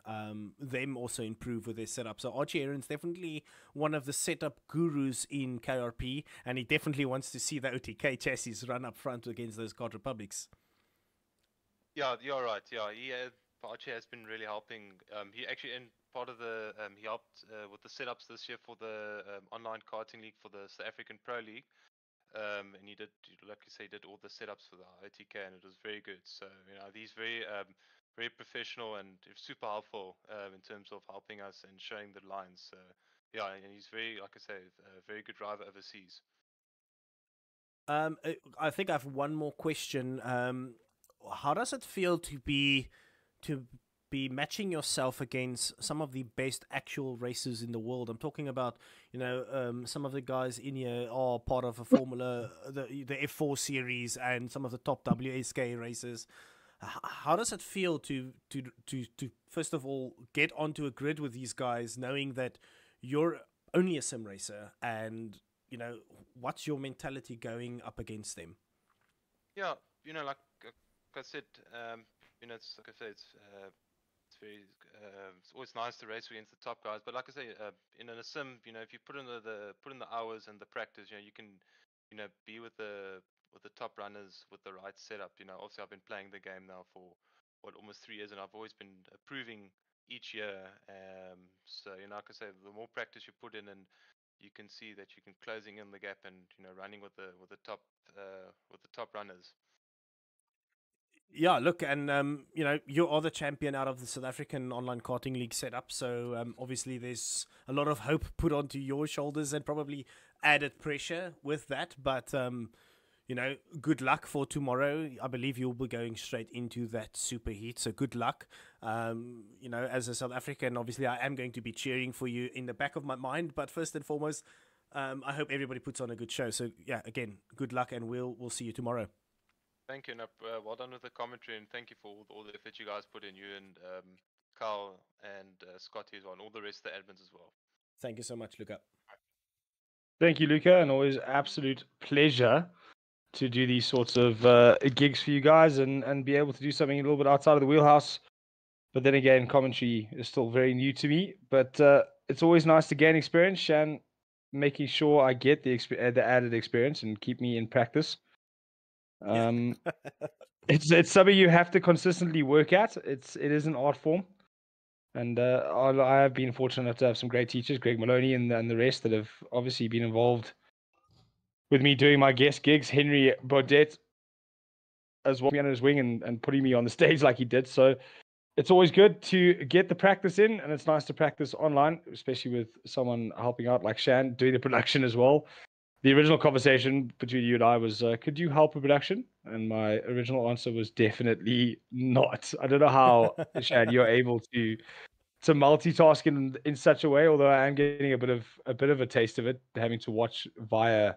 them also improve with their setup. So Archie Aaron's definitely one of the setup gurus in KRP, and he definitely wants to see the OTK chassis run up front against those Card Republics. Yeah, you're right. Yeah, Archie has been really helping. He actually, in part of the, he helped with the setups this year for the online karting league for the South African Pro League. And he did, like you say, he did all the setups for the OTK, and it was very good. So you know, he's very, very professional and super helpful in terms of helping us and showing the lines. So yeah, and he's very, like I say, a very good driver overseas. I think I have one more question. How does it feel to be matching yourself against some of the best actual racers in the world? I'm talking about, you know, some of the guys in here are part of a Formula, the F4 series, and some of the top WSK racers. How does it feel to first of all get onto a grid with these guys, knowing that you're only a sim racer, and you know, what's your mentality going up against them? Yeah, you know, like I said, you know, it's like I say, it's very, it's always nice to race against the top guys. But like I say, in a sim, you know, if you put in the hours and the practice, you know, you can, you know, be with the top runners with the right setup. You know, obviously I've been playing the game now for almost 3 years, and I've always been improving each year. So you know, like I say, the more practice you put in, and you can see that you can closing in the gap and, you know, running with the top runners. Yeah, look, and you know, you are the champion out of the South African online karting league setup, so obviously there's a lot of hope put onto your shoulders and probably added pressure with that. But you know, good luck for tomorrow. I believe you'll be going straight into that super heat, so good luck. You know, as a South African, obviously I am going to be cheering for you in the back of my mind, but first and foremost, I hope everybody puts on a good show. So yeah, again, good luck, and we'll see you tomorrow. Thank you, and well done with the commentary, and thank you for all the effort you guys put in, you and Carl and Scotty as well, and all the rest of the admins as well. Thank you so much, Luca. Thank you, Luca, and always absolute pleasure to do these sorts of gigs for you guys and be able to do something a little bit outside of the wheelhouse. But then again, commentary is still very new to me. But it's always nice to gain experience, Shan, making sure I get the added experience and keep me in practice. It's something you have to consistently work at. It is an art form, and I have been fortunate enough to have some great teachers, Greg Maloney and the rest, that have obviously been involved with me doing my guest gigs. Henry Baudet as well, me under his wing and putting me on the stage like he did. So it's always good to get the practice in, and it's nice to practice online, especially with someone helping out like Shan doing the production as well. The original conversation between you and I was, could you help with production? And my original answer was definitely not. I don't know how, Shan, you're able to multitask in such a way, although I am getting a bit of a taste of it, having to watch via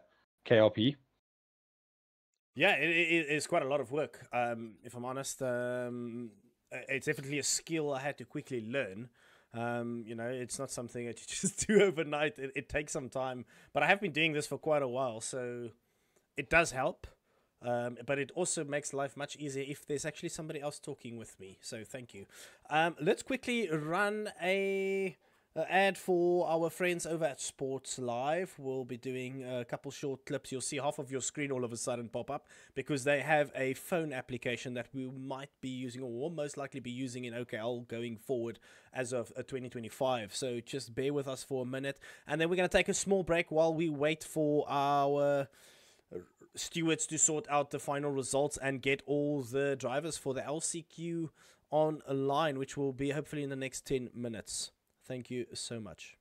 KRP. Yeah, it is quite a lot of work. If I'm honest, it's definitely a skill I had to quickly learn. You know, it's not something that you just do overnight. It takes some time, but I have been doing this for quite a while, so it does help. But it also makes life much easier if there's actually somebody else talking with me. So thank you. Let's quickly run a ad for our friends over at Sports Live. We'll be doing a couple short clips. You'll see half of your screen all of a sudden pop up because they have a phone application that we might be using or will most likely be using in OKL going forward as of 2025. So just bear with us for a minute, and then we're going to take a small break while we wait for our stewards to sort out the final results and get all the drivers for the LCQ online, which will be hopefully in the next 10 minutes. Thank you so much.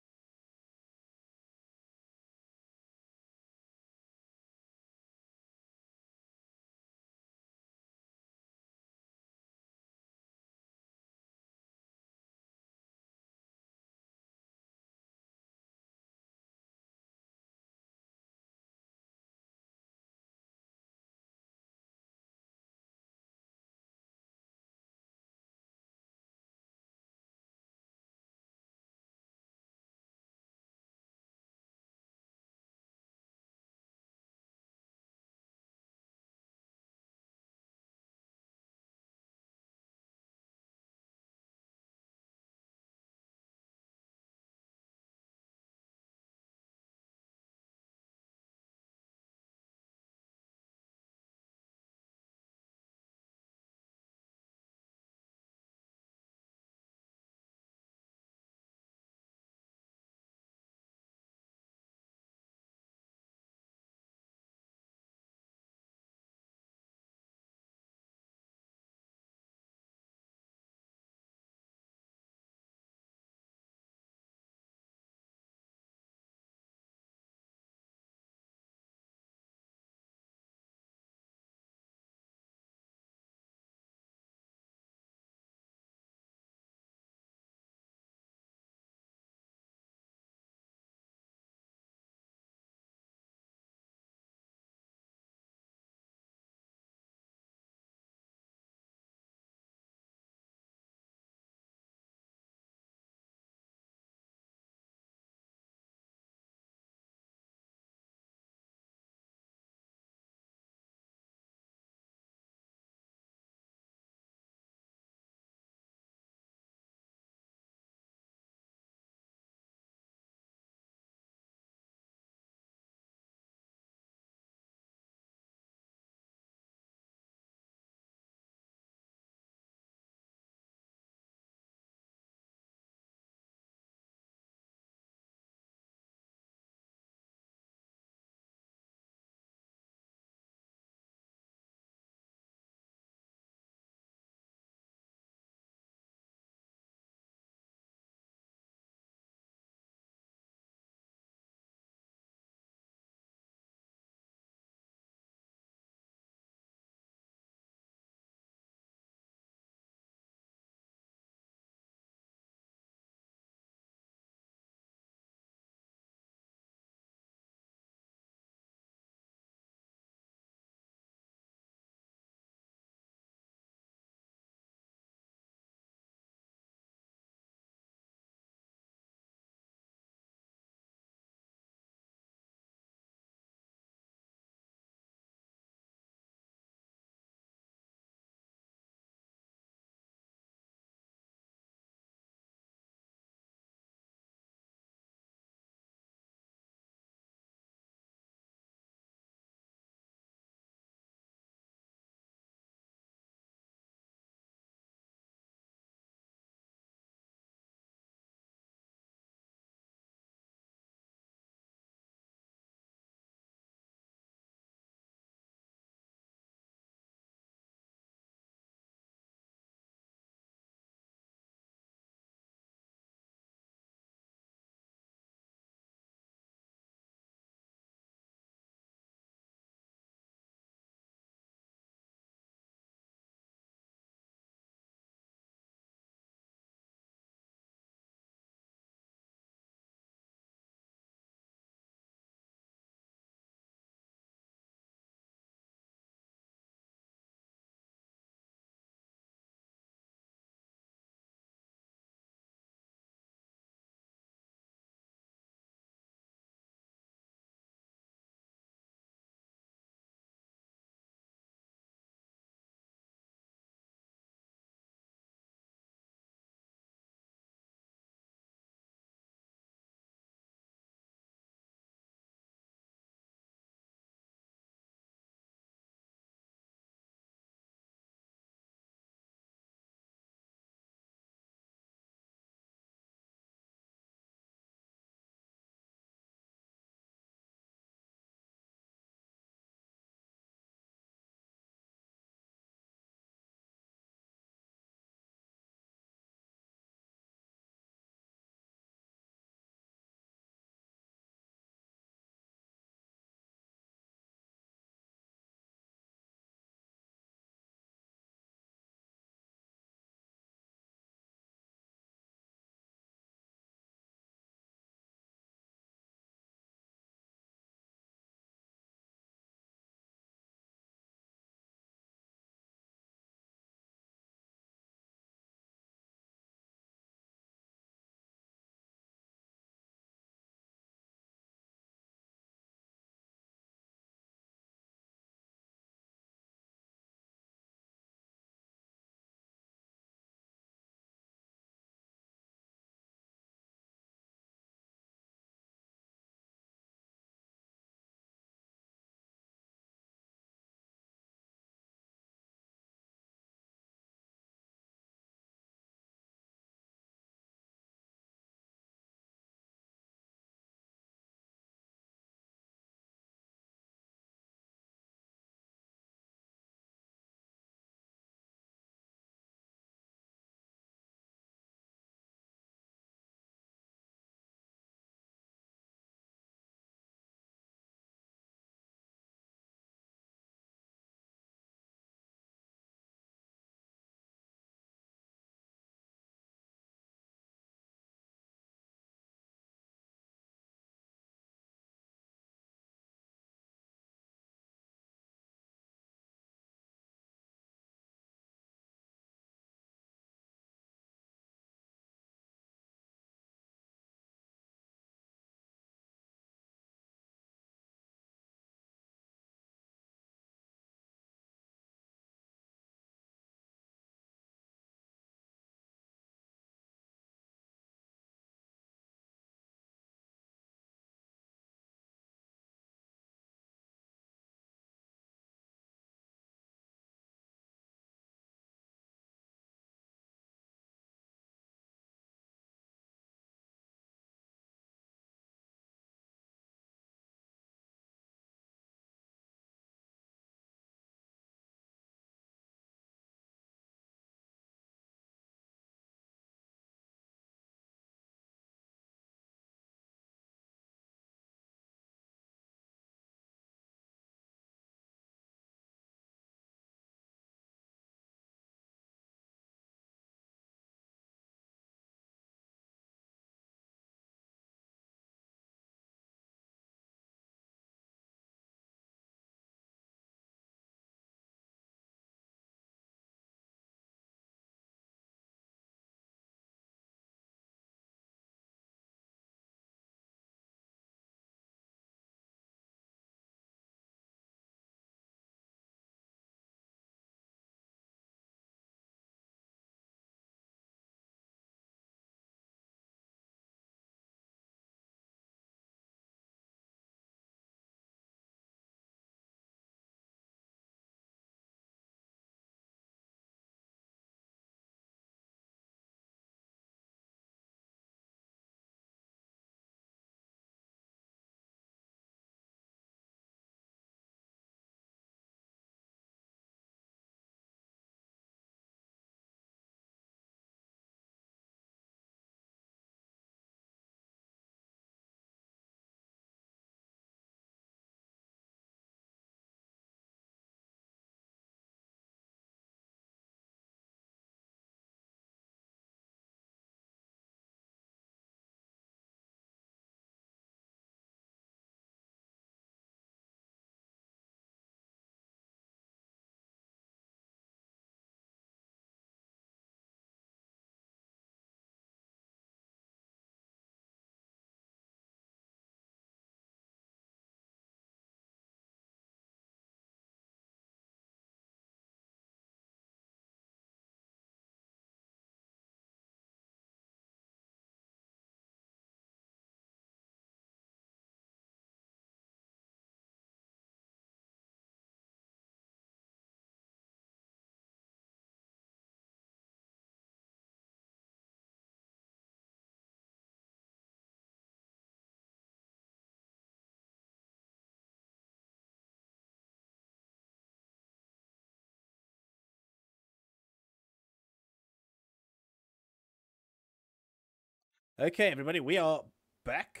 Okay, everybody, we are back.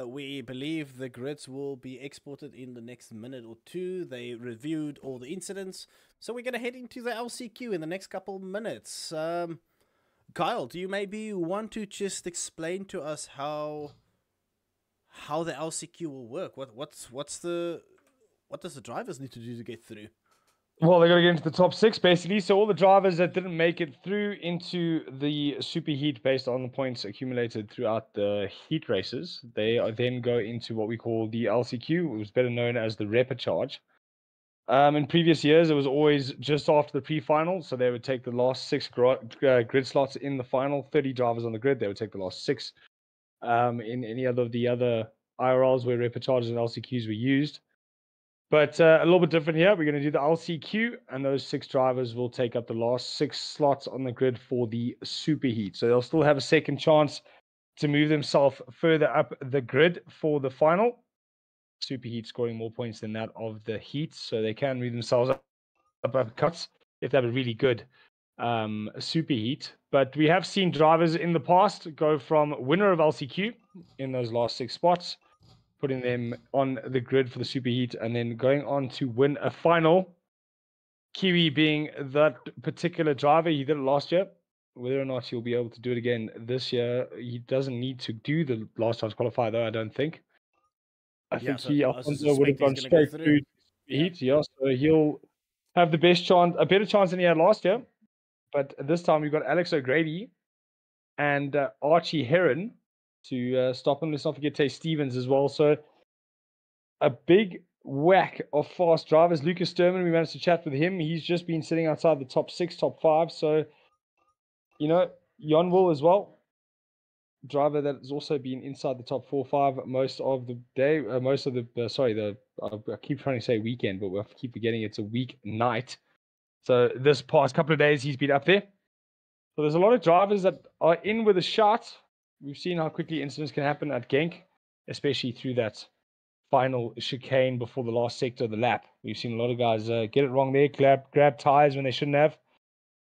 We believe the grids will be exported in the next minute or two. They reviewed all the incidents, so we're going to head into the LCQ in the next couple minutes. Kyle, do you maybe want to just explain to us how the LCQ will work? What does the drivers need to do to get through? Well, they got to get into the top 6, basically. So all the drivers that didn't make it through into the super heat based on the points accumulated throughout the heat races, they then go into what we call the LCQ, which was better known as the repecharge. In previous years, it was always just after the pre-final, so they would take the last 6 grid slots in the final. 30 drivers on the grid, they would take the last 6. In any of the other IRLs where repecharges and LCQs were used. But a little bit different here. We're going to do the LCQ, and those 6 drivers will take up the last 6 slots on the grid for the superheat. So they'll still have a second chance to move themselves further up the grid for the final. Superheat scoring more points than that of the heat, so they can move themselves up cuts if they have a really good superheat. But we have seen drivers in the past go from winner of LCQ in those last 6 spots, putting them on the grid for the superheat, and then going on to win a final. Kiwi being that particular driver, he did it last year. Whether or not he'll be able to do it again this year, he doesn't need to do the last chance qualifier, though, I don't think. I think Alfonso would have gone straight through heat, yeah. So he'll have the best chance, a better chance than he had last year. But this time we've got Alex O'Grady and Archie Heron to stop him. Let's not forget Tay Stevens as well. So a big whack of fast drivers. Lucas Sturman, we managed to chat with him. He's just been sitting outside the top 6, top 5. So, you know, Jan Will as well. Driver that has also been inside the top 4 or 5 most of the day. I keep trying to say weekend, but we keep forgetting it's a weeknight. So this past couple of days, he's been up there. So there's a lot of drivers that are in with a shot. We've seen how quickly incidents can happen at Genk, especially through that final chicane before the last sector of the lap. We've seen a lot of guys get it wrong there, grab tires when they shouldn't have.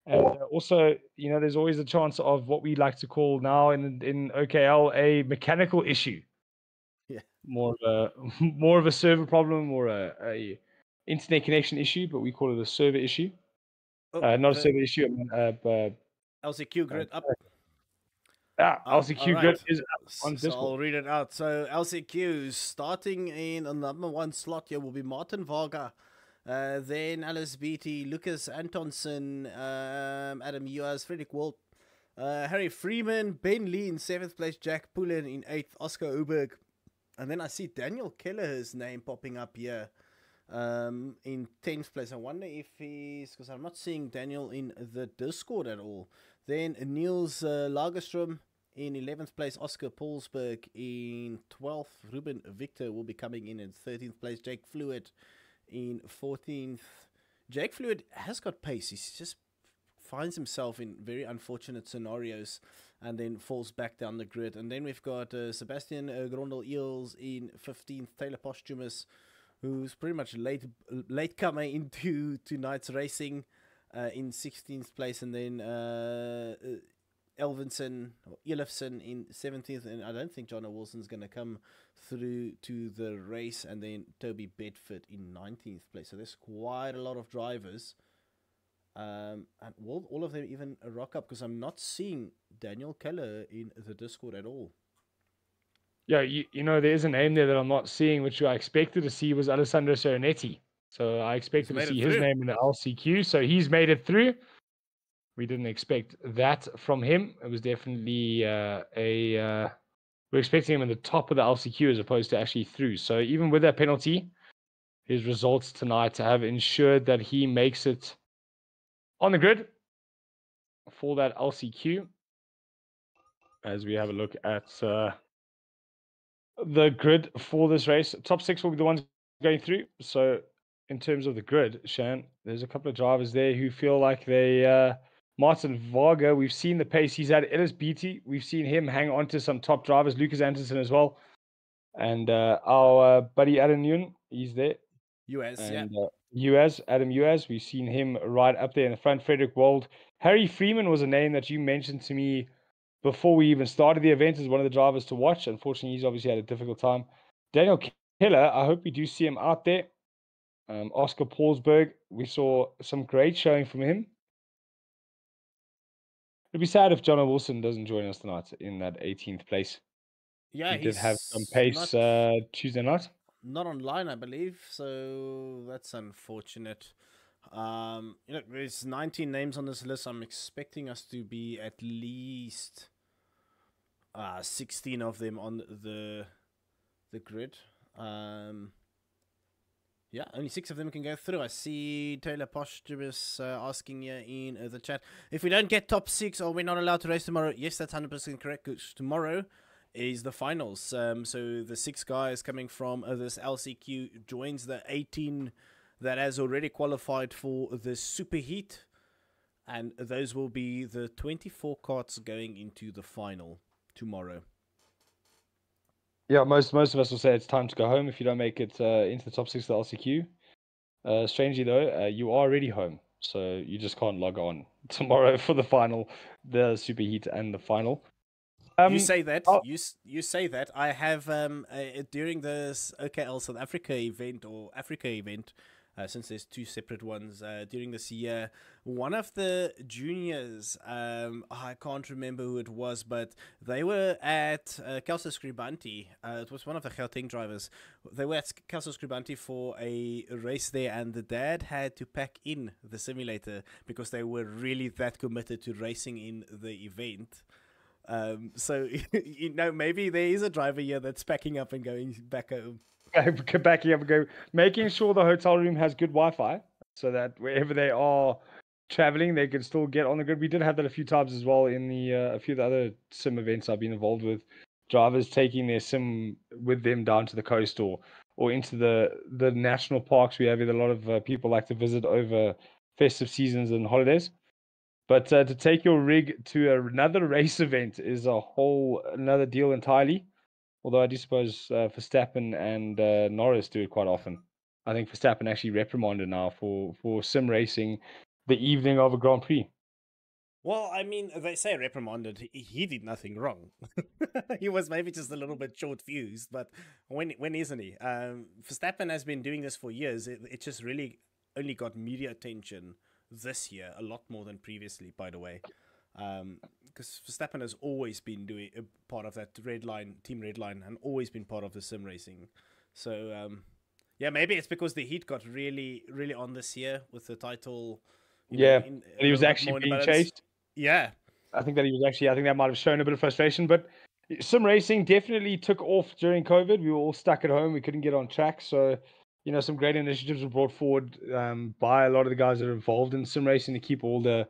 And also, you know, there's always a chance of what we like to call now in OKL a mechanical issue. Yeah. More of a server problem or a internet connection issue, but we call it a server issue. Not a server issue. LCQ grid up. LCQ grid is up on Discord. So I'll read it out. So LCQ starting in the number 1 slot here will be Martin Varga. Then Alice Beatty, Lucas Antonsen, Adam Uas, Frederick Walt, Harry Freeman, Ben Lee in 7th place, Jack Pullen in 8th, Oscar Uberg. And then I see Daniel Kelleher's name popping up here in 10th place. I wonder if he's, because I'm not seeing Daniel in the Discord at all. Then Niels Lagerström in 11th place, Oscar Paulsberg in 12th, Ruben Victor will be coming in 13th place, Jake Fluid in 14th. Jake Fluid has got pace. He just finds himself in very unfortunate scenarios and then falls back down the grid. And then we've got Sebastian Grondel-Eels in 15th, Taylor Posthumus, who's pretty much late comer into tonight's racing in 16th place. And then Elfson in 17th, and I don't think John Wilson's going to come through to the race, and then Toby Bedford in 19th place. So there's quite a lot of drivers, and will all of them even rock up? Because I'm not seeing Daniel Keller in the Discord at all. Yeah, you know, there is a name there that I'm not seeing, which I expected to see was Alessandro Serenetti. So I expected to see his name in the LCQ. So he's made it through. We didn't expect that from him. It was definitely we're expecting him in the top of the LCQ as opposed to actually through. So even with that penalty, his results tonight have ensured that he makes it on the grid for that LCQ. As we have a look at the grid for this race, top 6 will be the ones going through. So in terms of the grid, Shan, there's a couple of drivers there who feel like they... Martin Varga, we've seen the pace he's at. Ellis Beatty, we've seen him hang on to some top drivers. Lucas Anderson as well. And our buddy Adam Nguyen, he's there. Adam Uaz, we've seen him right up there in the front. Frederick Wold. Harry Freeman was a name that you mentioned to me before we even started the event as one of the drivers to watch. Unfortunately, he's obviously had a difficult time. Daniel Keller, I hope we do see him out there. Oscar Paulsberg, we saw some great showing from him. It'd be sad if John Wilson doesn't join us tonight in that 18th place. Yeah, He did have some he's pace not Tuesday night. not online, I believe. So that's unfortunate. There's 19 names on this list. I'm expecting us to be at least 16 of them on the grid. Yeah, only 6 of them can go through. I see Taylor Posthumous asking here in the chat, if we don't get top 6, are we not allowed to race tomorrow? Yes, that's 100% correct, because tomorrow is the finals. So the 6 guys coming from this LCQ joins the 18 that has already qualified for the superheat. And those will be the 24 carts going into the final tomorrow. Yeah, most of us will say it's time to go home if you don't make it into the top 6 of the LCQ. Strangely though, you are already home, so you just can't log on tomorrow for the final, the superheat and the final. You say that. You say that. I have during this OKL South Africa event or Africa event, since there's 2 separate ones during this year, one of the juniors, I can't remember who it was, but they were at Kelso Scribanti. It was one of the Gauteng drivers. They were at Kelso Scribanti for a race there, and the dad had to pack in the simulator because they were really that committed to racing in the event. So maybe there is a driver here that's packing up and going back home. Backing up and go, making sure the hotel room has good Wi-Fi so that wherever they are traveling, they can still get on the grid. We did have that a few times as well in the a few of the other sim events I've been involved with. Drivers taking their sim with them down to the coast or into the national parks we have here. A lot of people like to visit over festive seasons and holidays. But to take your rig to another race event is a whole another deal entirely. Although I do suppose Verstappen and Norris do it quite often. I think Verstappen actually reprimanded now for sim racing the evening of a Grand Prix. Well, I mean, they say reprimanded. He did nothing wrong. He was maybe just a little bit short-fused, but when isn't he? Verstappen has been doing this for years. It just really only got media attention this year, a lot more than previously, by the way. Because Verstappen has always been doing a part of that team red line, and always been part of the sim racing. So yeah, maybe it's because the heat got really, really on this year with the title. And he was actually being chased. Yeah, I think that might have shown a bit of frustration. But sim racing definitely took off during COVID. We were all stuck at home. We couldn't get on track. So some great initiatives were brought forward by a lot of the guys that are involved in sim racing to keep all the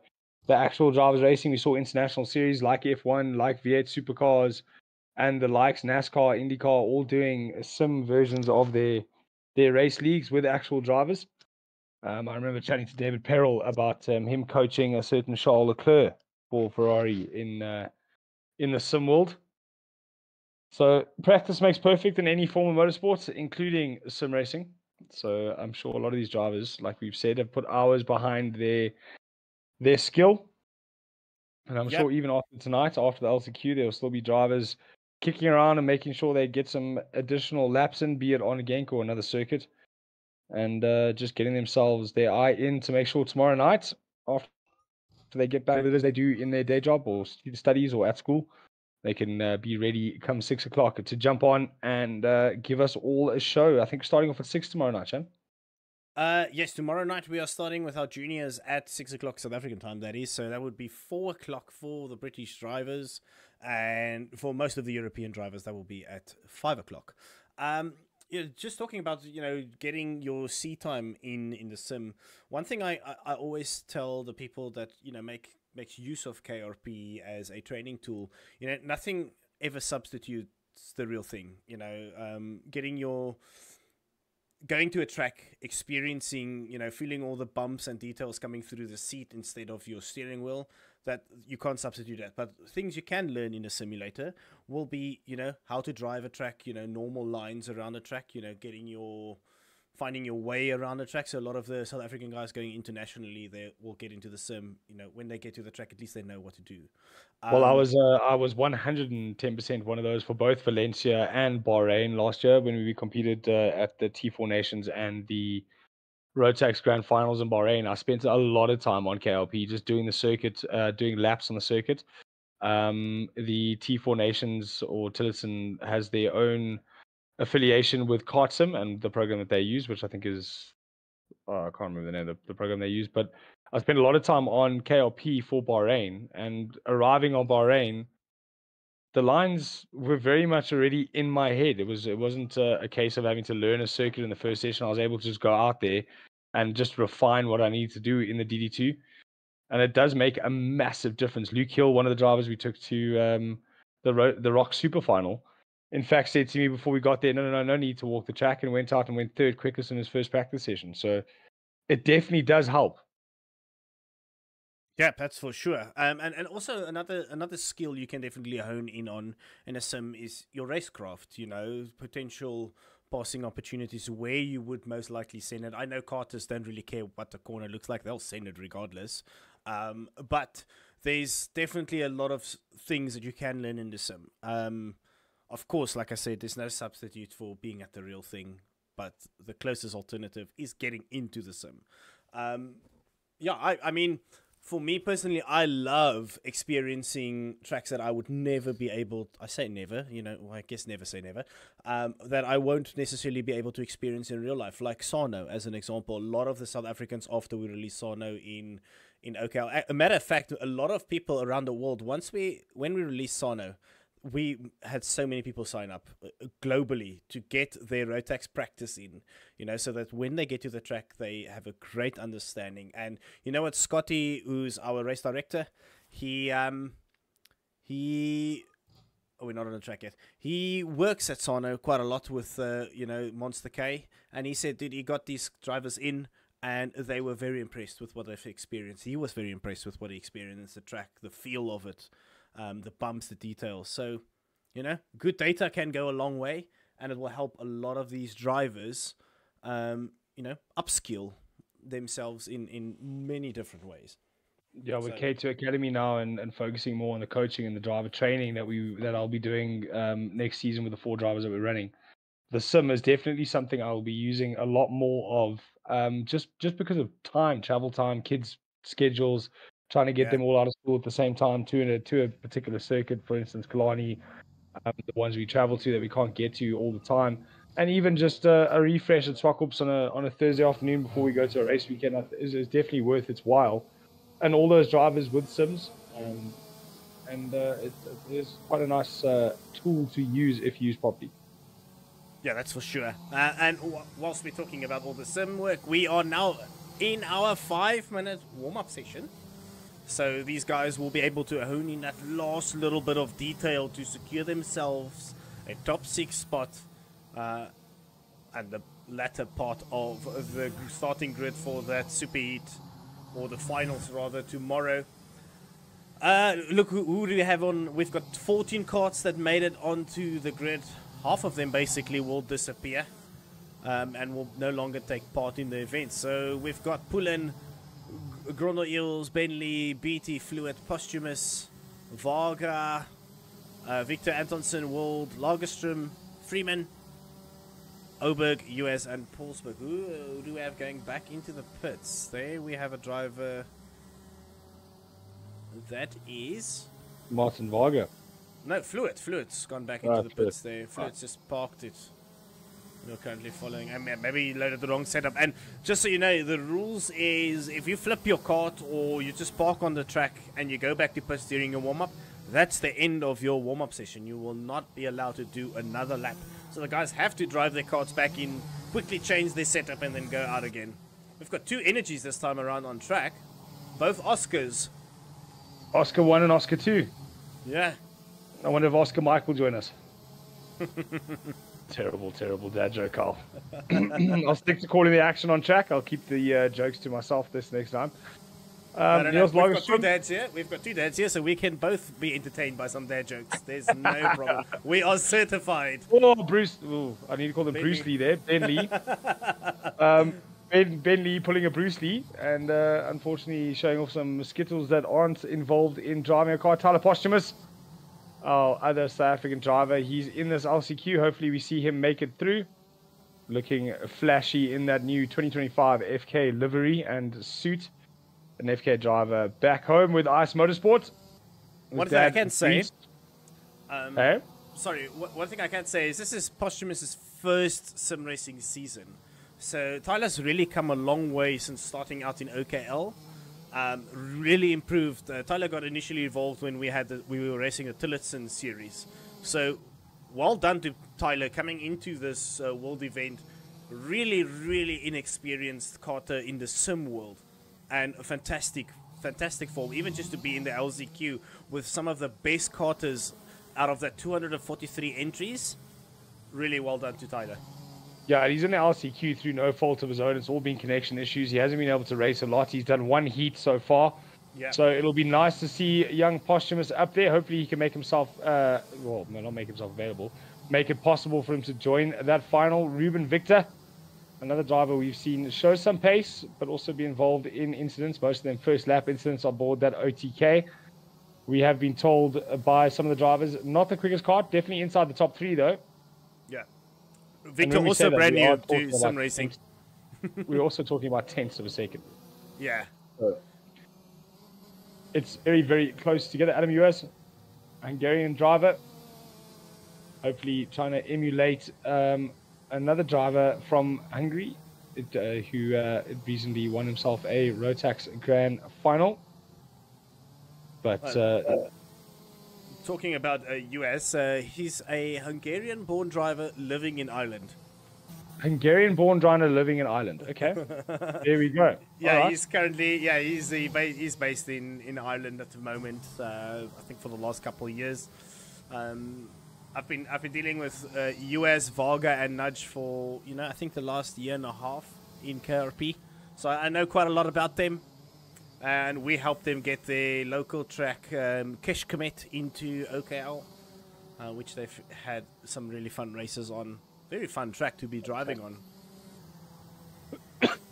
actual drivers racing. We saw international series like F1, like V8 supercars, and the likes NASCAR, IndyCar, all doing sim versions of their race leagues with actual drivers. I remember chatting to David Perrell about him coaching a certain Charles Leclerc for Ferrari in the sim world. So practice makes perfect in any form of motorsports, including sim racing. So I'm sure a lot of these drivers, like we've said, have put hours behind their skill. And I'm sure even after tonight, after the LCQ, there will still be drivers kicking around and making sure they get some additional laps in, be it on a Genk or another circuit, and just getting themselves their eye in to make sure tomorrow night, after they get back to it as they do in their day job or studies or at school, they can be ready come 6 o'clock to jump on and give us all a show. I think starting off at 6 tomorrow night, Chan. Yes, tomorrow night we are starting with our juniors at 6 o'clock South African time, that is. So that would be 4 o'clock for the British drivers, and for most of the European drivers, that will be at 5 o'clock. Just talking about, getting your seat time in the sim. One thing I always tell the people that, makes use of KRP as a training tool, nothing ever substitutes the real thing. Going to a track, experiencing, feeling all the bumps and details coming through the seat instead of your steering wheel, that you can't substitute that. But things you can learn in a simulator will be, how to drive a track, normal lines around a track, getting your finding your way around the track. So a lot of the South African guys going internationally, they will get into the sim. You know, when they get to the track, at least they know what to do. Well, I was 110% one of those for both Valencia and Bahrain last year when we competed at the T4 Nations and the Rotax Grand Finals in Bahrain. I spent a lot of time on KLP, just doing the circuit, doing laps on the circuit. The T4 Nations or Tillotson has their own affiliation with KartSim and the program that they use, which I think is, I can't remember the name of the program they use, but I spent a lot of time on KLP for Bahrain, and arriving on Bahrain, the lines were very much already in my head. It wasn't a case of having to learn a circuit in the first session. I was able to just go out there and just refine what I need to do in the DD2. And it does make a massive difference. Luke Hill, one of the drivers we took to the Rock Super Final, in fact, said to me before we got there, no need to walk the track, and went out and went third quickest in his first practice session. So it definitely does help. Yeah, that's for sure. And also another skill you can definitely hone in on in a sim is your racecraft. You know, potential passing opportunities where you would most likely send it. I know karters don't really care what the corner looks like; they'll send it regardless. But there's definitely a lot of things that you can learn in the sim. Of course, like I said, there's no substitute for being at the real thing, but the closest alternative is getting into the sim. I mean, for me personally, I love experiencing tracks that I would never be able, I say never, you know, I guess never say never, that I won't necessarily be able to experience in real life, like Sano, as an example. A lot of the South Africans, after we released Sano in OKL, a matter of fact, a lot of people around the world, when we released Sano, we had so many people sign up globally to get their Rotax practice in, you know, so that when they get to the track, they have a great understanding. And you know what, Scotty, who's our race director, we're not on the track yet. He works at Sano quite a lot with, Monster K. And he said, dude, he got these drivers in and they were very impressed with what they've experienced. He was very impressed with what he experienced, the track, the feel of it. The bumps, the details. So, you know, good data can go a long way, and it will help a lot of these drivers, upskill themselves in many different ways. Yeah, with K2 Academy now and focusing more on the coaching and the driver training that I'll be doing next season with the 4 drivers that we're running. The sim is definitely something I'll be using a lot more of, just because of travel time, kids' schedules, trying to get them all out of school at the same time to a particular circuit, for instance, Kalani, the ones we travel to that we can't get to all the time, and even just a refresh at Swakops on a Thursday afternoon before we go to a race weekend is definitely worth its while. And all those drivers with sims, it is quite a nice tool to use if used properly. Yeah, that's for sure. And whilst we're talking about all the sim work, we are now in our 5-minute warm-up session. So these guys will be able to hone in that last little bit of detail to secure themselves a top 6 spot and the latter part of the starting grid for that super heat, or the finals rather, tomorrow. Look, who do we have on? We've got 14 carts that made it onto the grid. Half of them basically will disappear and will no longer take part in the event. So we've got Pullen, Grono Eels, Bentley, BT, Fluid, Posthumous, Varga, Victor Antonsen, Wold, Lagerström, Freeman, Oberg, US, and Paulsberg. Who do we have going back into the pits? There we have a driver. That is Martin Varga. No, Fluid's gone back into the pits there. Fluid's just parked it. We're currently following. I mean, maybe you loaded the wrong setup. And just so you know, the rules is if you flip your cart or you just park on the track and you go back to pits during your warm-up, that's the end of your warm-up session. You will not be allowed to do another lap. So the guys have to drive their carts back in, quickly change their setup, and then go out again. We've got 2 energies this time around on track. Both Oscars. Oscar 1 and Oscar 2. Yeah. I wonder if Oscar Mike will join us. Terrible dad joke, Carl. I'll stick to calling the action on track. I'll keep the jokes to myself this next time. I don't know. Niels We've got Lagerstrom. two dads here. We've got two dads here, so we can both be entertained by some dad jokes. There's no problem. We are certified. Oh, Bruce. Ooh, I need to call him Ben Bruce Lee. Lee there. Ben Lee. Ben Lee pulling a Bruce Lee, and unfortunately showing off some skittles that aren't involved in driving a car. Tyler Posthumus, our other South African driver, he's in this LCQ. Hopefully we see him make it through. Looking flashy in that new 2025 FK livery and suit. An FK driver back home with Ice Motorsports. One thing I can say, Hey? sorry, one thing I can say is this is Posthumus' first sim racing season. So Tyler's really come a long way since starting out in OKL. Really improved. Tyler got initially involved when we were racing the Tillotson series. So well done to Tyler coming into this world event. Really inexperienced karter in the sim world, and a fantastic form. Even just to be in the LZQ with some of the best karters out of that 243 entries. Really well done to Tyler. Yeah, he's in the LCQ through no fault of his own. It's all been connection issues. He hasn't been able to race a lot. He's done one heat so far. Yeah. So it'll be nice to see young Posthumus up there. Hopefully he can make himself, well, no, not make himself available. Make it possible for him to join that final. Ruben Victor, another driver we've seen show some pace, but also be involved in incidents. Most of them first lap incidents on board that OTK. We have been told by some of the drivers, not the quickest car, definitely inside the top 3 though. Yeah. Victor also brand new to sim racing. We're also talking about tenths of a second. Yeah. It's very close together. Adam US, Hungarian driver, hopefully trying to emulate another driver from Hungary who recently won himself a Rotax Grand Final. But talking about US, he's a Hungarian-born driver living in Ireland. Hungarian-born driver living in Ireland. Okay, there we go. Yeah, Right. he's currently he's based in Ireland at the moment. I think for the last couple of years. I've been dealing with US Varga and Nudge for I think the last year and a half in KRP, so I know quite a lot about them. And we helped them get their local track Keshkomet into OKL, which they've had some really fun races on. Very fun track to be driving on.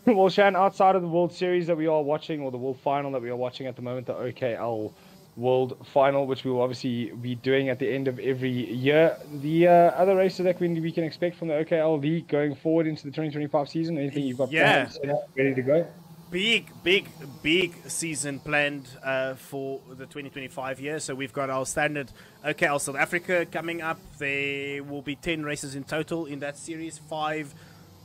Well, Shan, outside of the World Series that we are watching, or the World Final that we are watching at the moment, the OKL World Final, which we will obviously be doing at the end of every year. The other races that we can expect from the OKL League going forward into the 2025 season, anything you've got planned, set up, ready to go? Big season planned for the 2025 year. So we've got our standard OKL South Africa coming up. There will be 10 races in total in that series, 5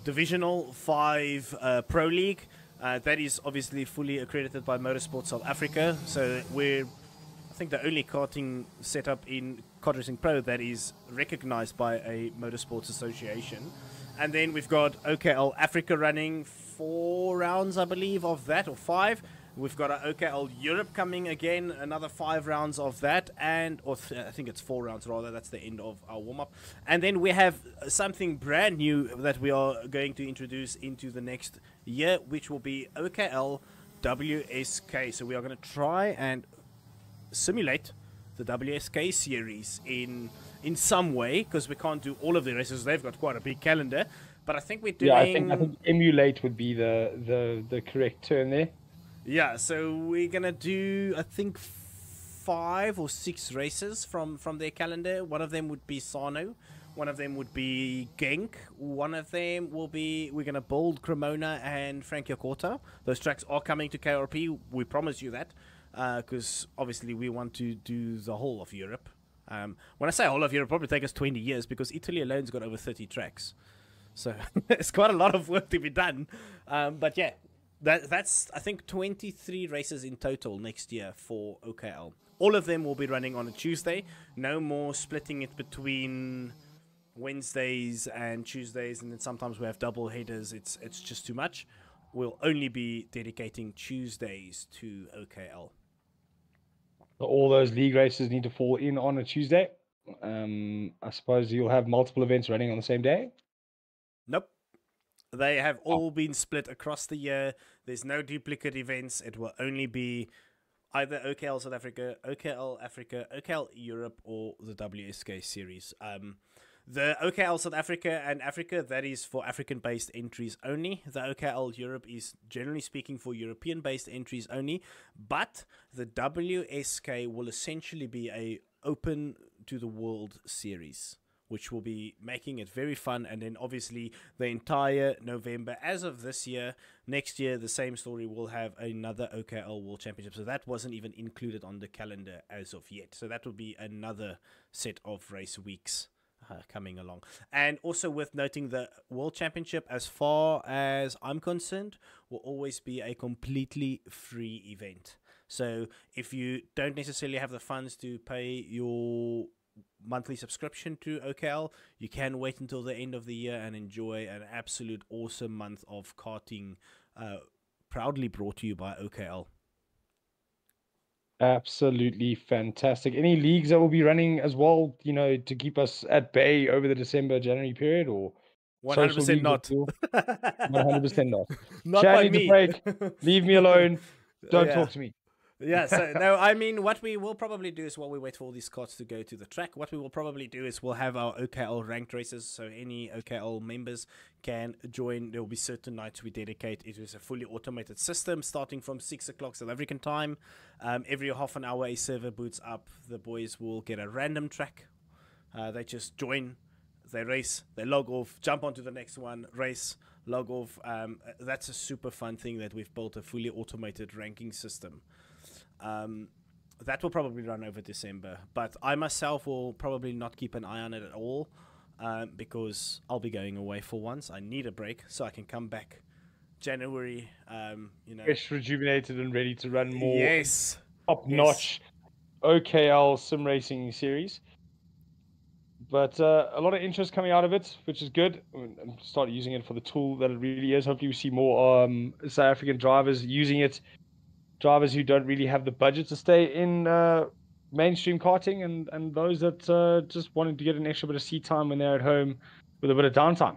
divisional, 5 pro league. That is obviously fully accredited by Motorsport South Africa. So we're, I think, the only karting setup in Kart Racing Pro that is recognized by a motorsports association. And then we've got OKL Africa running 4 rounds, I believe, of that, or 5. We've got our OKL Europe coming again, another 5 rounds of that, I think it's 4 rounds rather. That's the end of our warm-up. And then we have something brand new that we are going to introduce into the next year, which will be OKL WSK. So we are going to try and simulate the WSK series in some way, because we can't do all of the races. They've got quite a big calendar, but I think we're doing. Yeah, I think emulate would be the correct term there. Yeah, so we're gonna do, I think, 5 or 6 races from their calendar. One of them would be Sano, one of them would be Genk, one of them will be, we're gonna build Cremona and Frankfurt. Those tracks are coming to KRP. We promise you that, because obviously we want to do the whole of Europe. When I say whole of Europe, probably take us 20 years, because Italy alone's got over 30 tracks. So it's quite a lot of work to be done. But yeah, that's, I think, 23 races in total next year for OKL. All of them will be running on a Tuesday. No more splitting it between Wednesdays and Tuesdays, and then sometimes we have double headers. It's just too much. We'll only be dedicating Tuesdays to OKL. All those league races need to fall in on a Tuesday. I suppose you'll have multiple events running on the same day. Nope. They have all been split across the year. There's no duplicate events. It will only be either OKL South Africa, OKL Africa, OKL Europe, or the WSK series. The OKL South Africa and Africa, that is for African-based entries only. The OKL Europe is generally speaking for European-based entries only. But the WSK will essentially be a open to the world series, which will be making it very fun. And then obviously the entire November, as of this year, next year, the same story will have another OKL World Championship. So that wasn't even included on the calendar as of yet. So that will be another set of race weeks coming along. And also worth noting, the World Championship, as far as I'm concerned, will always be a completely free event. So if you don't necessarily have the funds to pay your monthly subscription to OKL, you can wait until the end of the year and enjoy an absolute awesome month of karting, proudly brought to you by OKL. Absolutely fantastic. Any leagues that will be running as well, to keep us at bay over the January period, or 100% not. 100% not. Not Chad by needs me. a break. Leave me alone. Don't Yeah. talk to me. Yeah, so no, I mean, what we will probably do is, while we wait for all these carts to go to the track, what we will probably do is we'll have our OKL ranked races, so any OKL members can join. There will be certain nights we dedicate. It is a fully automated system starting from 6 o'clock South African time. Every half an hour a server boots up. The boys will get a random track. They just join, they race, they log off, jump onto the next one, race, log off. That's a super fun thing that we've built, a fully automated ranking system. That will probably run over December, but I myself will probably not keep an eye on it at all, because I'll be going away for once. I need a break so I can come back January, Fresh, rejuvenated, and ready to run more yes, top-notch OKL sim racing series. But a lot of interest coming out of it, which is good. I'm start using it for the tool that it really is. Hopefully we see more South African drivers using it. Drivers who don't really have the budget to stay in mainstream karting, and those that just wanted to get an extra bit of seat time when they're at home with a bit of downtime.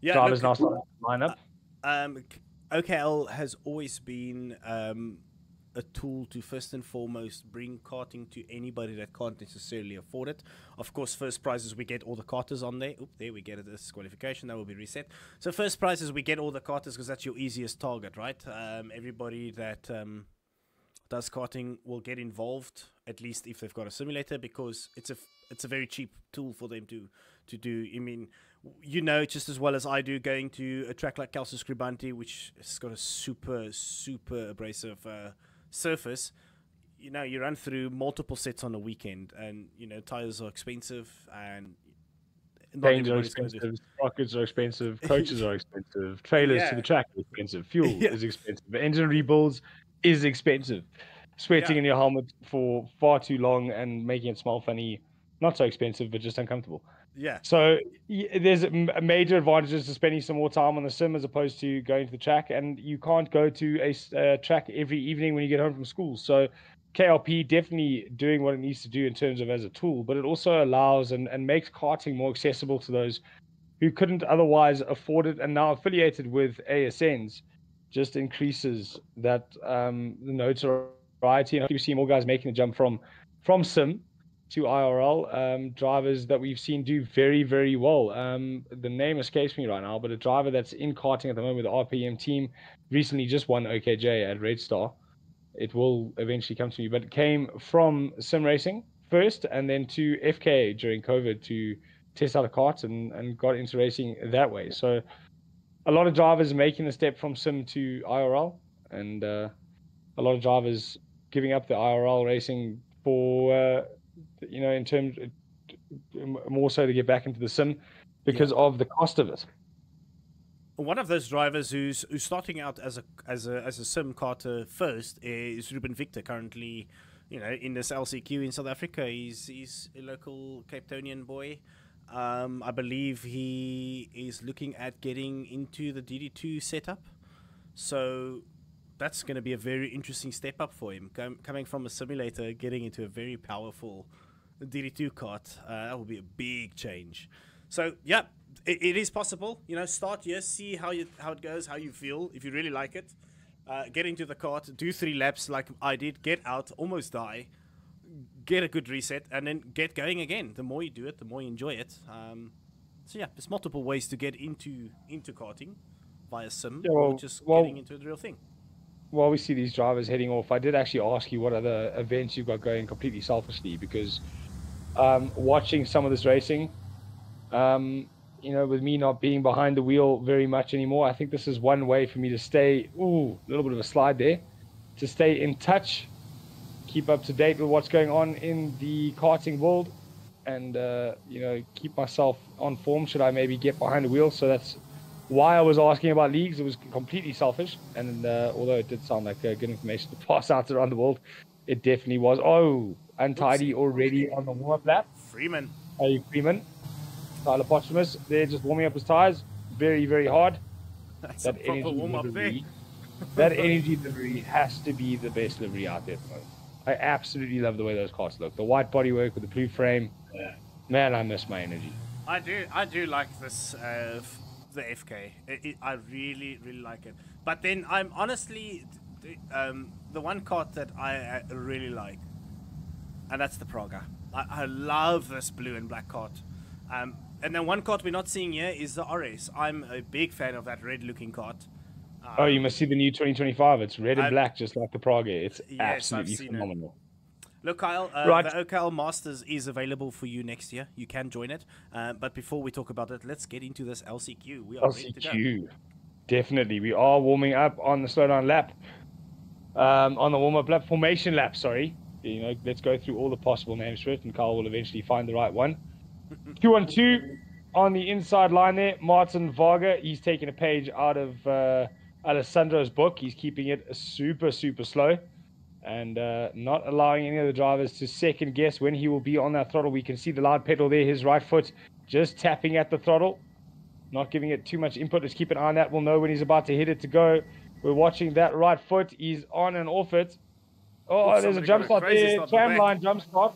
yeah. Drivers Look, now starting to line up. OKL has always been a tool to first and foremost bring karting to anybody that can't necessarily afford it. Of course, first prizes, we get all the karters on there. Oop, there we get a disqualification. That will be reset. So first prizes, we get all the karters because that's your easiest target, right? Everybody that does karting will get involved, at least if they've got a simulator, because it's a very cheap tool for them to do. I mean, just as well as I do, going to a track like Calcio Scribanti, which has got a super abrasive surface. You run through multiple sets on a weekend, and tires are expensive, and Paints are expensive, sprockets are expensive, coaches are expensive, trailers to the track are expensive, fuel is expensive, engine rebuilds is expensive, sweating in your helmet for far too long and making it smell funny, not so expensive, but just uncomfortable. Yeah. So there's major advantages to spending some more time on the sim as opposed to going to the track, and you can't go to a track every evening when you get home from school. So KLP definitely doing what it needs to do in terms of as a tool, but it also allows and makes karting more accessible to those who couldn't otherwise afford it, and now affiliated with ASNs just increases that the notoriety, and you see more guys making the jump from sim to IRL. Drivers that we've seen do very, very well. The name escapes me right now, but a driver that's in karting at the moment with the RPM team recently just won OKJ at Red Star. It will eventually come to me, but it came from sim racing first and then to FK during COVID to test out a kart and got into racing that way. So a lot of drivers making the step from sim to IRL, and a lot of drivers giving up the IRL racing for in terms more so to get back into the sim because of the cost of it. One of those drivers who's starting out as a sim karter first is Ruben Victor, currently in this LCQ in South Africa. He's a local Cape Townian boy. I believe he is looking at getting into the DD2 setup, so that's going to be a very interesting step up for him. Coming from a simulator, getting into a very powerful DD2 kart, that will be a big change. So yeah, it is possible. You know, start here, see how it goes, how you feel. If you really like it, get into the kart, do 3 laps like I did, get out, almost die, get a good reset, and then get going again. The more you do it, the more you enjoy it. So yeah, there's multiple ways to get into karting via sim, Yeah, or well- just well- getting into the real thing. While we see these drivers heading off, I did actually ask you what other events you've got going completely selfishly, because watching some of this racing, you know, with me not being behind the wheel very much anymore, I think this is one way for me to stay, a little bit of a slide there, to stay in touch, keep up to date with what's going on in the karting world, and, you know, keep myself on form should I maybe get behind the wheel. So that's why I was asking about leagues. It was completely selfish, and although it did sound like good information to pass out around the world, it definitely was. Oh, untidy already on the warm-up lap. Freeman. Hey, Freeman. Tyler Postumus, they're just warming up his tires very, very hard. That's That a proper energy warm up there. delivery, that energy delivery has to be the best delivery out there at the moment. I absolutely love the way those cars look. The white bodywork with the blue frame. Man, I miss my energy. I do like this the FK. I really like it. But then I'm honestly the one kart that I really like, and that's the Praga. I love this blue and black kart. And then one kart we're not seeing here is the RS. I'm a big fan of that red looking kart. Oh, you must see the new 2025. It's red and I've- black, just like the Praga. It's Yes, I've absolutely seen it. phenomenal. Look, Kyle, Right. the OKL Masters is available for you next year. You can join it. But before we talk about it, let's get into this LCQ. We are ready to go. LCQ. Definitely. We are warming up on the slowdown lap. On the warm-up lap, formation lap, sorry. You know, let's go through all the possible names for it, and Carl will eventually find the right one. Q12 on the inside line there. Martin Varga, he's taking a page out of Alessandro's book. He's keeping it super, super slow, and not allowing any of the drivers to second guess when he will be on that throttle. We can see the loud pedal there, his right foot just tapping at the throttle, not giving it too much input. Let's keep an eye on that. We'll know when he's about to hit it to go. We're watching that right foot. He's on and off it. Oh, there's a somebody jump got a start crazy there. start in the Tram back. line jump start.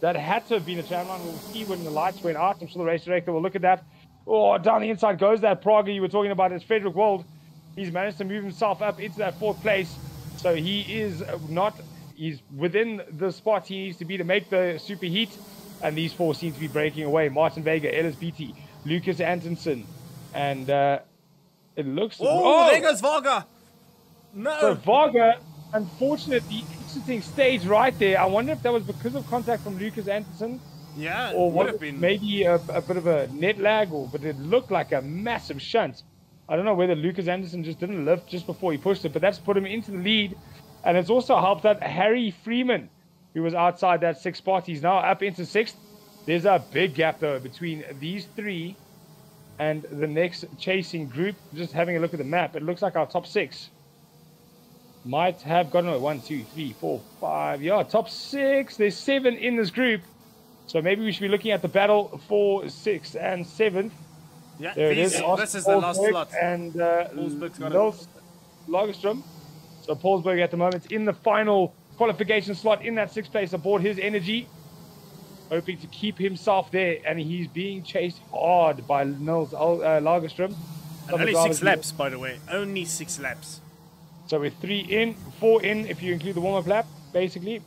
That had to have been a tram line. We'll see when the lights went out. I'm sure the race director will look at that. Oh, down the inside goes that Praga you were talking about. It's Frederick Wold. He's managed to move himself up into that 4th place. So he is he's within the spot he needs to be to make the super heat. And these 4 seem to be breaking away. Martin Vega, Ellis Beatty, Lucas Antonsen. And it looks... Oh, there goes Varga. No. So Varga, unfortunately, exiting stage right there. I wonder if that was because of contact from Lucas Anderson, yeah, or would what? have been. Maybe a bit of a net lag, but it looked like a massive shunt. I don't know whether Lucas Anderson just didn't lift just before he pushed it, but that's put him into the lead, and it's also helped that Harry Freeman, who was outside that 6th spot, he's now up into 6th. There's a big gap though between these 3 and the next chasing group. Just having a look at the map, it looks like our top 6 might have gotten away. 1, 2, 3, 4, 5. Yeah, top 6. There's 7 in this group. So maybe we should be looking at the battle for 6th and 7th. Yeah, There it is. this is the last Paulsberg slot. And Paulsberg's got Nils Lagerström. So Paulsberg at the moment in the final qualification slot in that 6th place aboard his energy, hoping to keep himself there. And he's being chased hard by Nils Lagerström. And only 6 laps, by the way. Only 6 laps. So we're 3 in, 4 in if you include the warm-up lap, basically.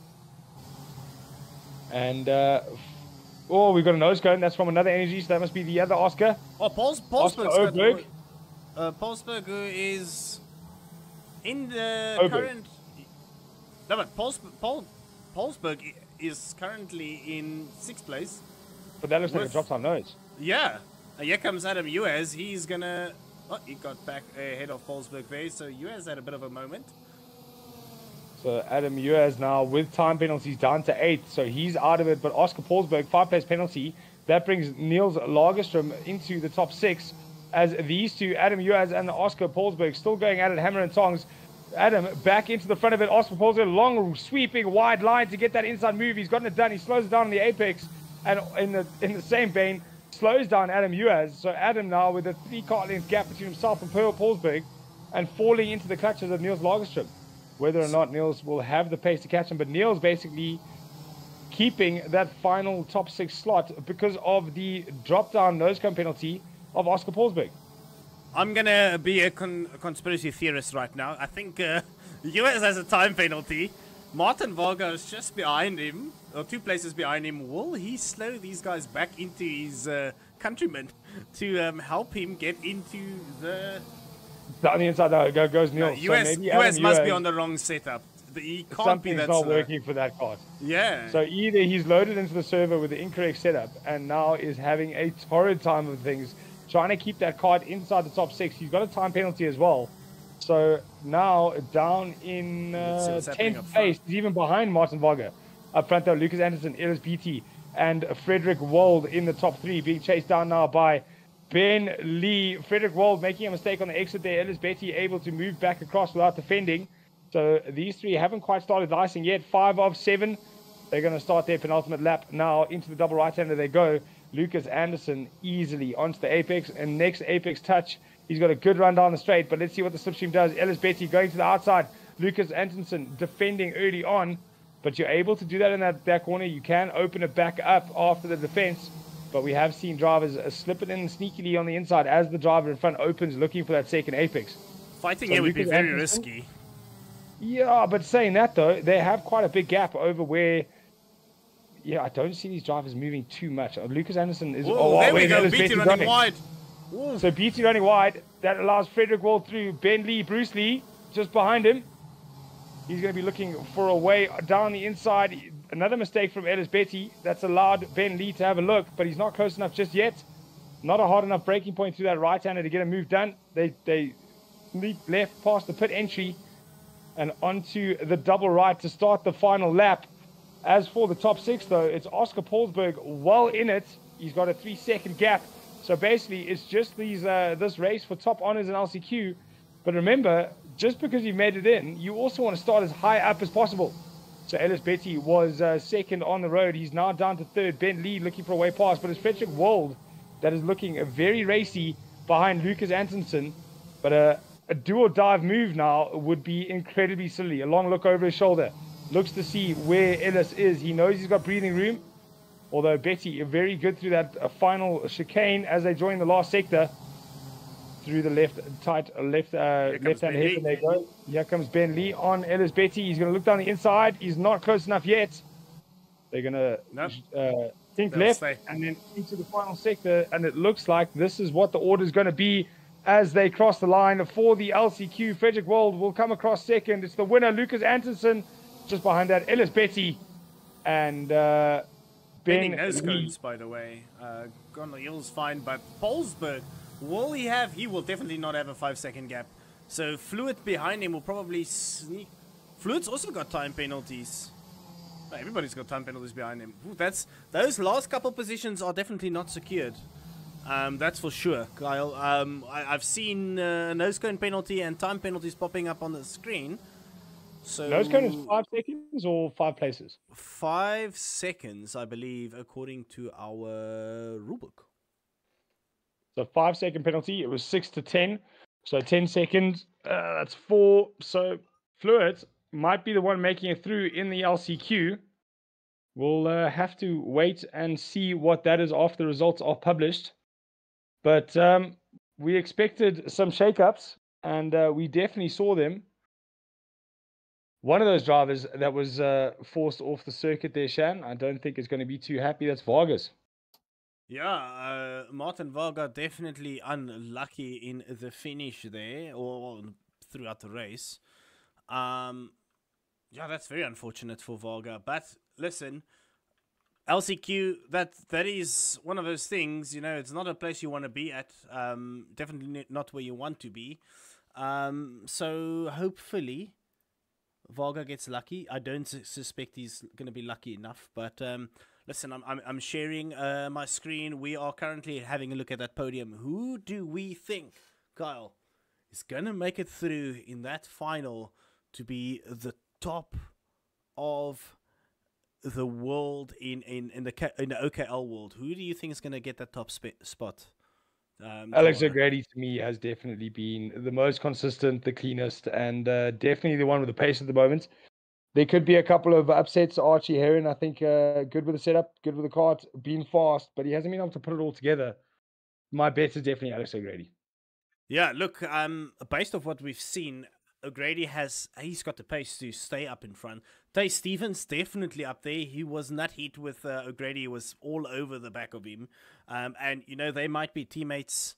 And, oh, we've got a nose cone. That's from another energy, so that must be the other Oscar. Oh, Paulsberg's Oberg. got... Paulsberg is in the Oberg. current... No, but Paulsberg is currently in 6th place. But that looks like a With- drop time nose. Yeah. Here comes Adam Uez. He's gonna... Oh, he got back ahead of Paulsberg there, so Uez had a bit of a moment. So Adam Uez now with time penalties down to 8th, so he's out of it. But Oscar Paulsberg, 5-place penalty. That brings Niels Lagerström into the top 6. As these two, Adam Uez and Oscar Paulsberg, still going at it hammer and tongs. Adam back into the front of it. Oscar Paulsberg, long sweeping wide line to get that inside move. He's gotten it done. He slows it down on the apex, and in the same vein, slows down Adam Uez. So Adam now with a 3-car length gap between himself and Pearl Paulsberg, and falling into the clutches of Niels Lagerström. Whether or not Niels will have the pace to catch him, but Niels basically keeping that final top 6 slot because of the drop-down nose cone penalty of Oscar Paulsberg. I'm gonna be a conspiracy theorist right now. I think US has a time penalty. Martin Varga is just behind him, or 2 places behind him. Will he slow these guys back into his countrymen to help him get into the... On the inside, no, goes Neil. No, US must be on the wrong setup. He can't be that not slow. working for that card. Yeah. So either he's loaded into the server with the incorrect setup and now is having a torrid time of things, trying to keep that card inside the top 6. He's got a time penalty as well. So now down in 10th place, he's even behind Martin Varga. Up front though, Lucas Anderson, Ellis BT, and Frederick Wold in the top 3, being chased down now by Ben Lee. Frederick Wold making a mistake on the exit there. Ellis Betty able to move back across without defending. So these 3 haven't quite started icing yet. 5 of 7. They're going to start their penultimate lap now. Into the double right-hander they go. Lucas Anderson easily onto the apex. And next apex touch, he's got a good run down the straight. But let's see what the slipstream does. Ellis Betty going to the outside. Lucas Anderson defending early on. But you're able to do that in that corner. You can open it back up after the defense. But we have seen drivers slip it in sneakily on the inside as the driver in front opens looking for that second apex. Fighting here would be very risky. Yeah, but saying that though, they have quite a big gap over where, I don't see these drivers moving too much. Lucas Anderson is... there we go, BT running wide. Ooh. So BT running wide, that allows Frederick Wall through. Ben Lee, Bruce Lee, just behind him. He's going to be looking for a way down the inside. Another mistake from Ellis Betty. That's allowed Ben Lee to have a look, but he's not close enough just yet. Not a hard enough braking point through that right-hander to get a move done. They leap left past the pit entry and onto the double right to start the final lap. As for the top 6, though, it's Oscar Paulsberg well in it. He's got a 3-second gap. So basically, it's just this race for top honors and LCQ. But remember, just because you've made it in, you also want to start as high up as possible. So Ellis Betty was second on the road. He's now down to 3rd. Ben Lee looking for a way past. But it's Frederick Wold that is looking very racy behind Lucas Anderson. But a do-or-dive move now would be incredibly silly. A long look over his shoulder. Looks to see where Ellis is. He knows he's got breathing room. Although Betty very good through that final chicane as they join the last sector. Through the left-hand head, and they go. Here comes Ben Lee on Ellis Betty. He's going to look down the inside. He's not close enough yet. They're going to think left and then into the final sector. And it looks like this is what the order is going to be as they cross the line for the LCQ. Frederick Wold will come across second. It's the winner, Lucas Anderson. Just behind that, Ellis Betty and Ben nose Lee. cones, by the way. Gondel's fine, but Paulsberg, he will definitely not have a 5-second gap. So Fluid behind him will probably sneak. Fluid's also got time penalties. Everybody's got time penalties behind him. Ooh, those last couple positions are definitely not secured. That's for sure, Kyle. I've seen nose cone penalty and time penalties popping up on the screen. So Nose cone is 5 seconds or 5 places? 5 seconds, I believe, according to our rulebook. So 5-second penalty. It was 6 to 10. So 10 seconds. That's 4. So Fluid might be the one making it through in the LCQ. We'll have to wait and see what that is after the results are published. But we expected some shakeups, and we definitely saw them. One of those drivers that was forced off the circuit there, Shan, I don't think is going to be too happy. That's Vargas. Yeah, Martin Varga definitely unlucky in the finish there, or throughout the race. Yeah, that's very unfortunate for Varga. But listen, LCQ, that is one of those things, it's not a place you want to be at. Definitely not where you want to be. So hopefully Varga gets lucky. I don't suspect he's going to be lucky enough, but listen, I'm sharing my screen. We are currently having a look at that podium. Who do we think, Kyle, is going to make it through in that final to be the top of the world in the OKL world? Who do you think is going to get that top spot? Alex O'Grady, to me, has definitely been the most consistent, the cleanest, and definitely the one with the pace at the moment. There could be a couple of upsets. Archie Heron, I think, good with the setup, good with the cart, been fast, but he hasn't been able to put it all together. My bet is definitely Alex O'Grady. Yeah, look, based off what we've seen, O'Grady he's got the pace to stay up in front. Tay Stevens definitely up there. He was not hit with O'Grady. He was all over the back of him. And, you know, they might be teammates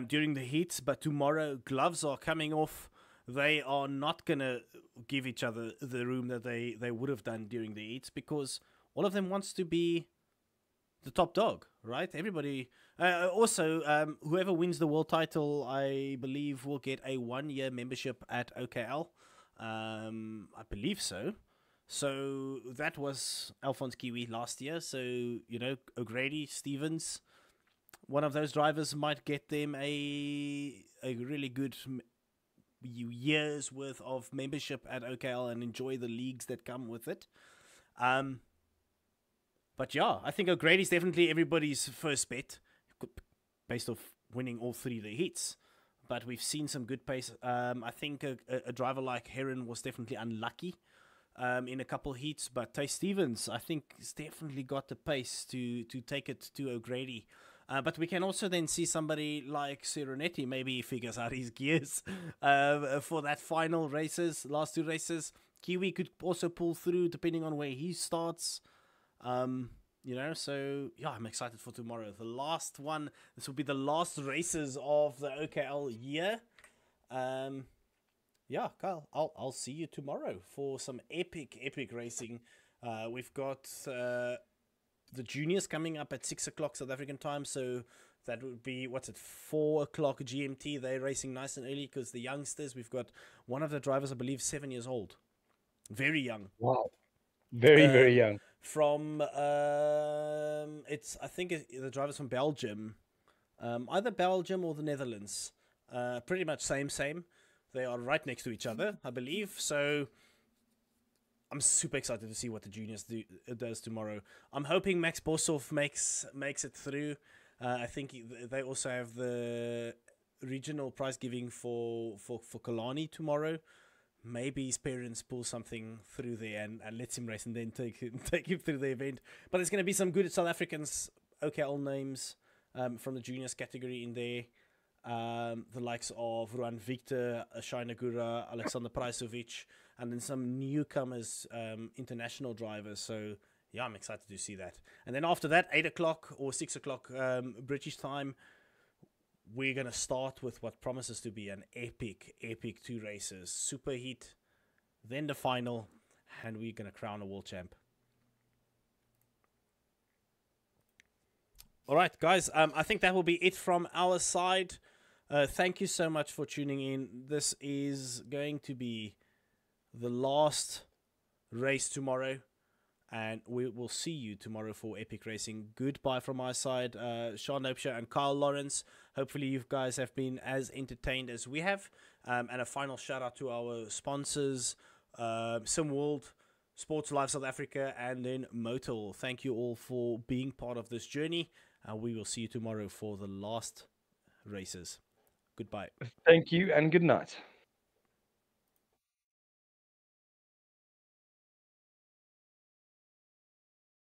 during the heats, but tomorrow gloves are coming off. They are not going to give each other the room that they would have done during the heats because all of them wants to be the top dog, right? Everybody... also, whoever wins the world title, I believe, will get a 1-year membership at OKL. I believe so. So that was Alphonse Kiwi last year. So, you know, O'Grady, Stevens, one of those drivers might get them a really good year's worth of membership at OKL and enjoy the leagues that come with it. But yeah, I think O'Grady's definitely everybody's first bet, based off winning all 3 of the heats. But we've seen some good pace. I think a driver like Heron was definitely unlucky in a couple heats. But Tay Stevens, I think, has definitely got the pace to take it to O'Grady. But we can also then see somebody like Serenetti, maybe he figures out his gears for that final last 2 races. Kiwi could also pull through depending on where he starts. You know, so yeah, I'm excited for tomorrow. The last one, this will be the last races of the OKL year. Yeah, Kyle, I'll see you tomorrow for some epic racing. We've got the juniors coming up at 6 o'clock South African time, so that would be 4 o'clock GMT. They're racing nice and early because the youngsters, we've got one of the drivers, I believe, 7 years old, very young. Wow, very young. From I think the driver's from Belgium, either Belgium or the Netherlands. Pretty much same. They are right next to each other, I believe. So I'm super excited to see what the juniors does tomorrow. I'm hoping Max Boshoff makes it through. I think they also have the regional prize giving for Kalani tomorrow. Maybe his parents pull something through there and lets him race and then take him through the event. But there's going to be some good South Africans OKL names from the juniors category in there. The likes of Ruan Victor, Shai Nagura, Alexander Prajsovic, and then some newcomers, international drivers. So yeah, I'm excited to see that. And then after that, 8 o'clock or 6 o'clock British time, we're going to start with what promises to be an epic 2 races. Super heat, then the final, and we're going to crown a world champ. All right, guys, I think that will be it from our side. Thank you so much for tuning in. This is going to be the last race tomorrow, and we will see you tomorrow for epic racing. Goodbye from my side, Sean Nopesha and Kyle Lawrence. Hopefully you guys have been as entertained as we have. And a final shout out to our sponsors, SimWorld, Sports Live South Africa, and then Motul. Thank you all for being part of this journey. We will see you tomorrow for the last races. Goodbye. Thank you and good night.